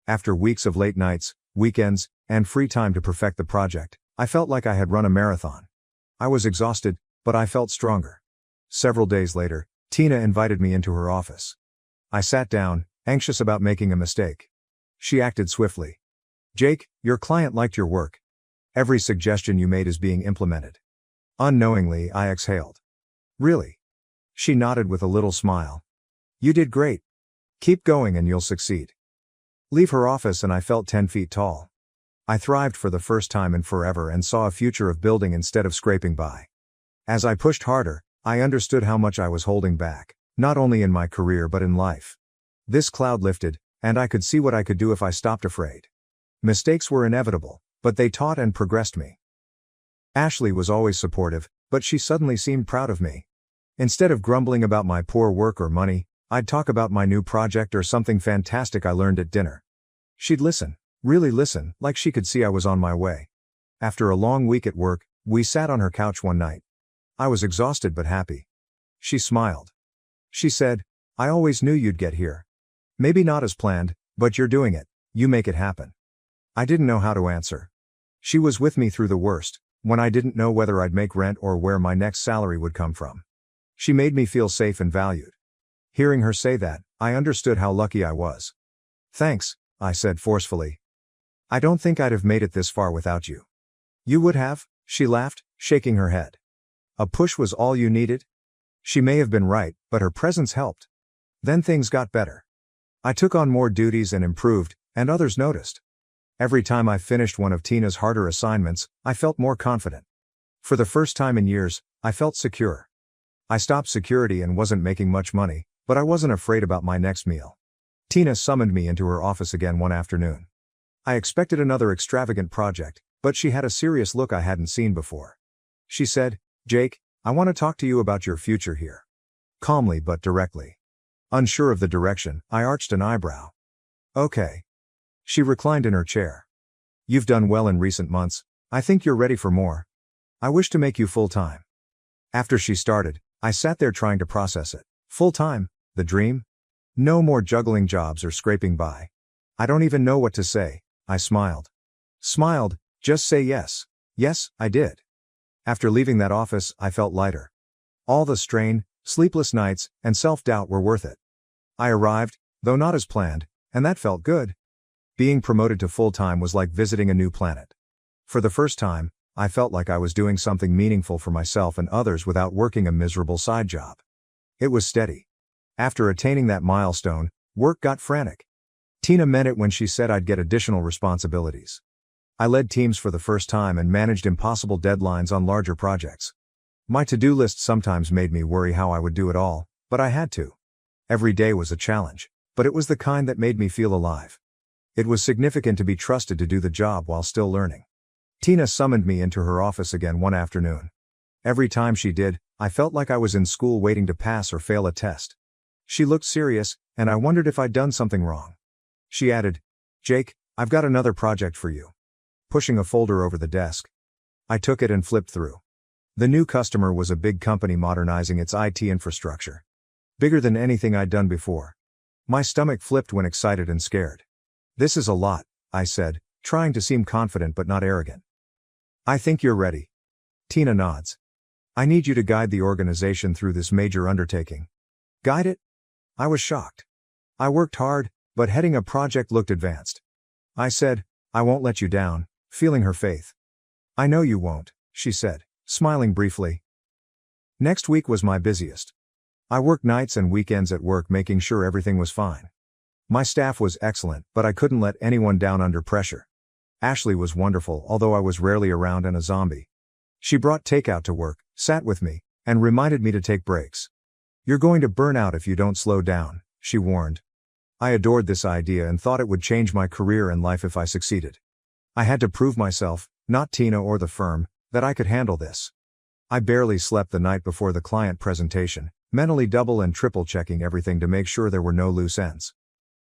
After weeks of late nights, weekends, and free time to perfect the project, I felt like I had run a marathon. I was exhausted, but I felt stronger. Several days later, Tina invited me into her office. I sat down, anxious about making a mistake. She acted swiftly. "Jake, your client liked your work. Every suggestion you made is being implemented." Unknowingly, I exhaled. "Really?" She nodded with a little smile. "You did great. Keep going and you'll succeed." Leave her office and I felt 10 feet tall. I thrived for the first time in forever and saw a future of building instead of scraping by. As I pushed harder, I understood how much I was holding back, not only in my career but in life. This cloud lifted, and I could see what I could do if I stopped afraid. Mistakes were inevitable, but they taught and progressed me. Ashley was always supportive, but she suddenly seemed proud of me. Instead of grumbling about my poor work or money, I'd talk about my new project or something fantastic I learned at dinner. She'd listen, Really listen, like she could see I was on my way. After a long week at work, we sat on her couch one night. I was exhausted but happy. She smiled. She said, "I always knew you'd get here. Maybe not as planned, but you're doing it. You make it happen." I didn't know how to answer. She was with me through the worst, when I didn't know whether I'd make rent or where my next salary would come from. She made me feel safe and valued. Hearing her say that, I understood how lucky I was. "Thanks," I said forcefully. "I don't think I'd have made it this far without you." "You would have," she laughed, shaking her head. "A push was all you needed?" She may have been right, but her presence helped. Then things got better. I took on more duties and improved, and others noticed. Every time I finished one of Tina's harder assignments, I felt more confident. For the first time in years, I felt secure. I stopped security and wasn't making much money, but I wasn't afraid about my next meal. Tina summoned me into her office again one afternoon. I expected another extravagant project, but she had a serious look I hadn't seen before. She said, "Jake, I want to talk to you about your future here." Calmly but directly. Unsure of the direction, I arched an eyebrow. "Okay." She reclined in her chair. "You've done well in recent months. I think you're ready for more. I wish to make you full-time." After she started, I sat there trying to process it. Full-time? The dream? No more juggling jobs or scraping by. I don't even know what to say. I smiled. Smiled, just say yes. Yes, I did. After leaving that office, I felt lighter. All the strain, sleepless nights, and self-doubt were worth it. I arrived, though not as planned, and that felt good. Being promoted to full-time was like visiting a new planet. For the first time, I felt like I was doing something meaningful for myself and others without working a miserable side job. It was steady. After attaining that milestone, work got frantic. Tina meant it when she said I'd get additional responsibilities. I led teams for the first time and managed impossible deadlines on larger projects. My to-do list sometimes made me worry how I would do it all, but I had to. Every day was a challenge, but it was the kind that made me feel alive. It was significant to be trusted to do the job while still learning. Tina summoned me into her office again one afternoon. Every time she did, I felt like I was in school waiting to pass or fail a test. She looked serious, and I wondered if I'd done something wrong. She added, "Jake, I've got another project for you." Pushing a folder over the desk. I took it and flipped through. The new customer was a big company modernizing its IT infrastructure. Bigger than anything I'd done before. My stomach flipped when excited and scared. "This is a lot," I said, trying to seem confident but not arrogant. "I think you're ready." Tina nods. "I need you to guide the organization through this major undertaking." "Guide it?" I was shocked. I worked hard, but heading a project looked advanced. I said, "I won't let you down," feeling her faith. "I know you won't," she said, smiling briefly. Next week was my busiest. I worked nights and weekends at work making sure everything was fine. My staff was excellent, but I couldn't let anyone down under pressure. Ashley was wonderful, although I was rarely around and a zombie. She brought takeout to work, sat with me, and reminded me to take breaks. "You're going to burn out if you don't slow down," she warned. I adored this idea and thought it would change my career and life if I succeeded. I had to prove myself, not Tina or the firm, that I could handle this. I barely slept the night before the client presentation, mentally double and triple checking everything to make sure there were no loose ends.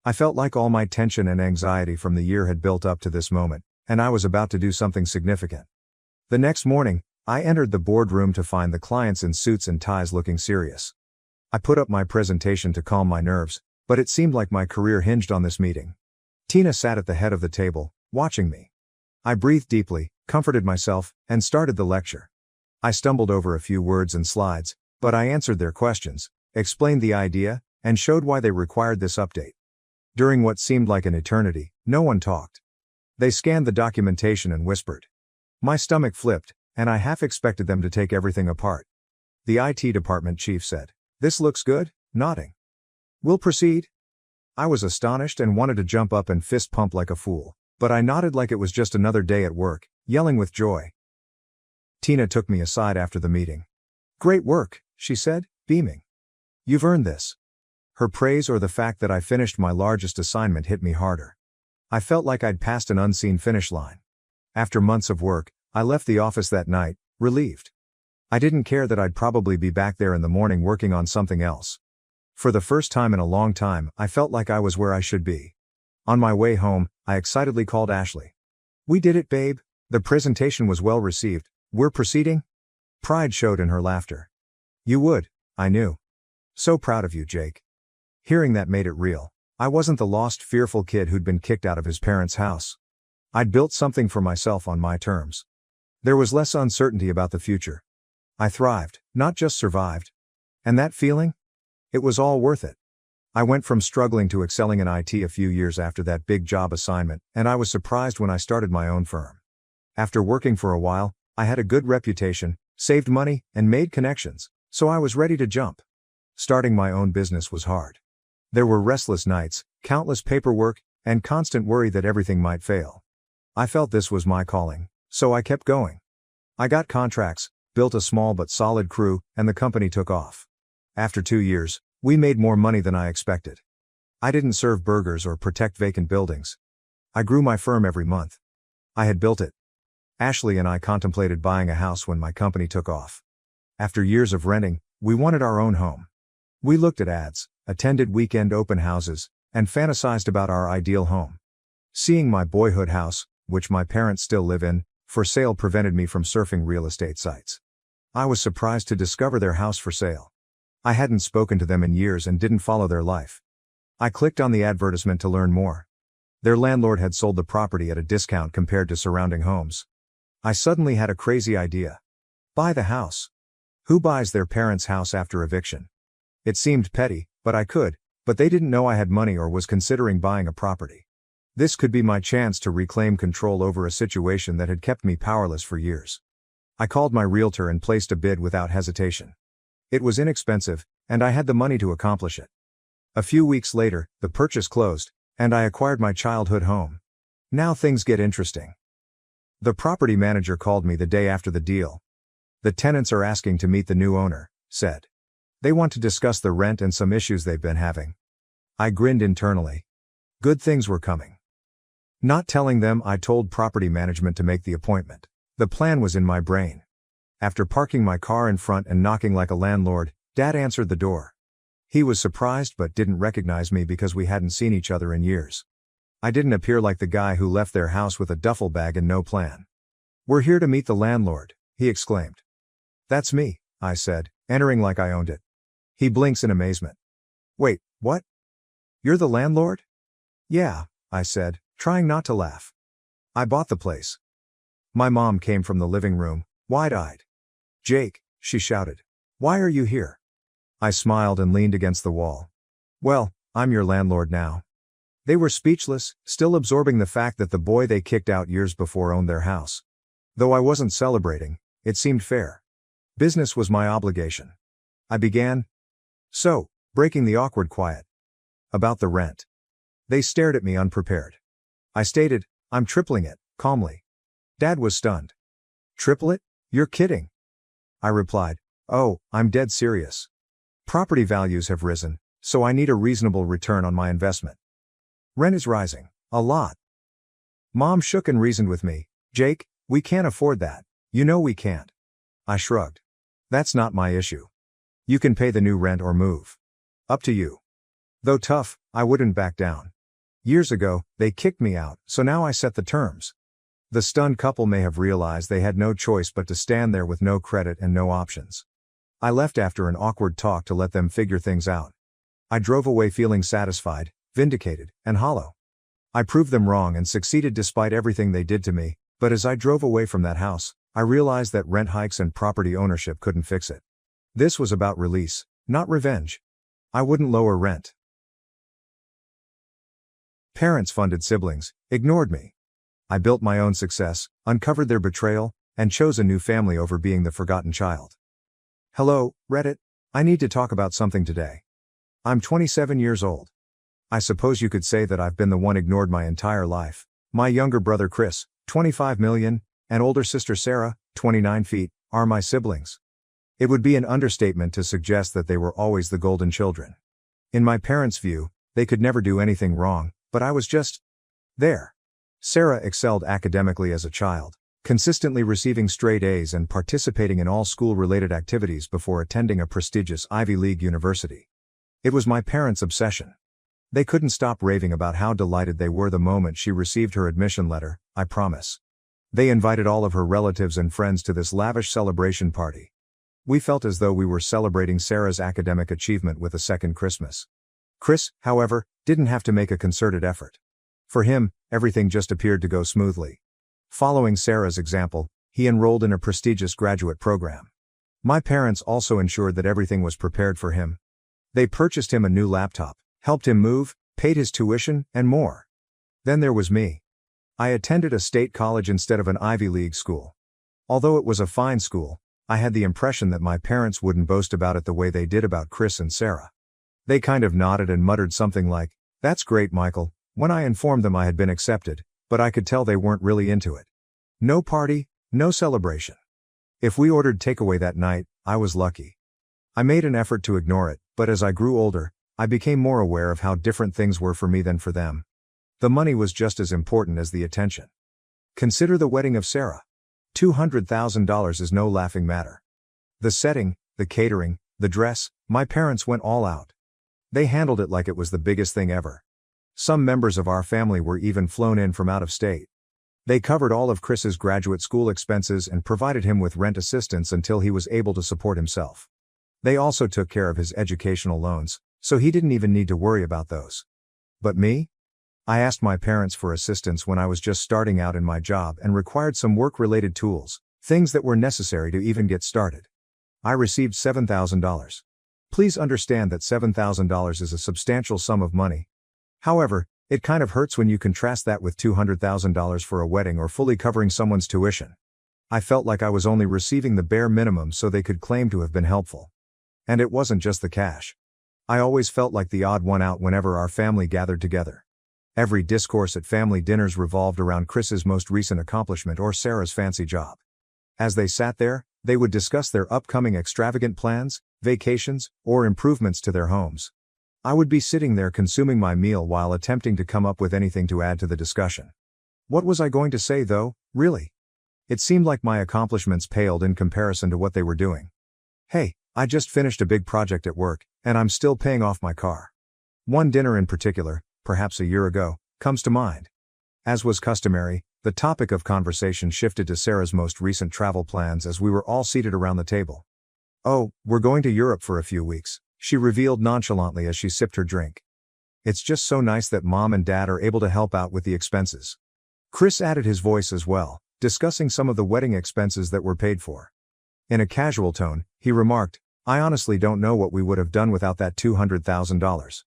I felt like all my tension and anxiety from the year had built up to this moment, and I was about to do something significant. The next morning, I entered the boardroom to find the clients in suits and ties looking serious. I put up my presentation to calm my nerves, but it seemed like my career hinged on this meeting. Tina sat at the head of the table, watching me. I breathed deeply, comforted myself, and started the lecture. I stumbled over a few words and slides, but I answered their questions, explained the idea, and showed why they required this update. During what seemed like an eternity, no one talked. They scanned the documentation and whispered. My stomach flipped, and I half expected them to take everything apart. The IT department chief said, "This looks good," nodding. "We'll proceed." I was astonished and wanted to jump up and fist pump like a fool, but I nodded like it was just another day at work, yelling with joy. Tina took me aside after the meeting. "Great work," she said, beaming. "You've earned this." Her praise or the fact that I finished my largest assignment hit me harder. I felt like I'd passed an unseen finish line. After months of work, I left the office that night, relieved. I didn't care that I'd probably be back there in the morning working on something else. For the first time in a long time, I felt like I was where I should be. On my way home, I excitedly called Ashley. "We did it, babe. The presentation was well received. We're proceeding?" Pride showed in her laughter. "You would, I knew. So proud of you, Jake." Hearing that made it real. I wasn't the lost, fearful kid who'd been kicked out of his parents' house. I'd built something for myself on my terms. There was less uncertainty about the future. I thrived, not just survived. And that feeling? It was all worth it. I went from struggling to excelling in IT a few years after that big job assignment, and I was surprised when I started my own firm. After working for a while, I had a good reputation, saved money, and made connections, so I was ready to jump. Starting my own business was hard. There were restless nights, countless paperwork, and constant worry that everything might fail. I felt this was my calling, so I kept going. I got contracts, built a small but solid crew, and the company took off. After 2 years, we made more money than I expected. I didn't serve burgers or protect vacant buildings. I grew my firm every month. I had built it. Ashley and I contemplated buying a house when my company took off. After years of renting, we wanted our own home. We looked at ads, attended weekend open houses, and fantasized about our ideal home. Seeing my boyhood house, which my parents still live in, for sale prevented me from surfing real estate sites. I was surprised to discover their house for sale. I hadn't spoken to them in years and didn't follow their life. I clicked on the advertisement to learn more. Their landlord had sold the property at a discount compared to surrounding homes. I suddenly had a crazy idea. Buy the house. Who buys their parents' house after eviction? It seemed petty, but I could, but they didn't know I had money or was considering buying a property. This could be my chance to reclaim control over a situation that had kept me powerless for years. I called my realtor and placed a bid without hesitation. It was inexpensive, and I had the money to accomplish it. A few weeks later, the purchase closed, and I acquired my childhood home. Now things get interesting. The property manager called me the day after the deal. "The tenants are asking to meet the new owner," said. "They want to discuss the rent and some issues they've been having." I grinned internally. Good things were coming. Not telling them, I told property management to make the appointment. The plan was in my brain. After parking my car in front and knocking like a landlord, Dad answered the door. He was surprised but didn't recognize me because we hadn't seen each other in years. I didn't appear like the guy who left their house with a duffel bag and no plan. "We're here to meet the landlord," he exclaimed. "That's me," I said, entering like I owned it. He blinks in amazement. "Wait, what? You're the landlord?" "Yeah," I said, trying not to laugh. "I bought the place." My mom came from the living room, wide-eyed. "Jake," she shouted. "Why are you here?" I smiled and leaned against the wall. "Well, I'm your landlord now." They were speechless, still absorbing the fact that the boy they kicked out years before owned their house. Though I wasn't celebrating, it seemed fair. Business was my obligation. I began. "So," breaking the awkward quiet. "About the rent." They stared at me unprepared. I stated, "I'm tripling it," calmly. Dad was stunned. "Triple it? You're kidding." I replied, "Oh, I'm dead serious. Property values have risen, so I need a reasonable return on my investment. Rent is rising, a lot." Mom shook and reasoned with me. "Jake, we can't afford that. You know we can't." I shrugged. "That's not my issue. You can pay the new rent or move. Up to you." Though tough, I wouldn't back down. Years ago, they kicked me out, so now I set the terms. The stunned couple may have realized they had no choice but to stand there with no credit and no options. I left after an awkward talk to let them figure things out. I drove away feeling satisfied, vindicated, and hollow. I proved them wrong and succeeded despite everything they did to me, but as I drove away from that house, I realized that rent hikes and property ownership couldn't fix it. This was about release, not revenge. I wouldn't lower rent. Parents funded siblings, ignored me. I built my own success, uncovered their betrayal, and chose a new family over being the forgotten child. Hello, Reddit. I need to talk about something today. I'm 27 years old. I suppose you could say that I've been the one ignored my entire life. My younger brother Chris, 25 million, and older sister Sarah, 29 feet, are my siblings. It would be an understatement to suggest that they were always the golden children. In my parents' view, they could never do anything wrong, but I was just there. Sarah excelled academically as a child, consistently receiving straight A's and participating in all school-related activities before attending a prestigious Ivy League university. It was my parents' obsession. They couldn't stop raving about how delighted they were the moment she received her admission letter, I promise. They invited all of her relatives and friends to this lavish celebration party. We felt as though we were celebrating Sarah's academic achievement with a second Christmas. Chris, however, didn't have to make a concerted effort. For him, everything just appeared to go smoothly. Following Sarah's example, he enrolled in a prestigious graduate program. My parents also ensured that everything was prepared for him. They purchased him a new laptop, helped him move, paid his tuition, and more. Then there was me. I attended a state college instead of an Ivy League school. Although it was a fine school, I had the impression that my parents wouldn't boast about it the way they did about Chris and Sarah. They kind of nodded and muttered something like, "That's great, Michael," when I informed them I had been accepted, but I could tell they weren't really into it. No party, no celebration. If we ordered takeaway that night, I was lucky. I made an effort to ignore it, but as I grew older, I became more aware of how different things were for me than for them. The money was just as important as the attention. Consider the wedding of Sarah. $200,000 is no laughing matter. The setting, the catering, the dress, my parents went all out. They handled it like it was the biggest thing ever. Some members of our family were even flown in from out of state. They covered all of Chris's graduate school expenses and provided him with rent assistance until he was able to support himself. They also took care of his educational loans, so he didn't even need to worry about those. But me? I asked my parents for assistance when I was just starting out in my job and required some work-related tools, things that were necessary to even get started. I received $7,000. Please understand that $7,000 is a substantial sum of money. However, it kind of hurts when you contrast that with $200,000 for a wedding or fully covering someone's tuition. I felt like I was only receiving the bare minimum so they could claim to have been helpful. And it wasn't just the cash. I always felt like the odd one out whenever our family gathered together. Every discourse at family dinners revolved around Chris's most recent accomplishment or Sarah's fancy job. As they sat there, they would discuss their upcoming extravagant plans, vacations, or improvements to their homes. I would be sitting there consuming my meal while attempting to come up with anything to add to the discussion. What was I going to say though, really? It seemed like my accomplishments paled in comparison to what they were doing. Hey, I just finished a big project at work, and I'm still paying off my car. One dinner in particular, perhaps a year ago, comes to mind. As was customary, the topic of conversation shifted to Sarah's most recent travel plans as we were all seated around the table. "Oh, we're going to Europe for a few weeks," she revealed nonchalantly as she sipped her drink. "It's just so nice that Mom and Dad are able to help out with the expenses." Chris added his voice as well, discussing some of the wedding expenses that were paid for. In a casual tone, he remarked, "I honestly don't know what we would have done without that $200,000.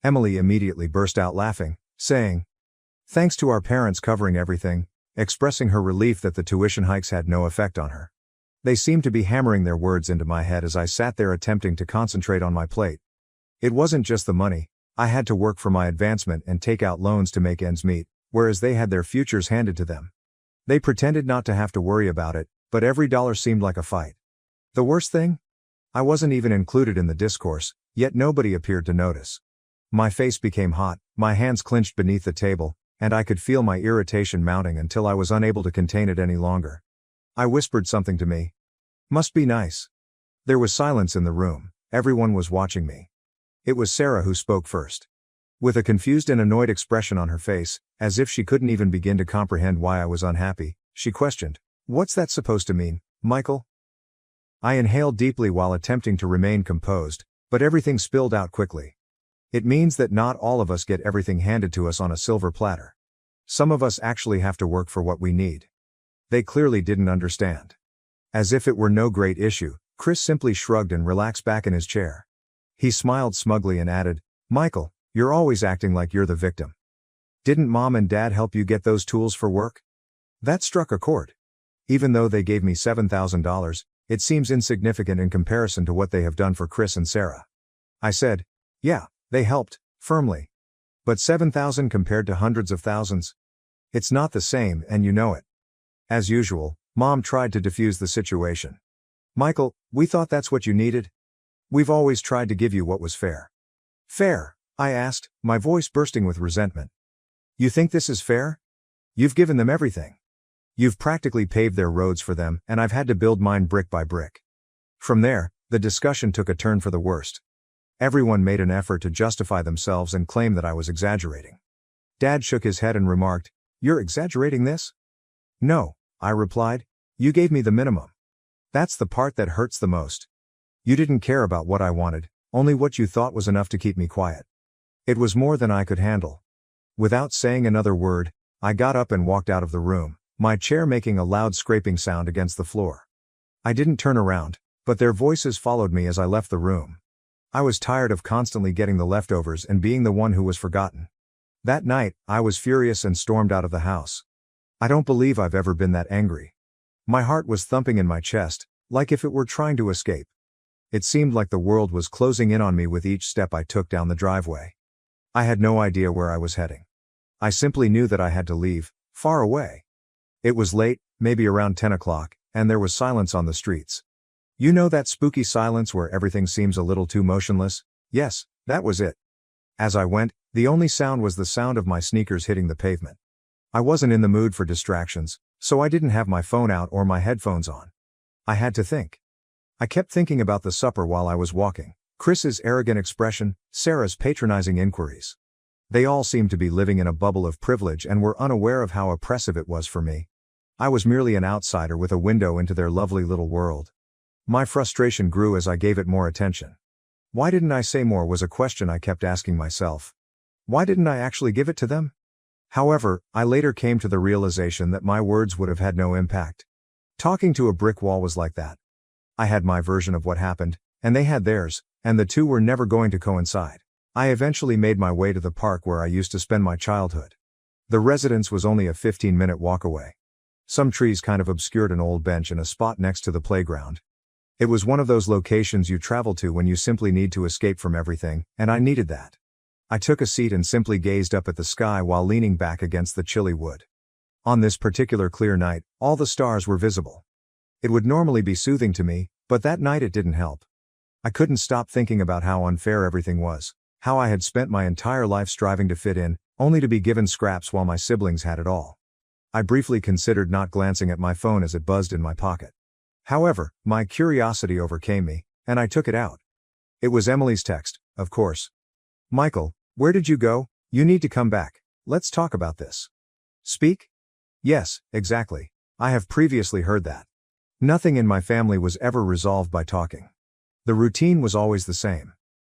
Emily immediately burst out laughing, saying, "Thanks to our parents covering everything," expressing her relief that the tuition hikes had no effect on her. They seemed to be hammering their words into my head as I sat there attempting to concentrate on my plate. It wasn't just the money. I had to work for my advancement and take out loans to make ends meet, whereas they had their futures handed to them. They pretended not to have to worry about it, but every dollar seemed like a fight. The worst thing? I wasn't even included in the discourse, yet nobody appeared to notice. My face became hot, my hands clenched beneath the table, and I could feel my irritation mounting until I was unable to contain it any longer. I whispered something to me. "Must be nice." There was silence in the room. Everyone was watching me. It was Sarah who spoke first. With a confused and annoyed expression on her face, as if she couldn't even begin to comprehend why I was unhappy, she questioned, "What's that supposed to mean, Michael?" I inhaled deeply while attempting to remain composed, but everything spilled out quickly. It means that not all of us get everything handed to us on a silver platter. Some of us actually have to work for what we need. They clearly didn't understand. As if it were no great issue, Chris simply shrugged and relaxed back in his chair. He smiled smugly and added, "Michael, you're always acting like you're the victim. Didn't Mom and Dad help you get those tools for work?" That struck a chord. Even though they gave me $7,000, it seems insignificant in comparison to what they have done for Chris and Sarah. I said, "Yeah, they helped, firmly. But $7,000 compared to hundreds of thousands? It's not the same, and you know it." As usual, Mom tried to defuse the situation. "Michael, we thought that's what you needed. We've always tried to give you what was fair." "Fair?" I asked, my voice bursting with resentment. "You think this is fair? You've given them everything. You've practically paved their roads for them, and I've had to build mine brick by brick." From there, the discussion took a turn for the worst. Everyone made an effort to justify themselves and claim that I was exaggerating. Dad shook his head and remarked, "You're exaggerating this?" "No," I replied. "You gave me the minimum. That's the part that hurts the most. You didn't care about what I wanted, only what you thought was enough to keep me quiet." It was more than I could handle. Without saying another word, I got up and walked out of the room, my chair making a loud scraping sound against the floor. I didn't turn around, but their voices followed me as I left the room. I was tired of constantly getting the leftovers and being the one who was forgotten. That night, I was furious and stormed out of the house. I don't believe I've ever been that angry. My heart was thumping in my chest, like if it were trying to escape. It seemed like the world was closing in on me with each step I took down the driveway. I had no idea where I was heading. I simply knew that I had to leave, far away. It was late, maybe around 10 o'clock, and there was silence on the streets. You know that spooky silence where everything seems a little too motionless? Yes, that was it. As I went, the only sound was the sound of my sneakers hitting the pavement. I wasn't in the mood for distractions, so I didn't have my phone out or my headphones on. I had to think. I kept thinking about the supper while I was walking, Chris's arrogant expression, Sarah's patronizing inquiries. They all seemed to be living in a bubble of privilege and were unaware of how oppressive it was for me. I was merely an outsider with a window into their lovely little world. My frustration grew as I gave it more attention. Why didn't I say more was a question I kept asking myself. Why didn't I actually give it to them? However, I later came to the realization that my words would have had no impact. Talking to a brick wall was like that. I had my version of what happened, and they had theirs, and the two were never going to coincide. I eventually made my way to the park where I used to spend my childhood. The residence was only a 15-minute walk away. Some trees kind of obscured an old bench and a spot next to the playground. It was one of those locations you travel to when you simply need to escape from everything, and I needed that. I took a seat and simply gazed up at the sky while leaning back against the chilly wood. On this particular clear night, all the stars were visible. It would normally be soothing to me, but that night it didn't help. I couldn't stop thinking about how unfair everything was, how I had spent my entire life striving to fit in, only to be given scraps while my siblings had it all. I briefly considered not glancing at my phone as it buzzed in my pocket. However, my curiosity overcame me, and I took it out. It was Emily's text, of course. "Michael, where did you go? You need to come back. Let's talk about this." "Speak?" "Yes, exactly. I have previously heard that. Nothing in my family was ever resolved by talking. The routine was always the same.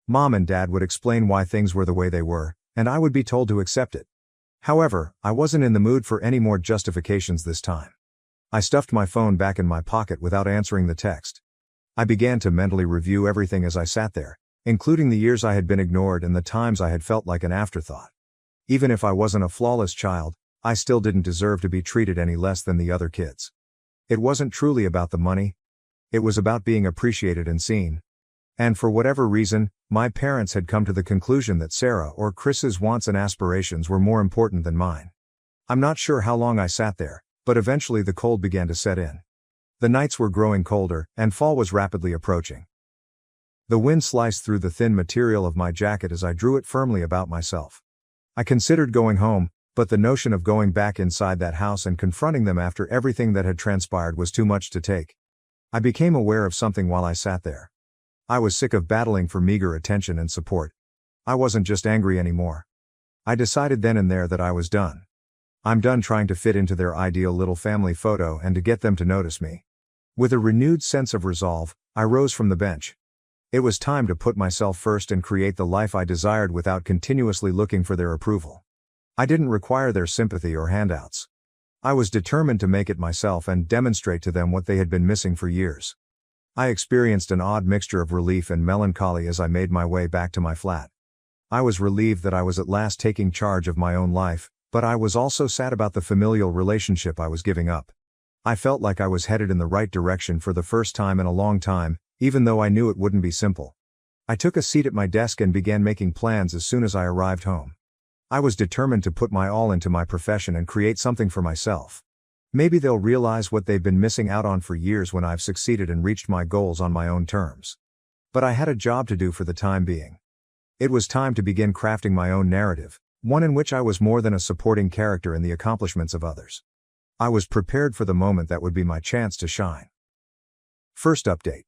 Mom and Dad would explain why things were the way they were, and I would be told to accept it. However, I wasn't in the mood for any more justifications this time. I stuffed my phone back in my pocket without answering the text. I began to mentally review everything as I sat there, including the years I had been ignored and the times I had felt like an afterthought. Even if I wasn't a flawless child, I still didn't deserve to be treated any less than the other kids. It wasn't truly about the money. It was about being appreciated and seen. And for whatever reason, my parents had come to the conclusion that Sarah or Chris's wants and aspirations were more important than mine. I'm not sure how long I sat there, but eventually the cold began to set in. The nights were growing colder, and fall was rapidly approaching. The wind sliced through the thin material of my jacket as I drew it firmly about myself. I considered going home, but the notion of going back inside that house and confronting them after everything that had transpired was too much to take. I became aware of something while I sat there. I was sick of battling for meager attention and support. I wasn't just angry anymore. I decided then and there that I was done. I'm done trying to fit into their ideal little family photo and to get them to notice me. With a renewed sense of resolve, I rose from the bench. It was time to put myself first and create the life I desired without continuously looking for their approval. I didn't require their sympathy or handouts. I was determined to make it myself and demonstrate to them what they had been missing for years. I experienced an odd mixture of relief and melancholy as I made my way back to my flat. I was relieved that I was at last taking charge of my own life, but I was also sad about the familial relationship I was giving up. I felt like I was headed in the right direction for the first time in a long time, even though I knew it wouldn't be simple. I took a seat at my desk and began making plans as soon as I arrived home. I was determined to put my all into my profession and create something for myself. Maybe they'll realize what they've been missing out on for years when I've succeeded and reached my goals on my own terms. But I had a job to do for the time being. It was time to begin crafting my own narrative, one in which I was more than a supporting character in the accomplishments of others. I was prepared for the moment that would be my chance to shine. First update.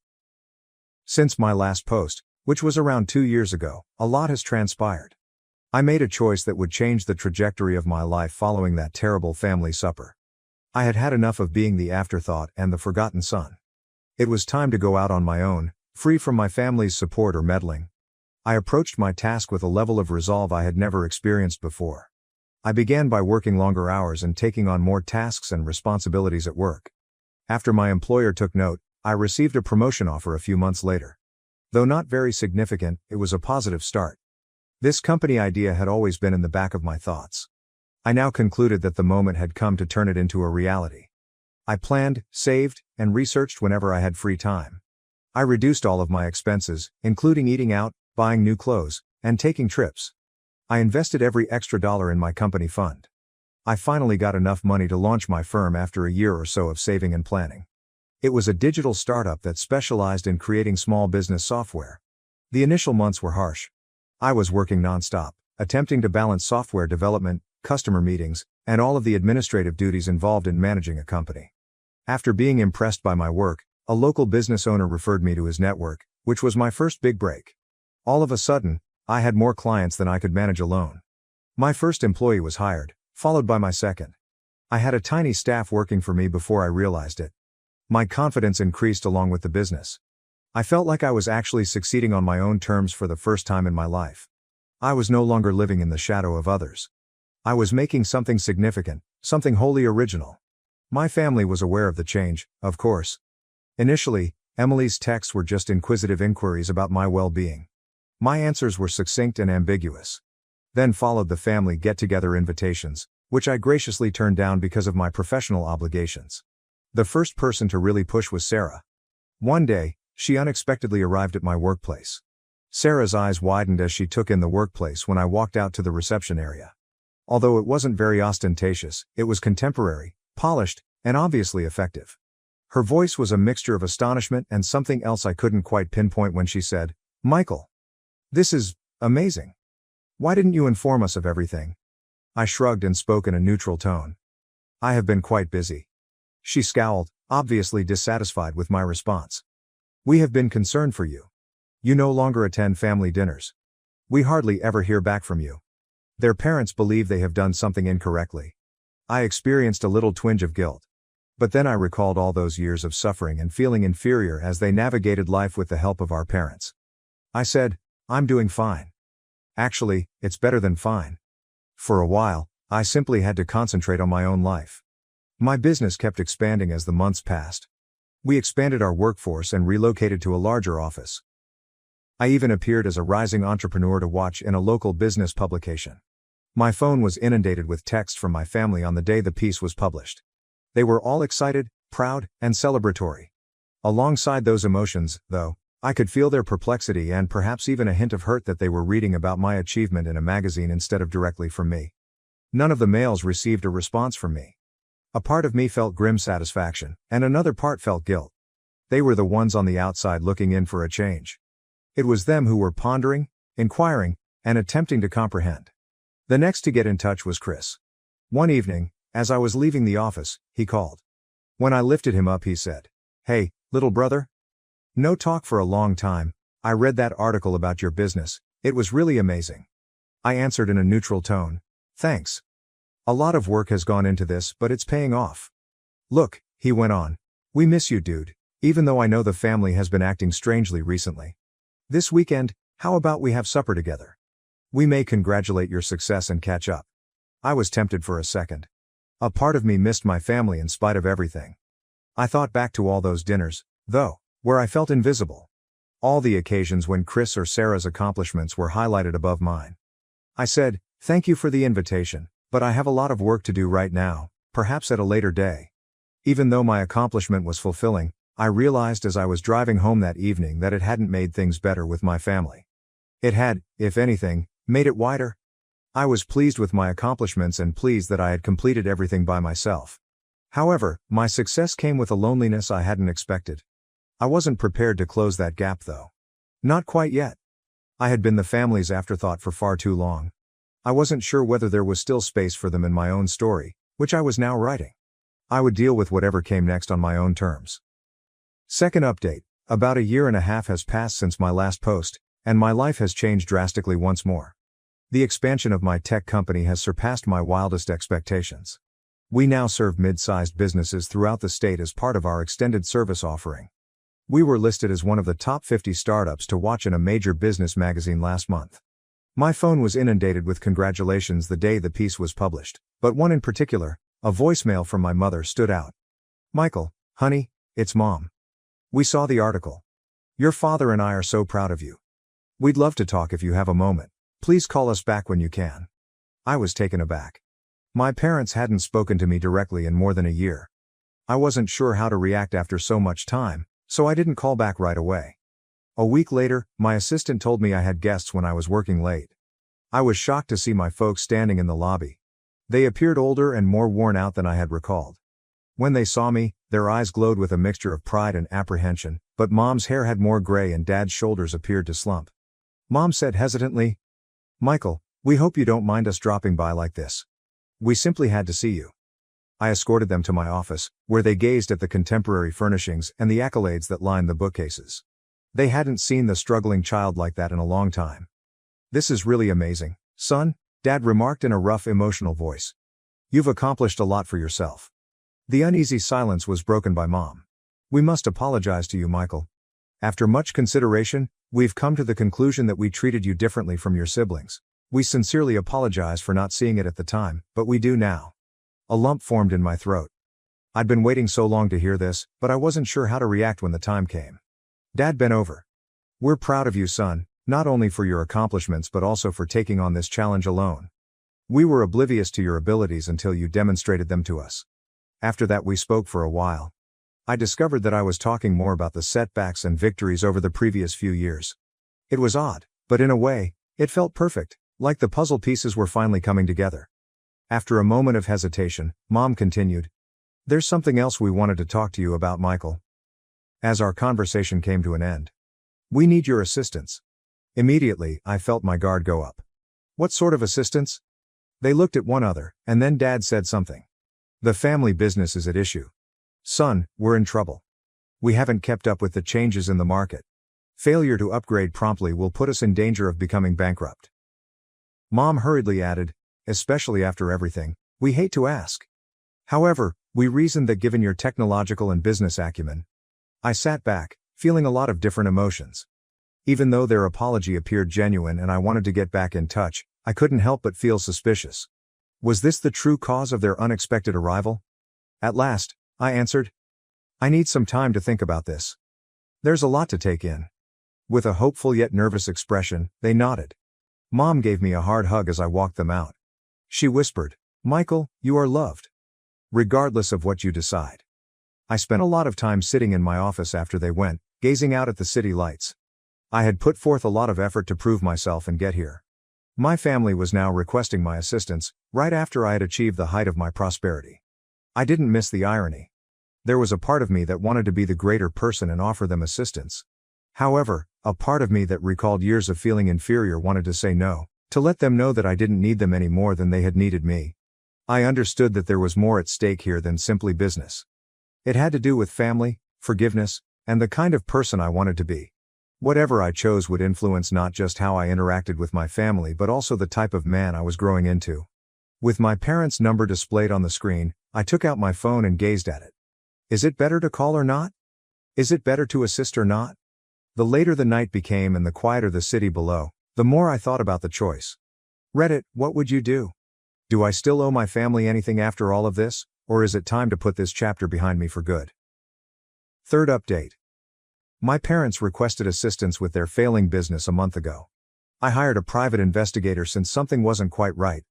Since my last post, which was around 2 years ago, a lot has transpired. I made a choice that would change the trajectory of my life following that terrible family supper. I had had enough of being the afterthought and the forgotten son. It was time to go out on my own, free from my family's support or meddling. I approached my task with a level of resolve I had never experienced before. I began by working longer hours and taking on more tasks and responsibilities at work. After my employer took note, I received a promotion offer a few months later. Though not very significant, it was a positive start. This company idea had always been in the back of my thoughts. I now concluded that the moment had come to turn it into a reality. I planned, saved, and researched whenever I had free time. I reduced all of my expenses, including eating out, buying new clothes, and taking trips. I invested every extra dollar in my company fund. I finally got enough money to launch my firm after a year or so of saving and planning. It was a digital startup that specialized in creating small business software. The initial months were harsh. I was working nonstop, attempting to balance software development, customer meetings, and all of the administrative duties involved in managing a company. After being impressed by my work, a local business owner referred me to his network, which was my first big break. All of a sudden, I had more clients than I could manage alone. My first employee was hired, followed by my second. I had a tiny staff working for me before I realized it. My confidence increased along with the business. I felt like I was actually succeeding on my own terms for the first time in my life. I was no longer living in the shadow of others. I was making something significant, something wholly original. My family was aware of the change, of course. Initially, Emily's texts were just inquisitive inquiries about my well-being. My answers were succinct and ambiguous. Then followed the family get-together invitations, which I graciously turned down because of my professional obligations. The first person to really push was Sarah. One day, she unexpectedly arrived at my workplace. Sarah's eyes widened as she took in the workplace when I walked out to the reception area. Although it wasn't very ostentatious, it was contemporary, polished, and obviously effective. Her voice was a mixture of astonishment and something else I couldn't quite pinpoint when she said, "Michael, this is amazing. Why didn't you inform us of everything?" I shrugged and spoke in a neutral tone. "I have been quite busy." She scowled, obviously dissatisfied with my response. "We have been concerned for you. You no longer attend family dinners. We hardly ever hear back from you." Their parents believe they have done something incorrectly. I experienced a little twinge of guilt. But then I recalled all those years of suffering and feeling inferior as they navigated life with the help of our parents. I said, "I'm doing fine. Actually, it's better than fine." For a while, I simply had to concentrate on my own life. My business kept expanding as the months passed. We expanded our workforce and relocated to a larger office. I even appeared as a rising entrepreneur to watch in a local business publication. My phone was inundated with texts from my family on the day the piece was published. They were all excited, proud, and celebratory. Alongside those emotions, though, I could feel their perplexity and perhaps even a hint of hurt that they were reading about my achievement in a magazine instead of directly from me. None of the mails received a response from me. A part of me felt grim satisfaction, and another part felt guilt. They were the ones on the outside looking in for a change. It was them who were pondering, inquiring, and attempting to comprehend. The next to get in touch was Chris. One evening, as I was leaving the office, he called. When I lifted him up, he said, "Hey, little brother? No talk for a long time. I read that article about your business. It was really amazing." I answered in a neutral tone, "Thanks. A lot of work has gone into this, but it's paying off." "Look," he went on, "we miss you, dude, even though I know the family has been acting strangely recently. This weekend, how about we have supper together? We may congratulate your success and catch up." I was tempted for a second. A part of me missed my family in spite of everything. I thought back to all those dinners, though, where I felt invisible. All the occasions when Chris or Sarah's accomplishments were highlighted above mine. I said, "Thank you for the invitation, but I have a lot of work to do right now, perhaps at a later day." Even though my accomplishment was fulfilling, I realized as I was driving home that evening that it hadn't made things better with my family. It had, if anything, made it wider. I was pleased with my accomplishments and pleased that I had completed everything by myself. However, my success came with a loneliness I hadn't expected. I wasn't prepared to close that gap though. Not quite yet. I had been the family's afterthought for far too long. I wasn't sure whether there was still space for them in my own story, which I was now writing. I would deal with whatever came next on my own terms. Second update, about a year and a half has passed since my last post, And my life has changed drastically once more. The expansion of my tech company has surpassed my wildest expectations. We now serve mid-sized businesses throughout the state as part of our extended service offering. We were listed as one of the top 50 startups to watch in a major business magazine last month. My phone was inundated with congratulations the day the piece was published, but one in particular, a voicemail from my mother, stood out. "Michael, honey, it's Mom. We saw the article. Your father and I are so proud of you. We'd love to talk if you have a moment. Please call us back when you can." I was taken aback. My parents hadn't spoken to me directly in more than a year. I wasn't sure how to react after so much time, so I didn't call back right away. A week later, my assistant told me I had guests when I was working late. I was shocked to see my folks standing in the lobby. They appeared older and more worn out than I had recalled. When they saw me, their eyes glowed with a mixture of pride and apprehension, but Mom's hair had more gray and Dad's shoulders appeared to slump. Mom said hesitantly, "Michael, we hope you don't mind us dropping by like this. We simply had to see you." I escorted them to my office, where they gazed at the contemporary furnishings and the accolades that lined the bookcases. They hadn't seen the struggling child like that in a long time. "This is really amazing, son," Dad remarked in a rough, emotional voice. "You've accomplished a lot for yourself." The uneasy silence was broken by Mom. "We must apologize to you, Michael. After much consideration, we've come to the conclusion that we treated you differently from your siblings. We sincerely apologize for not seeing it at the time, but we do now." A lump formed in my throat. I'd been waiting so long to hear this, but I wasn't sure how to react when the time came. Dad bent over. "We're proud of you, son, not only for your accomplishments but also for taking on this challenge alone. We were oblivious to your abilities until you demonstrated them to us." After that we spoke for a while. I discovered that I was talking more about the setbacks and victories over the previous few years. It was odd, but in a way, it felt perfect, like the puzzle pieces were finally coming together. After a moment of hesitation, Mom continued, "There's something else we wanted to talk to you about, Michael." As our conversation came to an end, "We need your assistance." Immediately, I felt my guard go up. "What sort of assistance?" They looked at one another, and then Dad said something. "The family business is at issue. Son, we're in trouble. We haven't kept up with the changes in the market. Failure to upgrade promptly will put us in danger of becoming bankrupt." Mom hurriedly added, "Especially after everything, we hate to ask. However, we reasoned that given your technological and business acumen." I sat back, feeling a lot of different emotions. Even though their apology appeared genuine and I wanted to get back in touch, I couldn't help but feel suspicious. Was this the true cause of their unexpected arrival? At last, I answered, "I need some time to think about this. There's a lot to take in." With a hopeful yet nervous expression, they nodded. Mom gave me a hard hug as I walked them out. She whispered, "Michael, you are loved. Regardless of what you decide." I spent a lot of time sitting in my office after they went, gazing out at the city lights. I had put forth a lot of effort to prove myself and get here. My family was now requesting my assistance, right after I had achieved the height of my prosperity. I didn't miss the irony. There was a part of me that wanted to be the greater person and offer them assistance. However, a part of me that recalled years of feeling inferior wanted to say no, to let them know that I didn't need them any more than they had needed me. I understood that there was more at stake here than simply business. It had to do with family, forgiveness, and the kind of person I wanted to be. Whatever I chose would influence not just how I interacted with my family but also the type of man I was growing into. With my parents' number displayed on the screen, I took out my phone and gazed at it. Is it better to call or not? Is it better to assist or not? The later the night became and the quieter the city below, the more I thought about the choice. Reddit, what would you do? Do I still owe my family anything after all of this, or is it time to put this chapter behind me for good? Third update. My parents requested assistance with their failing business a month ago. I hired a private investigator since something wasn't quite right.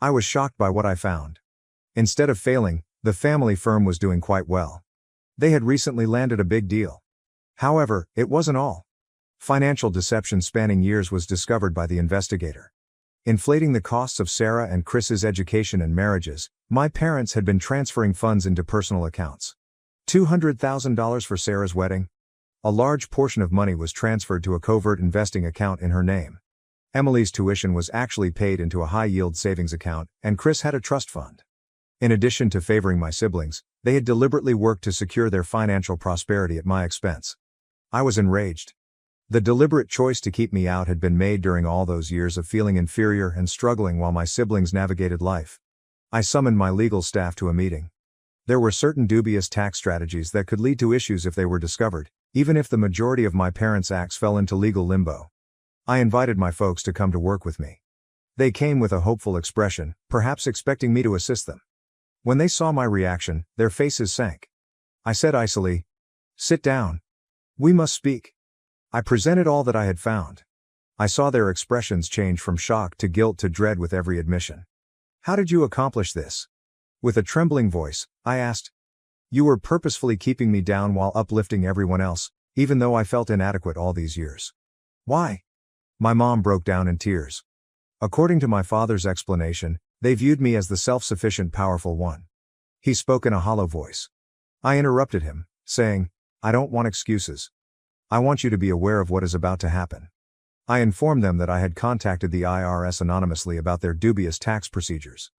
I was shocked by what I found. Instead of failing, the family firm was doing quite well. They had recently landed a big deal. However, it wasn't all. Financial deception spanning years was discovered by the investigator. Inflating the costs of Sarah and Chris's education and marriages, my parents had been transferring funds into personal accounts. $200,000 for Sarah's wedding. A large portion of money was transferred to a covert investing account in her name. Emily's tuition was actually paid into a high-yield savings account, and Chris had a trust fund. In addition to favoring my siblings, they had deliberately worked to secure their financial prosperity at my expense. I was enraged. The deliberate choice to keep me out had been made during all those years of feeling inferior and struggling while my siblings navigated life. I summoned my legal staff to a meeting. There were certain dubious tax strategies that could lead to issues if they were discovered, even if the majority of my parents' acts fell into legal limbo. I invited my folks to come to work with me. They came with a hopeful expression, perhaps expecting me to assist them. When they saw my reaction, their faces sank. I said icily, "Sit down. We must speak." I presented all that I had found. I saw their expressions change from shock to guilt to dread with every admission. "How did you accomplish this?" With a trembling voice, I asked. "You were purposefully keeping me down while uplifting everyone else, even though I felt inadequate all these years." "Why?" My mom broke down in tears. According to my father's explanation, they viewed me as the self-sufficient, powerful one. He spoke in a hollow voice. I interrupted him, saying, "I don't want excuses. I want you to be aware of what is about to happen." I informed them that I had contacted the IRS anonymously about their dubious tax procedures.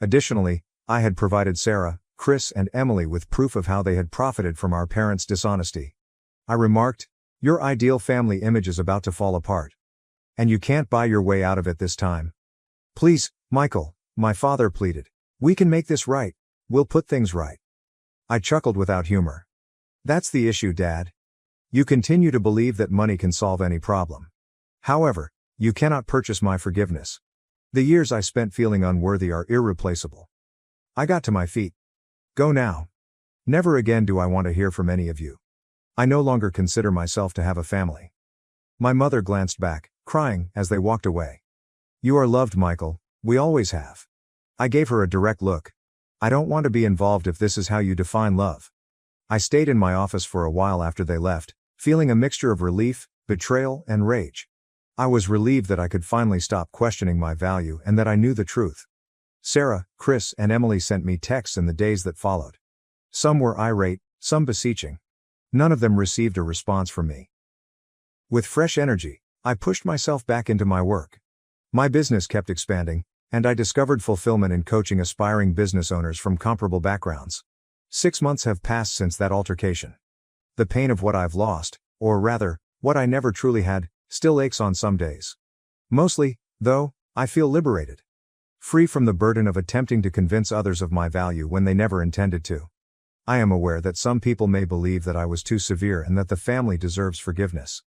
Additionally, I had provided Sarah, Chris, and Emily with proof of how they had profited from our parents' dishonesty. I remarked, "Your ideal family image is about to fall apart. And you can't buy your way out of it this time. Please, Michael," my father pleaded. "We can make this right. We'll put things right." I chuckled without humor. "That's the issue, Dad. You continue to believe that money can solve any problem. However, you cannot purchase my forgiveness. The years I spent feeling unworthy are irreplaceable." I got to my feet. "Go now. Never again do I want to hear from any of you. I no longer consider myself to have a family." My mother glanced back, crying, as they walked away. "You are loved, Michael, we always have." I gave her a direct look. "I don't want to be involved if this is how you define love." I stayed in my office for a while after they left, feeling a mixture of relief, betrayal, and rage. I was relieved that I could finally stop questioning my value and that I knew the truth. Sarah, Chris, and Emily sent me texts in the days that followed. Some were irate, some beseeching. None of them received a response from me. With fresh energy, I pushed myself back into my work. My business kept expanding, and I discovered fulfillment in coaching aspiring business owners from comparable backgrounds. 6 months have passed since that altercation. The pain of what I've lost, or rather, what I never truly had, still aches on some days. Mostly, though, I feel liberated. Free from the burden of attempting to convince others of my value when they never intended to. I am aware that some people may believe that I was too severe and that the family deserves forgiveness.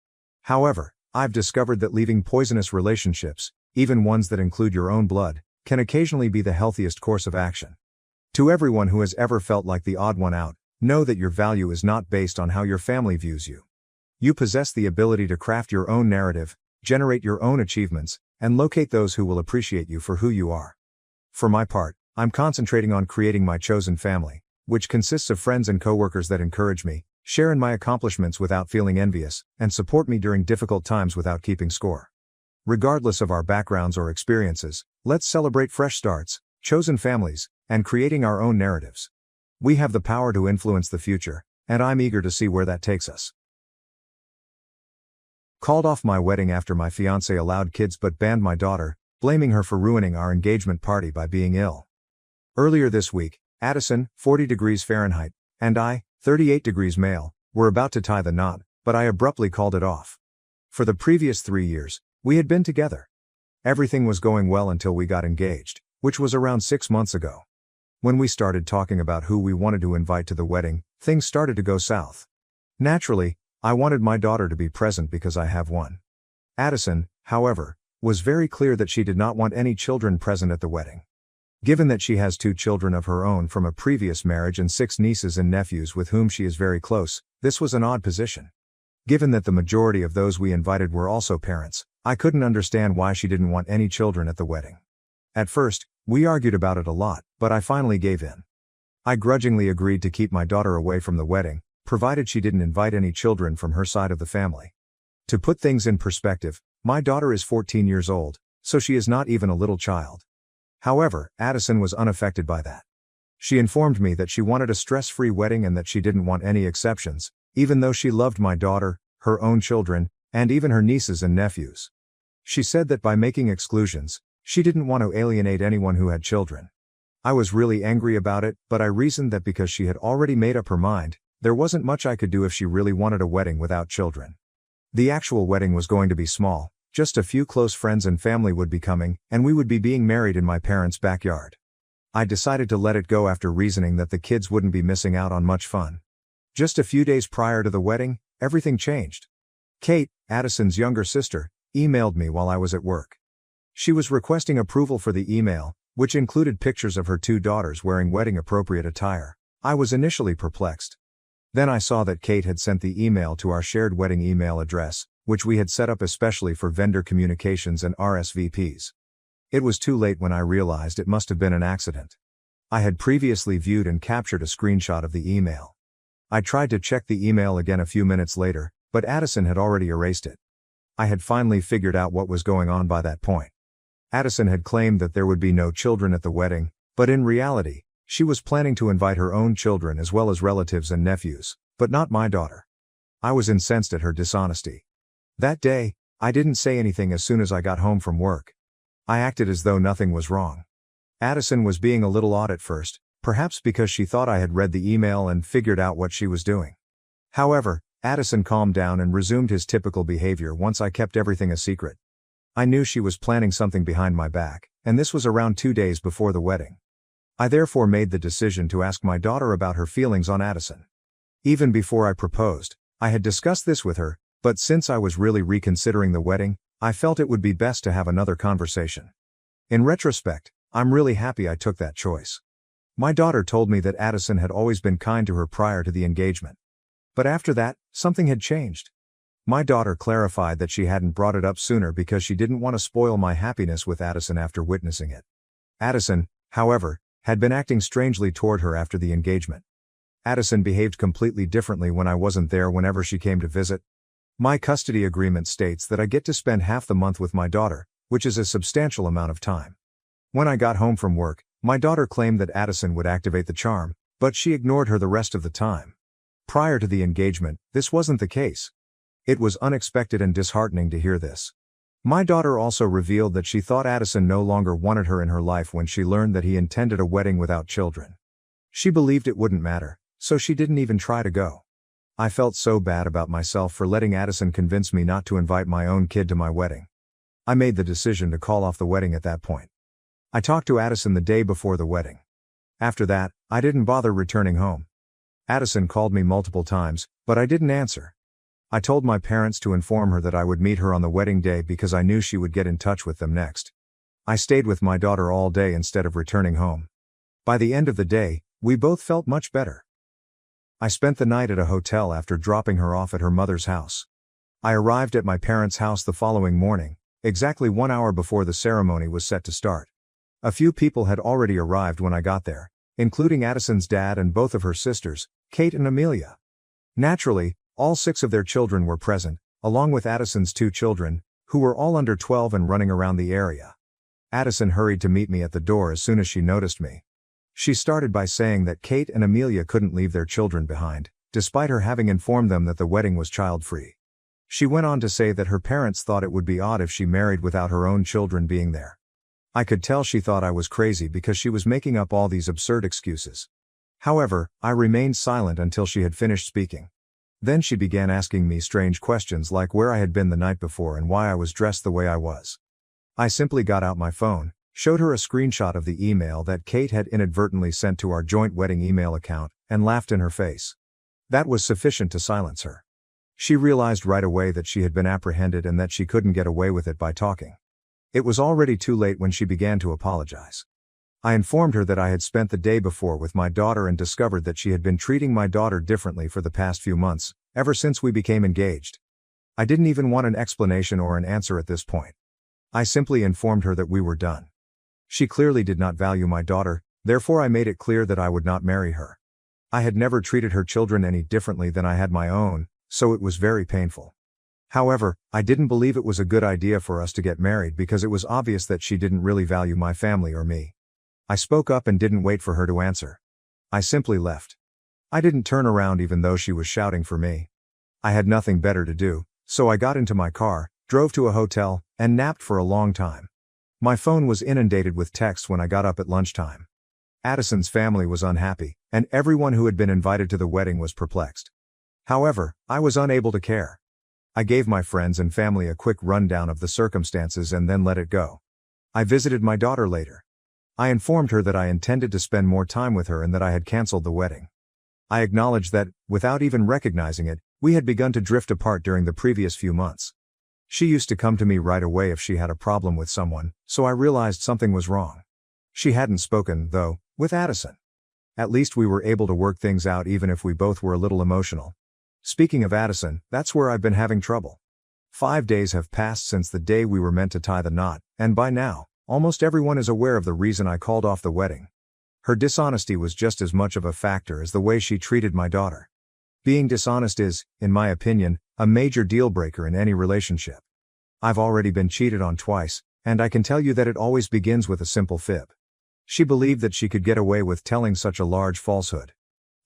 However, I've discovered that leaving poisonous relationships, even ones that include your own blood, can occasionally be the healthiest course of action. To everyone who has ever felt like the odd one out, know that your value is not based on how your family views you. You possess the ability to craft your own narrative, generate your own achievements, and locate those who will appreciate you for who you are. For my part, I'm concentrating on creating my chosen family, which consists of friends and coworkers that encourage me, share in my accomplishments without feeling envious, and support me during difficult times without keeping score. Regardless of our backgrounds or experiences, let's celebrate fresh starts, chosen families, and creating our own narratives. We have the power to influence the future, and I'm eager to see where that takes us. Called off my wedding after my fiancé allowed kids but banned my daughter, blaming her for ruining our engagement party by being ill. Earlier this week, Addison, 40 degrees Fahrenheit, and I, 38 degrees male, were about to tie the knot, but I abruptly called it off. For the previous 3 years, we had been together. Everything was going well until we got engaged, which was around 6 months ago. When we started talking about who we wanted to invite to the wedding, things started to go south. Naturally, I wanted my daughter to be present because I have one. Addison, however, was very clear that she did not want any children present at the wedding. Given that she has 2 children of her own from a previous marriage and 6 nieces and nephews with whom she is very close, this was an odd position. Given that the majority of those we invited were also parents, I couldn't understand why she didn't want any children at the wedding. At first, we argued about it a lot, but I finally gave in. I grudgingly agreed to keep my daughter away from the wedding, provided she didn't invite any children from her side of the family. To put things in perspective, my daughter is 14 years old, so she is not even a little child. However, Addison was unaffected by that. She informed me that she wanted a stress-free wedding and that she didn't want any exceptions, even though she loved my daughter, her own children, and even her nieces and nephews. She said that by making exclusions, she didn't want to alienate anyone who had children. I was really angry about it, but I reasoned that because she had already made up her mind, there wasn't much I could do if she really wanted a wedding without children. The actual wedding was going to be small, just a few close friends and family would be coming, and we would be being married in my parents' backyard. I decided to let it go after reasoning that the kids wouldn't be missing out on much fun. Just a few days prior to the wedding, everything changed. Kate, Addison's younger sister, emailed me while I was at work. She was requesting approval for the email, which included pictures of her 2 daughters wearing wedding-appropriate attire. I was initially perplexed. Then I saw that Kate had sent the email to our shared wedding email address, which we had set up especially for vendor communications and RSVPs. It was too late when I realized it must have been an accident. I had previously viewed and captured a screenshot of the email. I tried to check the email again a few minutes later, but Addison had already erased it. I had finally figured out what was going on by that point. Addison had claimed that there would be no children at the wedding, but in reality, she was planning to invite her own children as well as relatives and nephews, but not my daughter. I was incensed at her dishonesty. That day, I didn't say anything as soon as I got home from work. I acted as though nothing was wrong. Addison was being a little odd at first, perhaps because she thought I had read the email and figured out what she was doing. However, Addison calmed down and resumed his typical behavior once I kept everything a secret. I knew she was planning something behind my back, and this was around 2 days before the wedding. I therefore made the decision to ask my daughter about her feelings on Addison. Even before I proposed, I had discussed this with her, but since I was really reconsidering the wedding, I felt it would be best to have another conversation. In retrospect, I'm really happy I took that choice. My daughter told me that Addison had always been kind to her prior to the engagement. But after that, something had changed. My daughter clarified that she hadn't brought it up sooner because she didn't want to spoil my happiness with Addison after witnessing it. Addison, however, had been acting strangely toward her after the engagement. Addison behaved completely differently when I wasn't there whenever she came to visit. My custody agreement states that I get to spend half the month with my daughter, which is a substantial amount of time. When I got home from work, my daughter claimed that Addison would activate the charm, but she ignored her the rest of the time. Prior to the engagement, this wasn't the case. It was unexpected and disheartening to hear this. My daughter also revealed that she thought Addison no longer wanted her in her life when she learned that he intended a wedding without children. She believed it wouldn't matter, so she didn't even try to go. I felt so bad about myself for letting Addison convince me not to invite my own kid to my wedding. I made the decision to call off the wedding at that point. I talked to Addison the day before the wedding. After that, I didn't bother returning home. Addison called me multiple times, but I didn't answer. I told my parents to inform her that I would meet her on the wedding day because I knew she would get in touch with them next. I stayed with my daughter all day instead of returning home. By the end of the day, we both felt much better. I spent the night at a hotel after dropping her off at her mother's house. I arrived at my parents' house the following morning, exactly 1 hour before the ceremony was set to start. A few people had already arrived when I got there, including Addison's dad and both of her sisters, Kate and Amelia. Naturally, all 6 of their children were present, along with Addison's 2 children, who were all under 12 and running around the area. Addison hurried to meet me at the door as soon as she noticed me. She started by saying that Kate and Amelia couldn't leave their children behind, despite her having informed them that the wedding was child-free. She went on to say that her parents thought it would be odd if she married without her own children being there. I could tell she thought I was crazy because she was making up all these absurd excuses. However, I remained silent until she had finished speaking. Then she began asking me strange questions like where I had been the night before and why I was dressed the way I was. I simply got out my phone, showed her a screenshot of the email that Kate had inadvertently sent to our joint wedding email account, and laughed in her face. That was sufficient to silence her. She realized right away that she had been apprehended and that she couldn't get away with it by talking. It was already too late when she began to apologize. I informed her that I had spent the day before with my daughter and discovered that she had been treating my daughter differently for the past few months, ever since we became engaged. I didn't even want an explanation or an answer at this point. I simply informed her that we were done. She clearly did not value my daughter, therefore I made it clear that I would not marry her. I had never treated her children any differently than I had my own, so it was very painful. However, I didn't believe it was a good idea for us to get married because it was obvious that she didn't really value my family or me. I spoke up and didn't wait for her to answer. I simply left. I didn't turn around even though she was shouting for me. I had nothing better to do, so I got into my car, drove to a hotel, and napped for a long time. My phone was inundated with texts when I got up at lunchtime. Addison's family was unhappy, and everyone who had been invited to the wedding was perplexed. However, I was unable to care. I gave my friends and family a quick rundown of the circumstances and then let it go. I visited my daughter later. I informed her that I intended to spend more time with her and that I had canceled the wedding. I acknowledged that, without even recognizing it, we had begun to drift apart during the previous few months. She used to come to me right away if she had a problem with someone, so I realized something was wrong. She hadn't spoken, though, with Addison. At least we were able to work things out even if we both were a little emotional. Speaking of Addison, that's where I've been having trouble. 5 days have passed since the day we were meant to tie the knot, and by now, almost everyone is aware of the reason I called off the wedding. Her dishonesty was just as much of a factor as the way she treated my daughter. Being dishonest is, in my opinion, a major deal breaker in any relationship. I've already been cheated on twice, and I can tell you that it always begins with a simple fib. She believed that she could get away with telling such a large falsehood.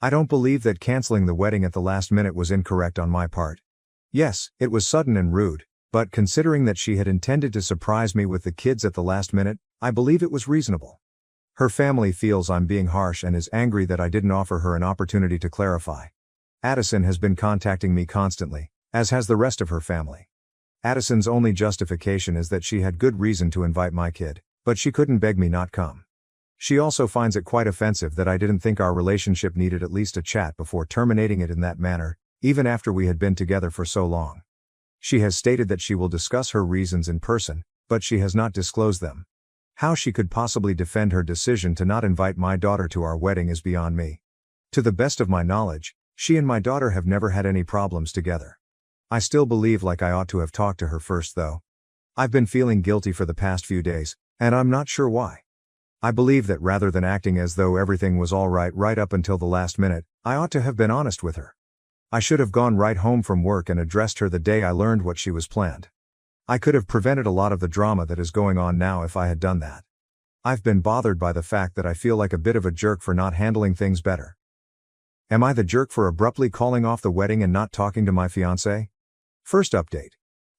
I don't believe that canceling the wedding at the last minute was incorrect on my part. Yes, it was sudden and rude, but considering that she had intended to surprise me with the kids at the last minute, I believe it was reasonable. Her family feels I'm being harsh and is angry that I didn't offer her an opportunity to clarify. Addison has been contacting me constantly, as has the rest of her family. Addison's only justification is that she had good reason to invite my kid, but she couldn't beg me not come. She also finds it quite offensive that I didn't think our relationship needed at least a chat before terminating it in that manner, even after we had been together for so long. She has stated that she will discuss her reasons in person, but she has not disclosed them. How she could possibly defend her decision to not invite my daughter to our wedding is beyond me. To the best of my knowledge, she and my daughter have never had any problems together. I still believe like I ought to have talked to her first though. I've been feeling guilty for the past few days, and I'm not sure why. I believe that rather than acting as though everything was all right up until the last minute, I ought to have been honest with her. I should have gone right home from work and addressed her the day I learned what she was planned. I could have prevented a lot of the drama that is going on now if I had done that. I've been bothered by the fact that I feel like a bit of a jerk for not handling things better. Am I the jerk for abruptly calling off the wedding and not talking to my fiancé? First update.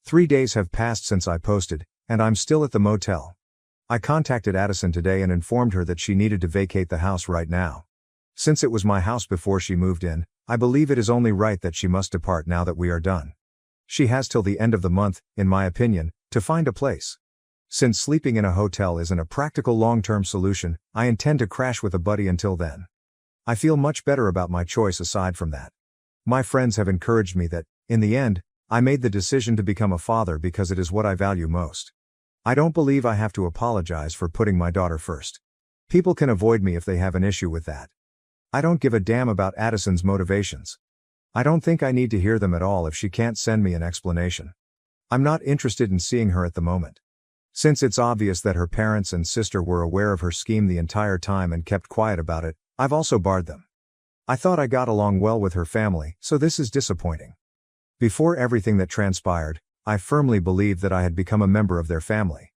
3 days have passed since I posted, and I'm still at the motel. I contacted Addison today and informed her that she needed to vacate the house right now. Since it was my house before she moved in, I believe it is only right that she must depart now that we are done. She has till the end of the month, in my opinion, to find a place. Since sleeping in a hotel isn't a practical long-term solution, I intend to crash with a buddy until then. I feel much better about my choice aside from that. My friends have encouraged me that, in the end, I made the decision to become a father because it is what I value most. I don't believe I have to apologize for putting my daughter first. People can avoid me if they have an issue with that. I don't give a damn about Addison's motivations. I don't think I need to hear them at all if she can't send me an explanation. I'm not interested in seeing her at the moment. Since it's obvious that her parents and sister were aware of her scheme the entire time and kept quiet about it, I've also barred them. I thought I got along well with her family, so this is disappointing. Before everything that transpired, I firmly believed that I had become a member of their family.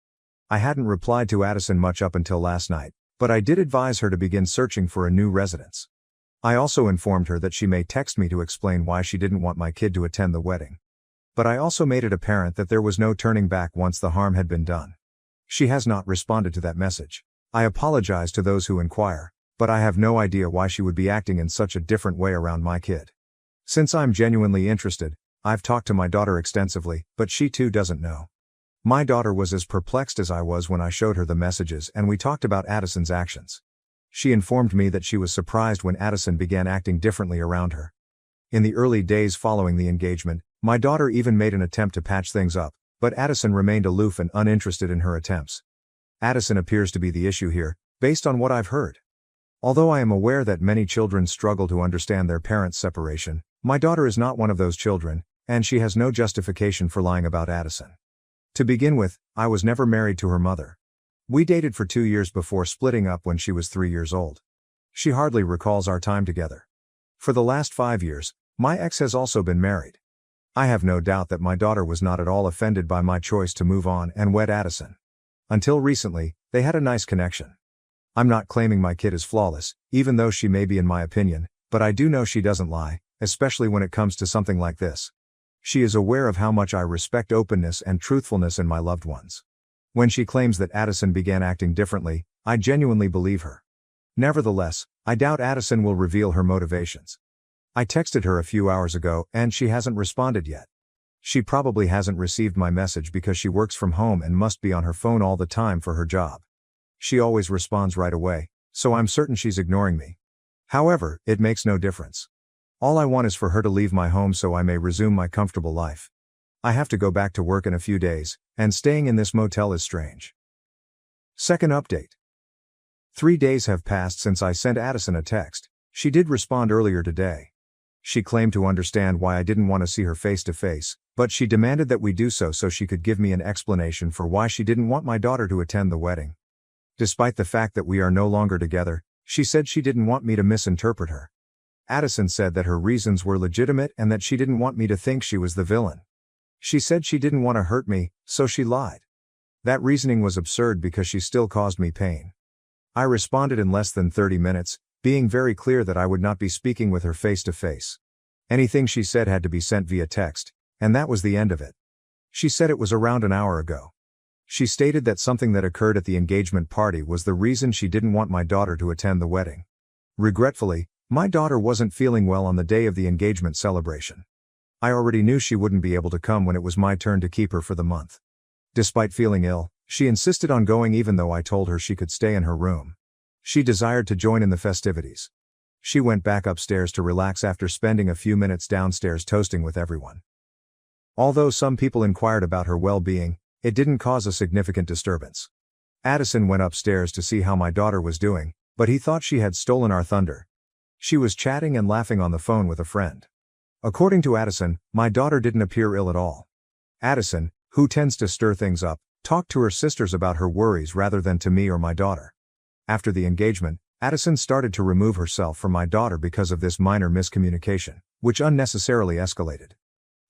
I hadn't replied to Addison much up until last night, but I did advise her to begin searching for a new residence. I also informed her that she may text me to explain why she didn't want my kid to attend the wedding. But I also made it apparent that there was no turning back once the harm had been done. She has not responded to that message. I apologize to those who inquire, but I have no idea why she would be acting in such a different way around my kid. Since I'm genuinely interested, I've talked to my daughter extensively, but she too doesn't know. My daughter was as perplexed as I was when I showed her the messages and we talked about Addison's actions. She informed me that she was surprised when Addison began acting differently around her. In the early days following the engagement, my daughter even made an attempt to patch things up, but Addison remained aloof and uninterested in her attempts. Addison appears to be the issue here, based on what I've heard. Although I am aware that many children struggle to understand their parents' separation, my daughter is not one of those children, and she has no justification for lying about Addison. To begin with, I was never married to her mother. We dated for 2 years before splitting up when she was 3 years old. She hardly recalls our time together. For the last 5 years, my ex has also been married. I have no doubt that my daughter was not at all offended by my choice to move on and wed Addison. Until recently, they had a nice connection. I'm not claiming my kid is flawless, even though she may be in my opinion, but I do know she doesn't lie, especially when it comes to something like this. She is aware of how much I respect openness and truthfulness in my loved ones. When she claims that Addison began acting differently, I genuinely believe her. Nevertheless, I doubt Addison will reveal her motivations. I texted her a few hours ago and she hasn't responded yet. She probably hasn't received my message because she works from home and must be on her phone all the time for her job. She always responds right away, so I'm certain she's ignoring me. However, it makes no difference. All I want is for her to leave my home so I may resume my comfortable life. I have to go back to work in a few days, and staying in this motel is strange. Second update. 3 days have passed since I sent Addison a text. She did respond earlier today. She claimed to understand why I didn't want to see her face to face, but she demanded that we do so she could give me an explanation for why she didn't want my daughter to attend the wedding. Despite the fact that we are no longer together, she said she didn't want me to misinterpret her. Addison said that her reasons were legitimate and that she didn't want me to think she was the villain. She said she didn't want to hurt me, so she lied. That reasoning was absurd because she still caused me pain. I responded in less than 30 minutes, being very clear that I would not be speaking with her face to face. Anything she said had to be sent via text, and that was the end of it. She said it was around an hour ago. She stated that something that occurred at the engagement party was the reason she didn't want my daughter to attend the wedding. Regretfully, my daughter wasn't feeling well on the day of the engagement celebration. I already knew she wouldn't be able to come when it was my turn to keep her for the month. Despite feeling ill, she insisted on going even though I told her she could stay in her room. She desired to join in the festivities. She went back upstairs to relax after spending a few minutes downstairs toasting with everyone. Although some people inquired about her well-being, it didn't cause a significant disturbance. Addison went upstairs to see how my daughter was doing, but he thought she had stolen our thunder. She was chatting and laughing on the phone with a friend. According to Addison, my daughter didn't appear ill at all. Addison, who tends to stir things up, talked to her sisters about her worries rather than to me or my daughter. After the engagement, Addison started to remove herself from my daughter because of this minor miscommunication, which unnecessarily escalated.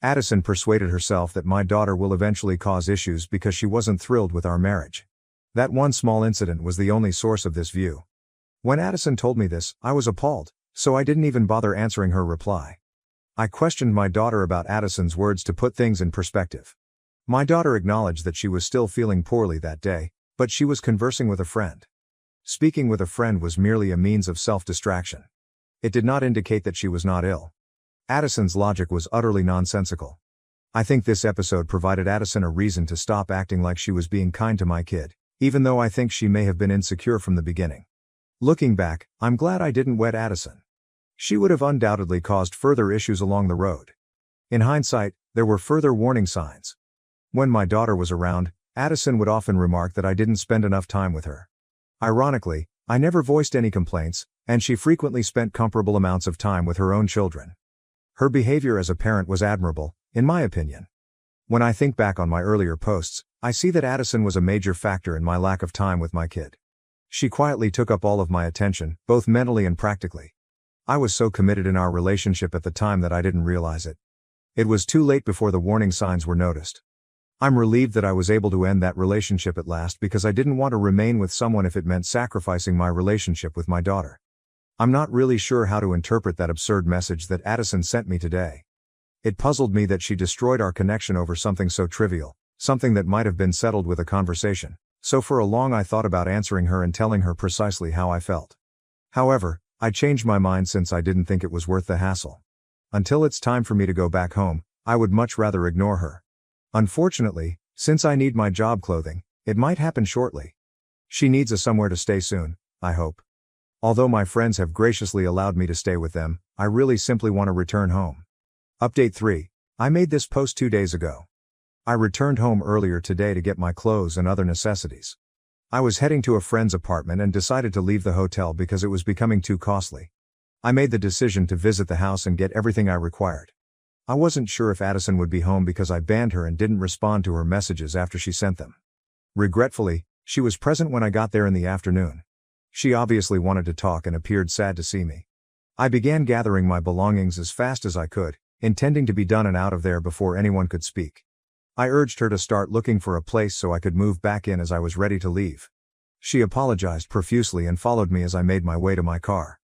Addison persuaded herself that my daughter will eventually cause issues because she wasn't thrilled with our marriage. That one small incident was the only source of this view. When Addison told me this, I was appalled, so I didn't even bother answering her reply. I questioned my daughter about Addison's words to put things in perspective. My daughter acknowledged that she was still feeling poorly that day, but she was conversing with a friend. Speaking with a friend was merely a means of self-distraction. It did not indicate that she was not ill. Addison's logic was utterly nonsensical. I think this episode provided Addison a reason to stop acting like she was being kind to my kid, even though I think she may have been insecure from the beginning. Looking back, I'm glad I didn't wed Addison. She would have undoubtedly caused further issues along the road. In hindsight, there were further warning signs. When my daughter was around, Addison would often remark that I didn't spend enough time with her. Ironically, I never voiced any complaints, and she frequently spent comparable amounts of time with her own children. Her behavior as a parent was admirable, in my opinion. When I think back on my earlier posts, I see that Addison was a major factor in my lack of time with my kid. She quietly took up all of my attention, both mentally and practically. I was so committed in our relationship at the time that I didn't realize it. It was too late before the warning signs were noticed. I'm relieved that I was able to end that relationship at last because I didn't want to remain with someone if it meant sacrificing my relationship with my daughter. I'm not really sure how to interpret that absurd message that Addison sent me today. It puzzled me that she destroyed our connection over something so trivial, something that might have been settled with a conversation, so for a long I thought about answering her and telling her precisely how I felt. However, I changed my mind since I didn't think it was worth the hassle. Until it's time for me to go back home, I would much rather ignore her. Unfortunately, since I need my job clothing, it might happen shortly. She needs a somewhere to stay soon, I hope. Although my friends have graciously allowed me to stay with them, I really simply want to return home. Update 3. I made this post 2 days ago. I returned home earlier today to get my clothes and other necessities. I was heading to a friend's apartment and decided to leave the hotel because it was becoming too costly. I made the decision to visit the house and get everything I required. I wasn't sure if Addison would be home because I banned her and didn't respond to her messages after she sent them. Regretfully, she was present when I got there in the afternoon. She obviously wanted to talk and appeared sad to see me. I began gathering my belongings as fast as I could, intending to be done and out of there before anyone could speak. I urged her to start looking for a place so I could move back in as I was ready to leave. She apologized profusely and followed me as I made my way to my car.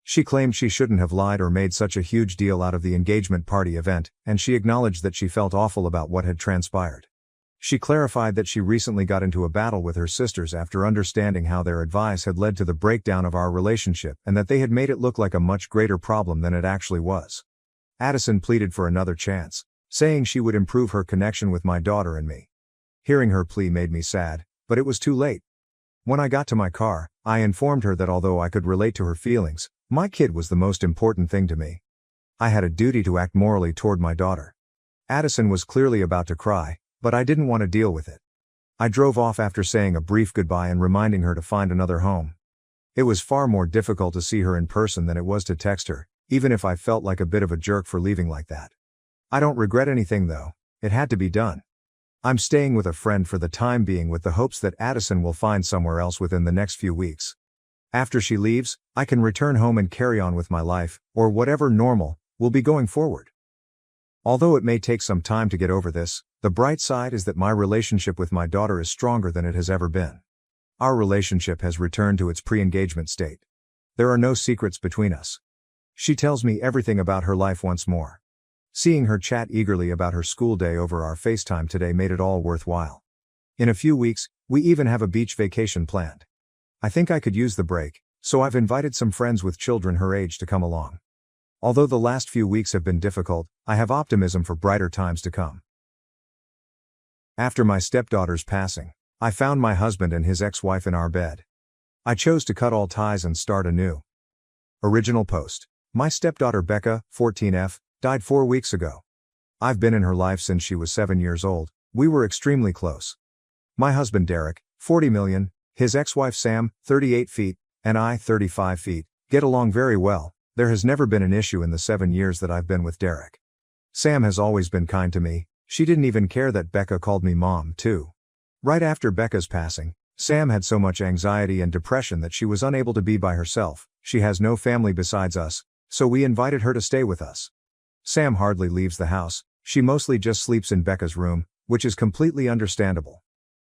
She claimed she shouldn't have lied or made such a huge deal out of the engagement party event, and she acknowledged that she felt awful about what had transpired. She clarified that she recently got into a battle with her sisters after understanding how their advice had led to the breakdown of our relationship and that they had made it look like a much greater problem than it actually was. Addison pleaded for another chance, saying she would improve her connection with my daughter and me. Hearing her plea made me sad, but it was too late. When I got to my car, I informed her that although I could relate to her feelings, my kid was the most important thing to me. I had a duty to act morally toward my daughter. Addison was clearly about to cry, but I didn't want to deal with it. I drove off after saying a brief goodbye and reminding her to find another home. It was far more difficult to see her in person than it was to text her, even if I felt like a bit of a jerk for leaving like that. I don't regret anything though, it had to be done. I'm staying with a friend for the time being with the hopes that Addison will find somewhere else within the next few weeks. After she leaves, I can return home and carry on with my life, or whatever normal will be going forward. Although it may take some time to get over this, the bright side is that my relationship with my daughter is stronger than it has ever been. Our relationship has returned to its pre-engagement state. There are no secrets between us. She tells me everything about her life once more. Seeing her chat eagerly about her school day over our FaceTime today made it all worthwhile. In a few weeks, we even have a beach vacation planned. I think I could use the break, so I've invited some friends with children her age to come along. Although the last few weeks have been difficult, I have optimism for brighter times to come. After my stepdaughter's passing, I found my husband and his ex-wife in our bed. I chose to cut all ties and start anew. Original post. My stepdaughter Becca, 14F, died 4 weeks ago. I've been in her life since she was 7 years old. We were extremely close. My husband Derek, 40 million, his ex-wife Sam, 38 feet, and I, 35 feet, get along very well. There has never been an issue in the 7 years that I've been with Derek. Sam has always been kind to me. She didn't even care that Becca called me mom, too. Right after Becca's passing, Sam had so much anxiety and depression that she was unable to be by herself. She has no family besides us, so we invited her to stay with us. Sam hardly leaves the house. She mostly just sleeps in Becca's room, which is completely understandable.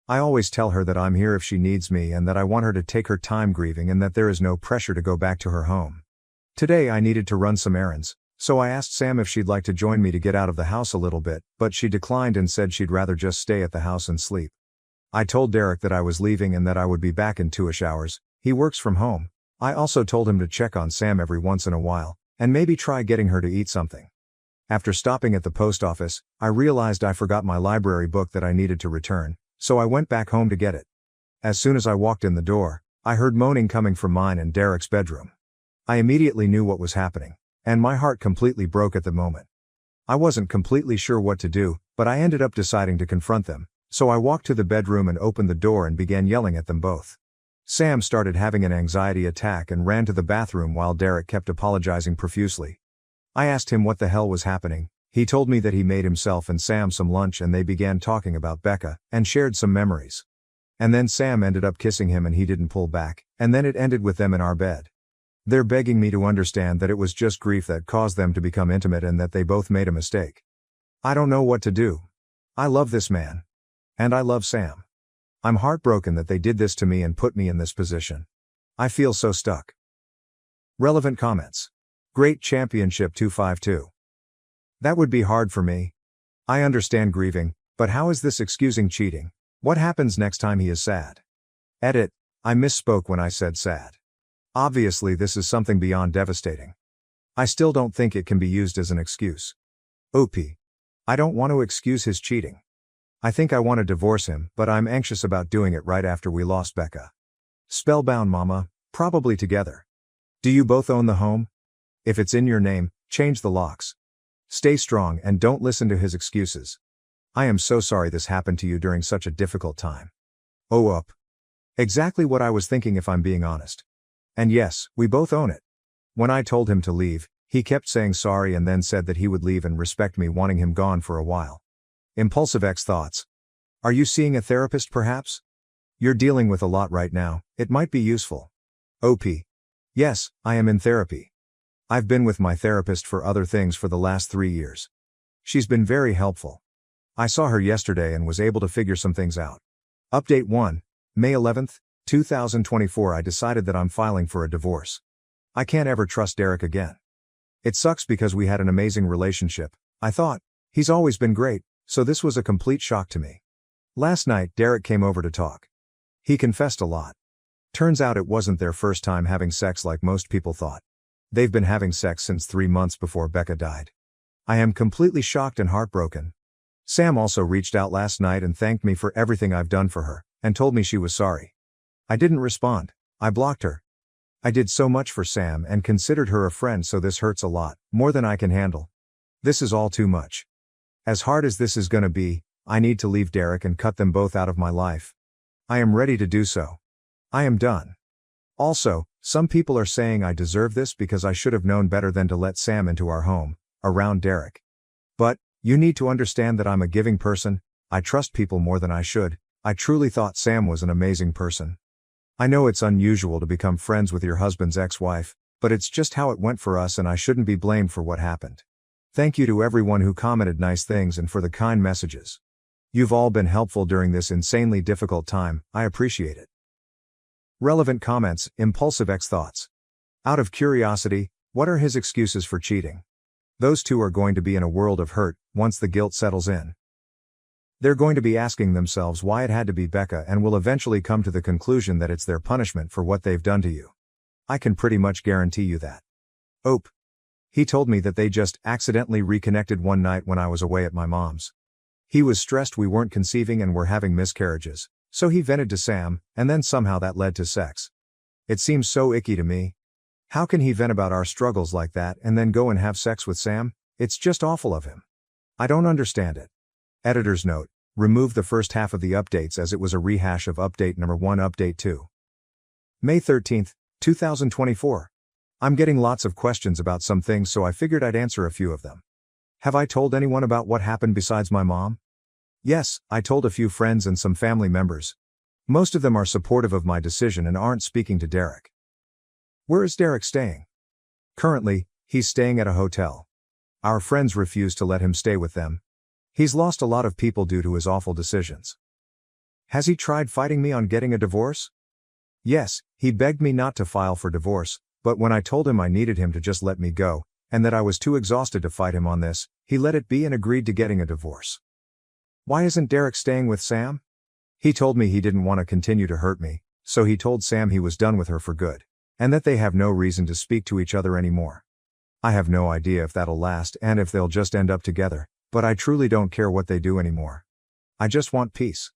I always tell her that I'm here if she needs me and that I want her to take her time grieving and that there is no pressure to go back to her home. Today I needed to run some errands, so I asked Sam if she'd like to join me to get out of the house a little bit, but she declined and said she'd rather just stay at the house and sleep. I told Derek that I was leaving and that I would be back in 2-ish hours. He works from home. I also told him to check on Sam every once in a while, and maybe try getting her to eat something. After stopping at the post office, I realized I forgot my library book that I needed to return, so I went back home to get it. As soon as I walked in the door, I heard moaning coming from mine and Derek's bedroom. I immediately knew what was happening, and my heart completely broke at the moment. I wasn't completely sure what to do, but I ended up deciding to confront them, so I walked to the bedroom and opened the door and began yelling at them both. Sam started having an anxiety attack and ran to the bathroom while Derek kept apologizing profusely. I asked him what the hell was happening. He told me that he made himself and Sam some lunch and they began talking about Becca, and shared some memories. And then Sam ended up kissing him and he didn't pull back, and then it ended with them in our bed. They're begging me to understand that it was just grief that caused them to become intimate and that they both made a mistake. I don't know what to do. I love this man. And I love Sam. I'm heartbroken that they did this to me and put me in this position. I feel so stuck. Relevant comments. Great Championship 252. That would be hard for me. I understand grieving, but how is this excusing cheating? What happens next time he is sad? Edit. I misspoke when I said sad. Obviously this is something beyond devastating. I still don't think it can be used as an excuse. OP. I don't want to excuse his cheating. I think I want to divorce him, but I'm anxious about doing it right after we lost Becca. Spellbound mama, probably together. Do you both own the home? If it's in your name, change the locks. Stay strong and don't listen to his excuses. I am so sorry this happened to you during such a difficult time. Oh up. Exactly what I was thinking if I'm being honest. And yes, we both own it. When I told him to leave, he kept saying sorry and then said that he would leave and respect me wanting him gone for a while. Impulsive X thoughts. Are you seeing a therapist perhaps? You're dealing with a lot right now, it might be useful. OP. Yes, I am in therapy. I've been with my therapist for other things for the last 3 years. She's been very helpful. I saw her yesterday and was able to figure some things out. Update 1, May 11th, 2024. I decided that I'm filing for a divorce. I can't ever trust Derek again. It sucks because we had an amazing relationship, I thought. He's always been great, so this was a complete shock to me. Last night Derek came over to talk. He confessed a lot. Turns out it wasn't their first time having sex like most people thought. They've been having sex since 3 months before Becca died. I am completely shocked and heartbroken. Sam also reached out last night and thanked me for everything I've done for her, and told me she was sorry. I didn't respond. I blocked her. I did so much for Sam and considered her a friend, so this hurts a lot, more than I can handle. This is all too much. As hard as this is gonna be, I need to leave Derek and cut them both out of my life. I am ready to do so. I am done. Also, some people are saying I deserve this because I should have known better than to let Sam into our home, around Derek. But, you need to understand that I'm a giving person. I trust people more than I should. I truly thought Sam was an amazing person. I know it's unusual to become friends with your husband's ex-wife, but it's just how it went for us and I shouldn't be blamed for what happened. Thank you to everyone who commented nice things and for the kind messages. You've all been helpful during this insanely difficult time. I appreciate it. Relevant comments, impulsive ex-thoughts. Out of curiosity, what are his excuses for cheating? Those two are going to be in a world of hurt once the guilt settles in. They're going to be asking themselves why it had to be Becca and will eventually come to the conclusion that it's their punishment for what they've done to you. I can pretty much guarantee you that. Ope. He told me that they just accidentally reconnected one night when I was away at my mom's. He was stressed we weren't conceiving and were having miscarriages, so he vented to Sam, and then somehow that led to sex. It seems so icky to me. How can he vent about our struggles like that and then go and have sex with Sam? It's just awful of him. I don't understand it. Editor's note: remove the first half of the updates as it was a rehash of update number 1, update 2. May 13, 2024. I'm getting lots of questions about some things, so I figured I'd answer a few of them. Have I told anyone about what happened besides my mom? Yes, I told a few friends and some family members. Most of them are supportive of my decision and aren't speaking to Derek. Where is Derek staying? Currently, he's staying at a hotel. Our friends refuse to let him stay with them. He's lost a lot of people due to his awful decisions. Has he tried fighting me on getting a divorce? Yes, he begged me not to file for divorce, but when I told him I needed him to just let me go, and that I was too exhausted to fight him on this, he let it be and agreed to getting a divorce. Why isn't Derek staying with Sam? He told me he didn't want to continue to hurt me, so he told Sam he was done with her for good, and that they have no reason to speak to each other anymore. I have no idea if that'll last and if they'll just end up together, but I truly don't care what they do anymore. I just want peace.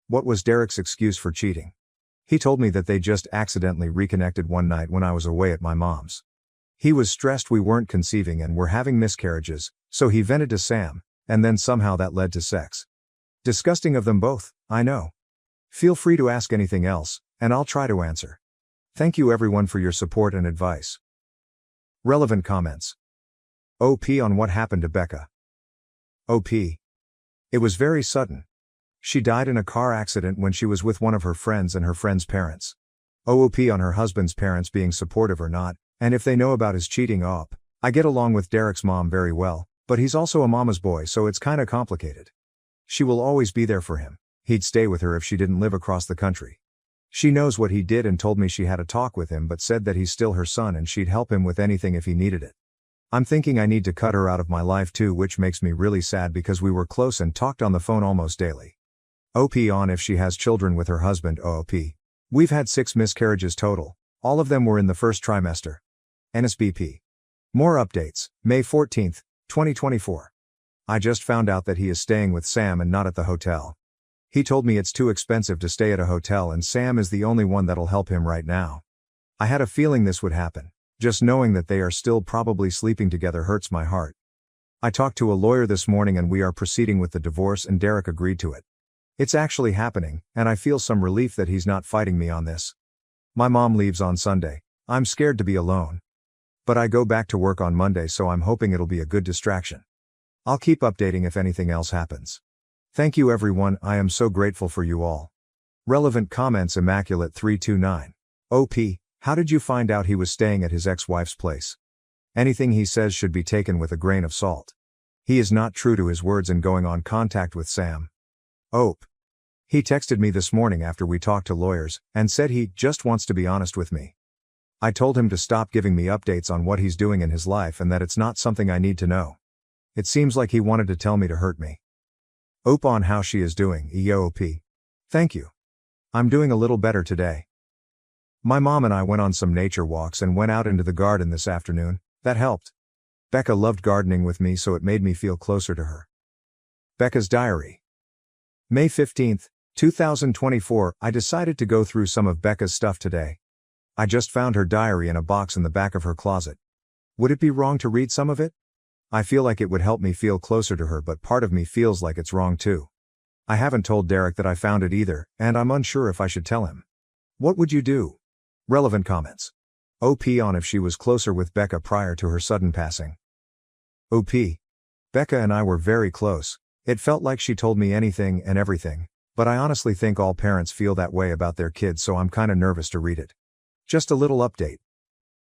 What was Derek's excuse for cheating? He told me that they just accidentally reconnected one night when I was away at my mom's. He was stressed we weren't conceiving and were having miscarriages, so he vented to Sam, and then somehow that led to sex. Disgusting of them both, I know. Feel free to ask anything else, and I'll try to answer. Thank you everyone for your support and advice. Relevant comments. OP on what happened to Becca. OP. It was very sudden. She died in a car accident when she was with one of her friends and her friend's parents. OOP on her husband's parents being supportive or not, and if they know about his cheating. OP. I get along with Derek's mom very well, but he's also a mama's boy, so it's kinda complicated. She will always be there for him. He'd stay with her if she didn't live across the country. She knows what he did and told me she had a talk with him, but said that he's still her son and she'd help him with anything if he needed it. I'm thinking I need to cut her out of my life too, which makes me really sad because we were close and talked on the phone almost daily. OP on if she has children with her husband. OOP. We've had 6 miscarriages total. All of them were in the first trimester. NSBP. More updates, May 14, 2024. I just found out that he is staying with Sam and not at the hotel. He told me it's too expensive to stay at a hotel and Sam is the only one that'll help him right now. I had a feeling this would happen. Just knowing that they are still probably sleeping together hurts my heart. I talked to a lawyer this morning and we are proceeding with the divorce and Derek agreed to it. It's actually happening, and I feel some relief that he's not fighting me on this. My mom leaves on Sunday. I'm scared to be alone. But I go back to work on Monday, so I'm hoping it'll be a good distraction. I'll keep updating if anything else happens. Thank you everyone, I am so grateful for you all. Relevant comments. Immaculate 329. OP, how did you find out he was staying at his ex-wife's place? Anything he says should be taken with a grain of salt. He is not true to his words in going on contact with Sam. OP. He texted me this morning after we talked to lawyers, and said he just wants to be honest with me. I told him to stop giving me updates on what he's doing in his life and that it's not something I need to know. It seems like he wanted to tell me to hurt me. OP on how she is doing. EOP. Thank you. I'm doing a little better today. My mom and I went on some nature walks and went out into the garden this afternoon. That helped. Becca loved gardening with me, so it made me feel closer to her. Becca's diary. May 15, 2024, I decided to go through some of Becca's stuff today. I just found her diary in a box in the back of her closet. Would it be wrong to read some of it? I feel like it would help me feel closer to her, but part of me feels like it's wrong too. I haven't told Derek that I found it either, and I'm unsure if I should tell him. What would you do? Relevant comments. OP on if she was closer with Becca prior to her sudden passing. OP. Becca and I were very close. It felt like she told me anything and everything, but I honestly think all parents feel that way about their kids, so I'm kinda nervous to read it. Just a little update.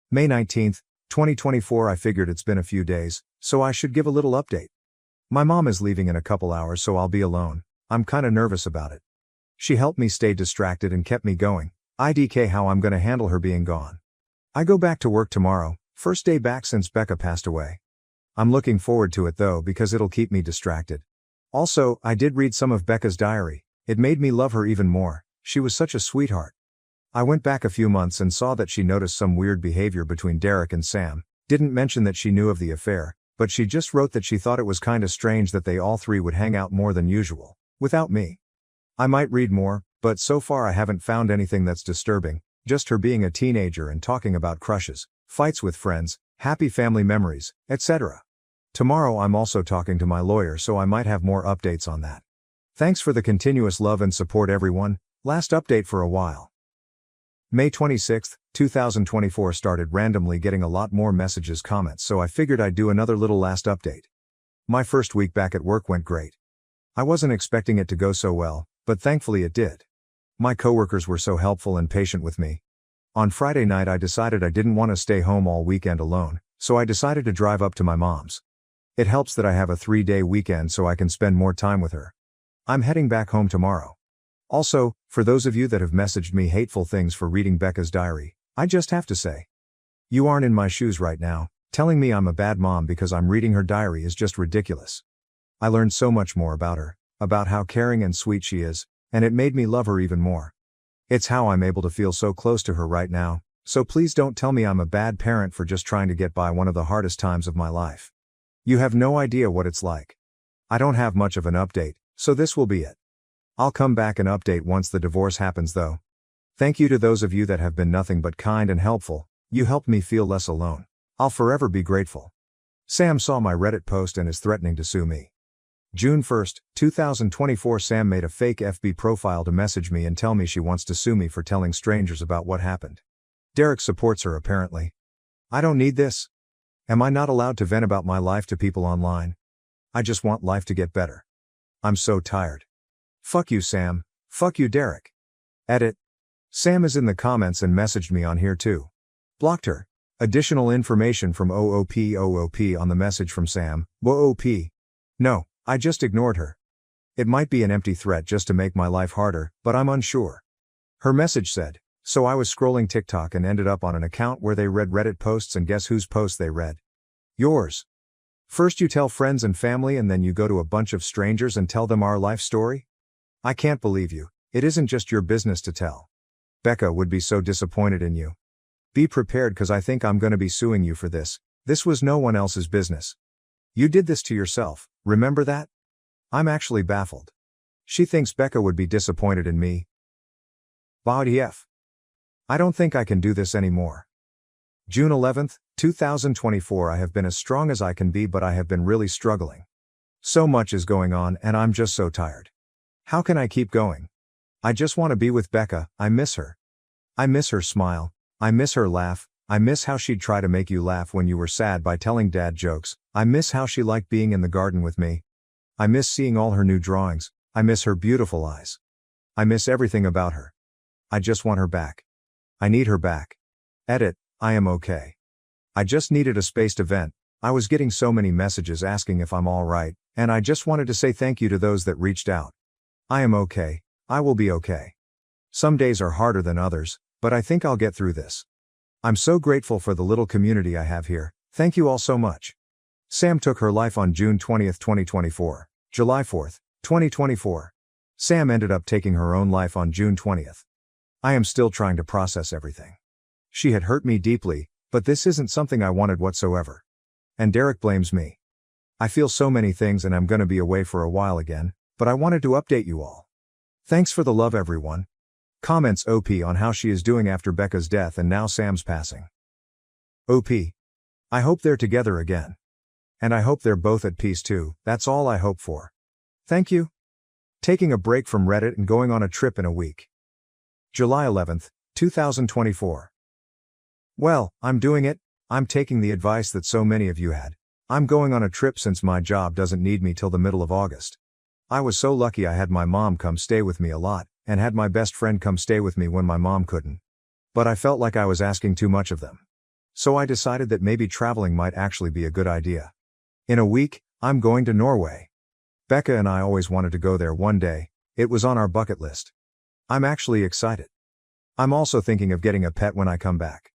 May 19, 2024, I figured it's been a few days, so I should give a little update. My mom is leaving in a couple hours, so I'll be alone. I'm kinda nervous about it. She helped me stay distracted and kept me going. IDK how I'm gonna handle her being gone. I go back to work tomorrow, first day back since Becca passed away. I'm looking forward to it though because it'll keep me distracted. Also, I did read some of Becca's diary. It made me love her even more. She was such a sweetheart. I went back a few months and saw that she noticed some weird behavior between Derek and Sam. Didn't mention that she knew of the affair, but she just wrote that she thought it was kinda strange that they all three would hang out more than usual, without me. I might read more, but so far I haven't found anything that's disturbing, just her being a teenager and talking about crushes, fights with friends, happy family memories, etc. Tomorrow I'm also talking to my lawyer, so I might have more updates on that. Thanks for the continuous love and support, everyone. Last update for a while. May 26, 2024 started randomly getting a lot more messages, comments, so I figured I'd do another little last update. My first week back at work went great. I wasn't expecting it to go so well, but thankfully it did. My coworkers were so helpful and patient with me. On Friday night I decided I didn't want to stay home all weekend alone, so I decided to drive up to my mom's. It helps that I have a 3-day weekend so I can spend more time with her. I'm heading back home tomorrow. Also, for those of you that have messaged me hateful things for reading Becca's diary, I just have to say, you aren't in my shoes right now. Telling me I'm a bad mom because I'm reading her diary is just ridiculous. I learned so much more about her, about how caring and sweet she is, and it made me love her even more. It's how I'm able to feel so close to her right now, so please don't tell me I'm a bad parent for just trying to get by one of the hardest times of my life. You have no idea what it's like. I don't have much of an update, so this will be it. I'll come back and update once the divorce happens though. Thank you to those of you that have been nothing but kind and helpful. You helped me feel less alone. I'll forever be grateful. Sam saw my Reddit post and is threatening to sue me. June 1, 2024, Sam made a fake FB profile to message me and tell me she wants to sue me for telling strangers about what happened. Derek supports her apparently. I don't need this. Am I not allowed to vent about my life to people online? I just want life to get better. I'm so tired. Fuck you, Sam. Fuck you, Derek. Edit. Sam is in the comments and messaged me on here too. Blocked her. Additional information from OOP on the message from Sam. OOP. No, I just ignored her. It might be an empty threat just to make my life harder, but I'm unsure. Her message said, so I was scrolling TikTok and ended up on an account where they read Reddit posts, and guess whose post they read? Yours. First you tell friends and family and then you go to a bunch of strangers and tell them our life story? I can't believe you. It isn't just your business to tell. Becca would be so disappointed in you. Be prepared, cause I think I'm gonna be suing you for this. This was no one else's business. You did this to yourself, remember that? I'm actually baffled. She thinks Becca would be disappointed in me. BADF. I don't think I can do this anymore. June 11, 2024, I have been as strong as I can be, but I have been really struggling. So much is going on and I'm just so tired. How can I keep going? I just want to be with Becca. I miss her. I miss her smile. I miss her laugh. I miss how she'd try to make you laugh when you were sad by telling dad jokes. I miss how she liked being in the garden with me. I miss seeing all her new drawings. I miss her beautiful eyes. I miss everything about her. I just want her back. I need her back. Edit. I am okay. I just needed a space to vent. I was getting so many messages asking if I'm alright, and I just wanted to say thank you to those that reached out. I am okay. I will be okay. Some days are harder than others, but I think I'll get through this. I'm so grateful for the little community I have here. Thank you all so much. Sam took her life on June 20, 2024. July 4, 2024. Sam ended up taking her own life on June 20th. I am still trying to process everything. She had hurt me deeply, but this isn't something I wanted whatsoever. and Derek blames me. I feel so many things and I'm gonna be away for a while again, but I wanted to update you all. Thanks for the love everyone. Comments OP on how she is doing after Becca's death and now Sam's passing. OP. I hope they're together again. And I hope they're both at peace too, that's all I hope for. Thank you. Taking a break from Reddit and going on a trip in a week. July 11th, 2024. Well, I'm doing it. I'm taking the advice that so many of you had. I'm going on a trip since my job doesn't need me till the middle of August. I was so lucky I had my mom come stay with me a lot, and had my best friend come stay with me when my mom couldn't. But I felt like I was asking too much of them. So I decided that maybe traveling might actually be a good idea. In a week, I'm going to Norway. Becca and I always wanted to go there one day, it was on our bucket list. I'm actually excited. I'm also thinking of getting a pet when I come back.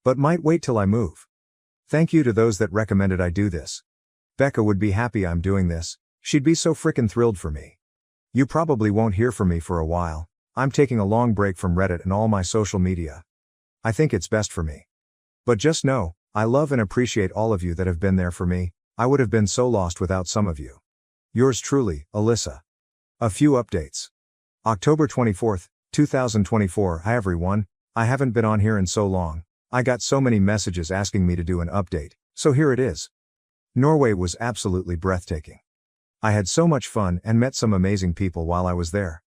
But might wait till I move. Thank you to those that recommended I do this. Becca would be happy I'm doing this, she'd be so frickin' thrilled for me. You probably won't hear from me for a while, I'm taking a long break from Reddit and all my social media. I think it's best for me. But just know, I love and appreciate all of you that have been there for me, I would have been so lost without some of you. Yours truly, Alyssa. A few updates. October 24th, 2024. Hi everyone, I haven't been on here in so long. I got so many messages asking me to do an update, so here it is. Norway was absolutely breathtaking. I had so much fun and met some amazing people while I was there.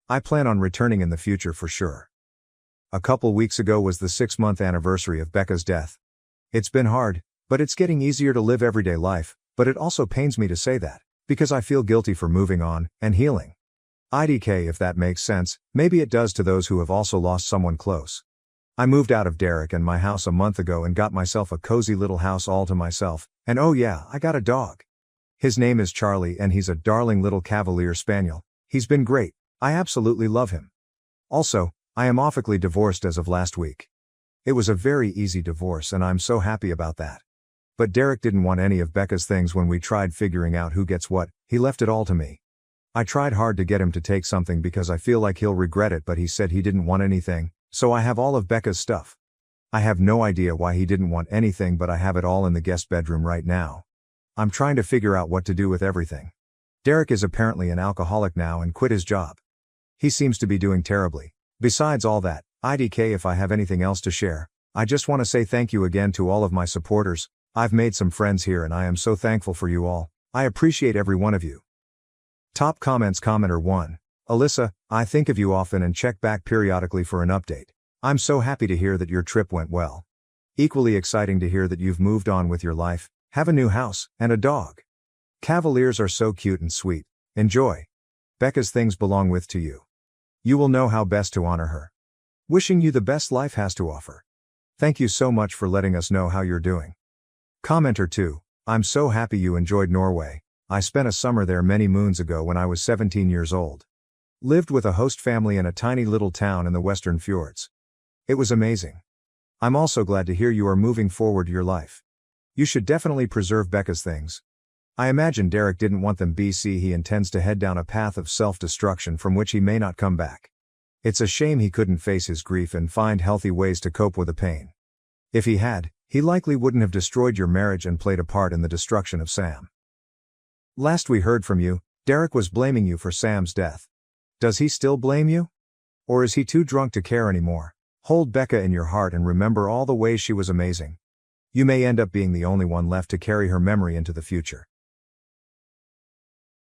I plan on returning in the future for sure. A couple weeks ago was the 6-month anniversary of Becca's death. It's been hard, but it's getting easier to live everyday life, but it also pains me to say that, because I feel guilty for moving on and healing. IDK if that makes sense, maybe it does to those who have also lost someone close. I moved out of Derek and my house a month ago and got myself a cozy little house all to myself, and oh yeah, I got a dog. His name is Charlie and he's a darling little Cavalier Spaniel. He's been great, I absolutely love him. Also, I am officially divorced as of last week. It was a very easy divorce and I'm so happy about that. But Derek didn't want any of Becca's things when we tried figuring out who gets what, he left it all to me. I tried hard to get him to take something because I feel like he'll regret it, but he said he didn't want anything, so I have all of Becca's stuff. I have no idea why he didn't want anything, but I have it all in the guest bedroom right now. I'm trying to figure out what to do with everything. Derek is apparently an alcoholic now and quit his job. He seems to be doing terribly. Besides all that, IDK if I have anything else to share, I just want to say thank you again to all of my supporters. I've made some friends here and I am so thankful for you all. I appreciate every one of you. Top comments. Commenter 1. Alyssa, I think of you often and check back periodically for an update. I'm so happy to hear that your trip went well. Equally exciting to hear that you've moved on with your life, have a new house, and a dog. Cavaliers are so cute and sweet. Enjoy. Becca's things belong with to you. You will know how best to honor her. Wishing you the best life has to offer. Thank you so much for letting us know how you're doing. Commenter 2. I'm so happy you enjoyed Norway. I spent a summer there many moons ago when I was 17 years old. Lived with a host family in a tiny little town in the western fjords. It was amazing. I'm also glad to hear you are moving forward your life. You should definitely preserve Becca's things. I imagine Derek didn't want them BC. He intends to head down a path of self-destruction from which he may not come back. It's a shame he couldn't face his grief and find healthy ways to cope with the pain. If he had, he likely wouldn't have destroyed your marriage and played a part in the destruction of Sam. Last we heard from you, Derek was blaming you for Sam's death. Does he still blame you? Or is he too drunk to care anymore? Hold Becca in your heart and remember all the ways she was amazing. You may end up being the only one left to carry her memory into the future.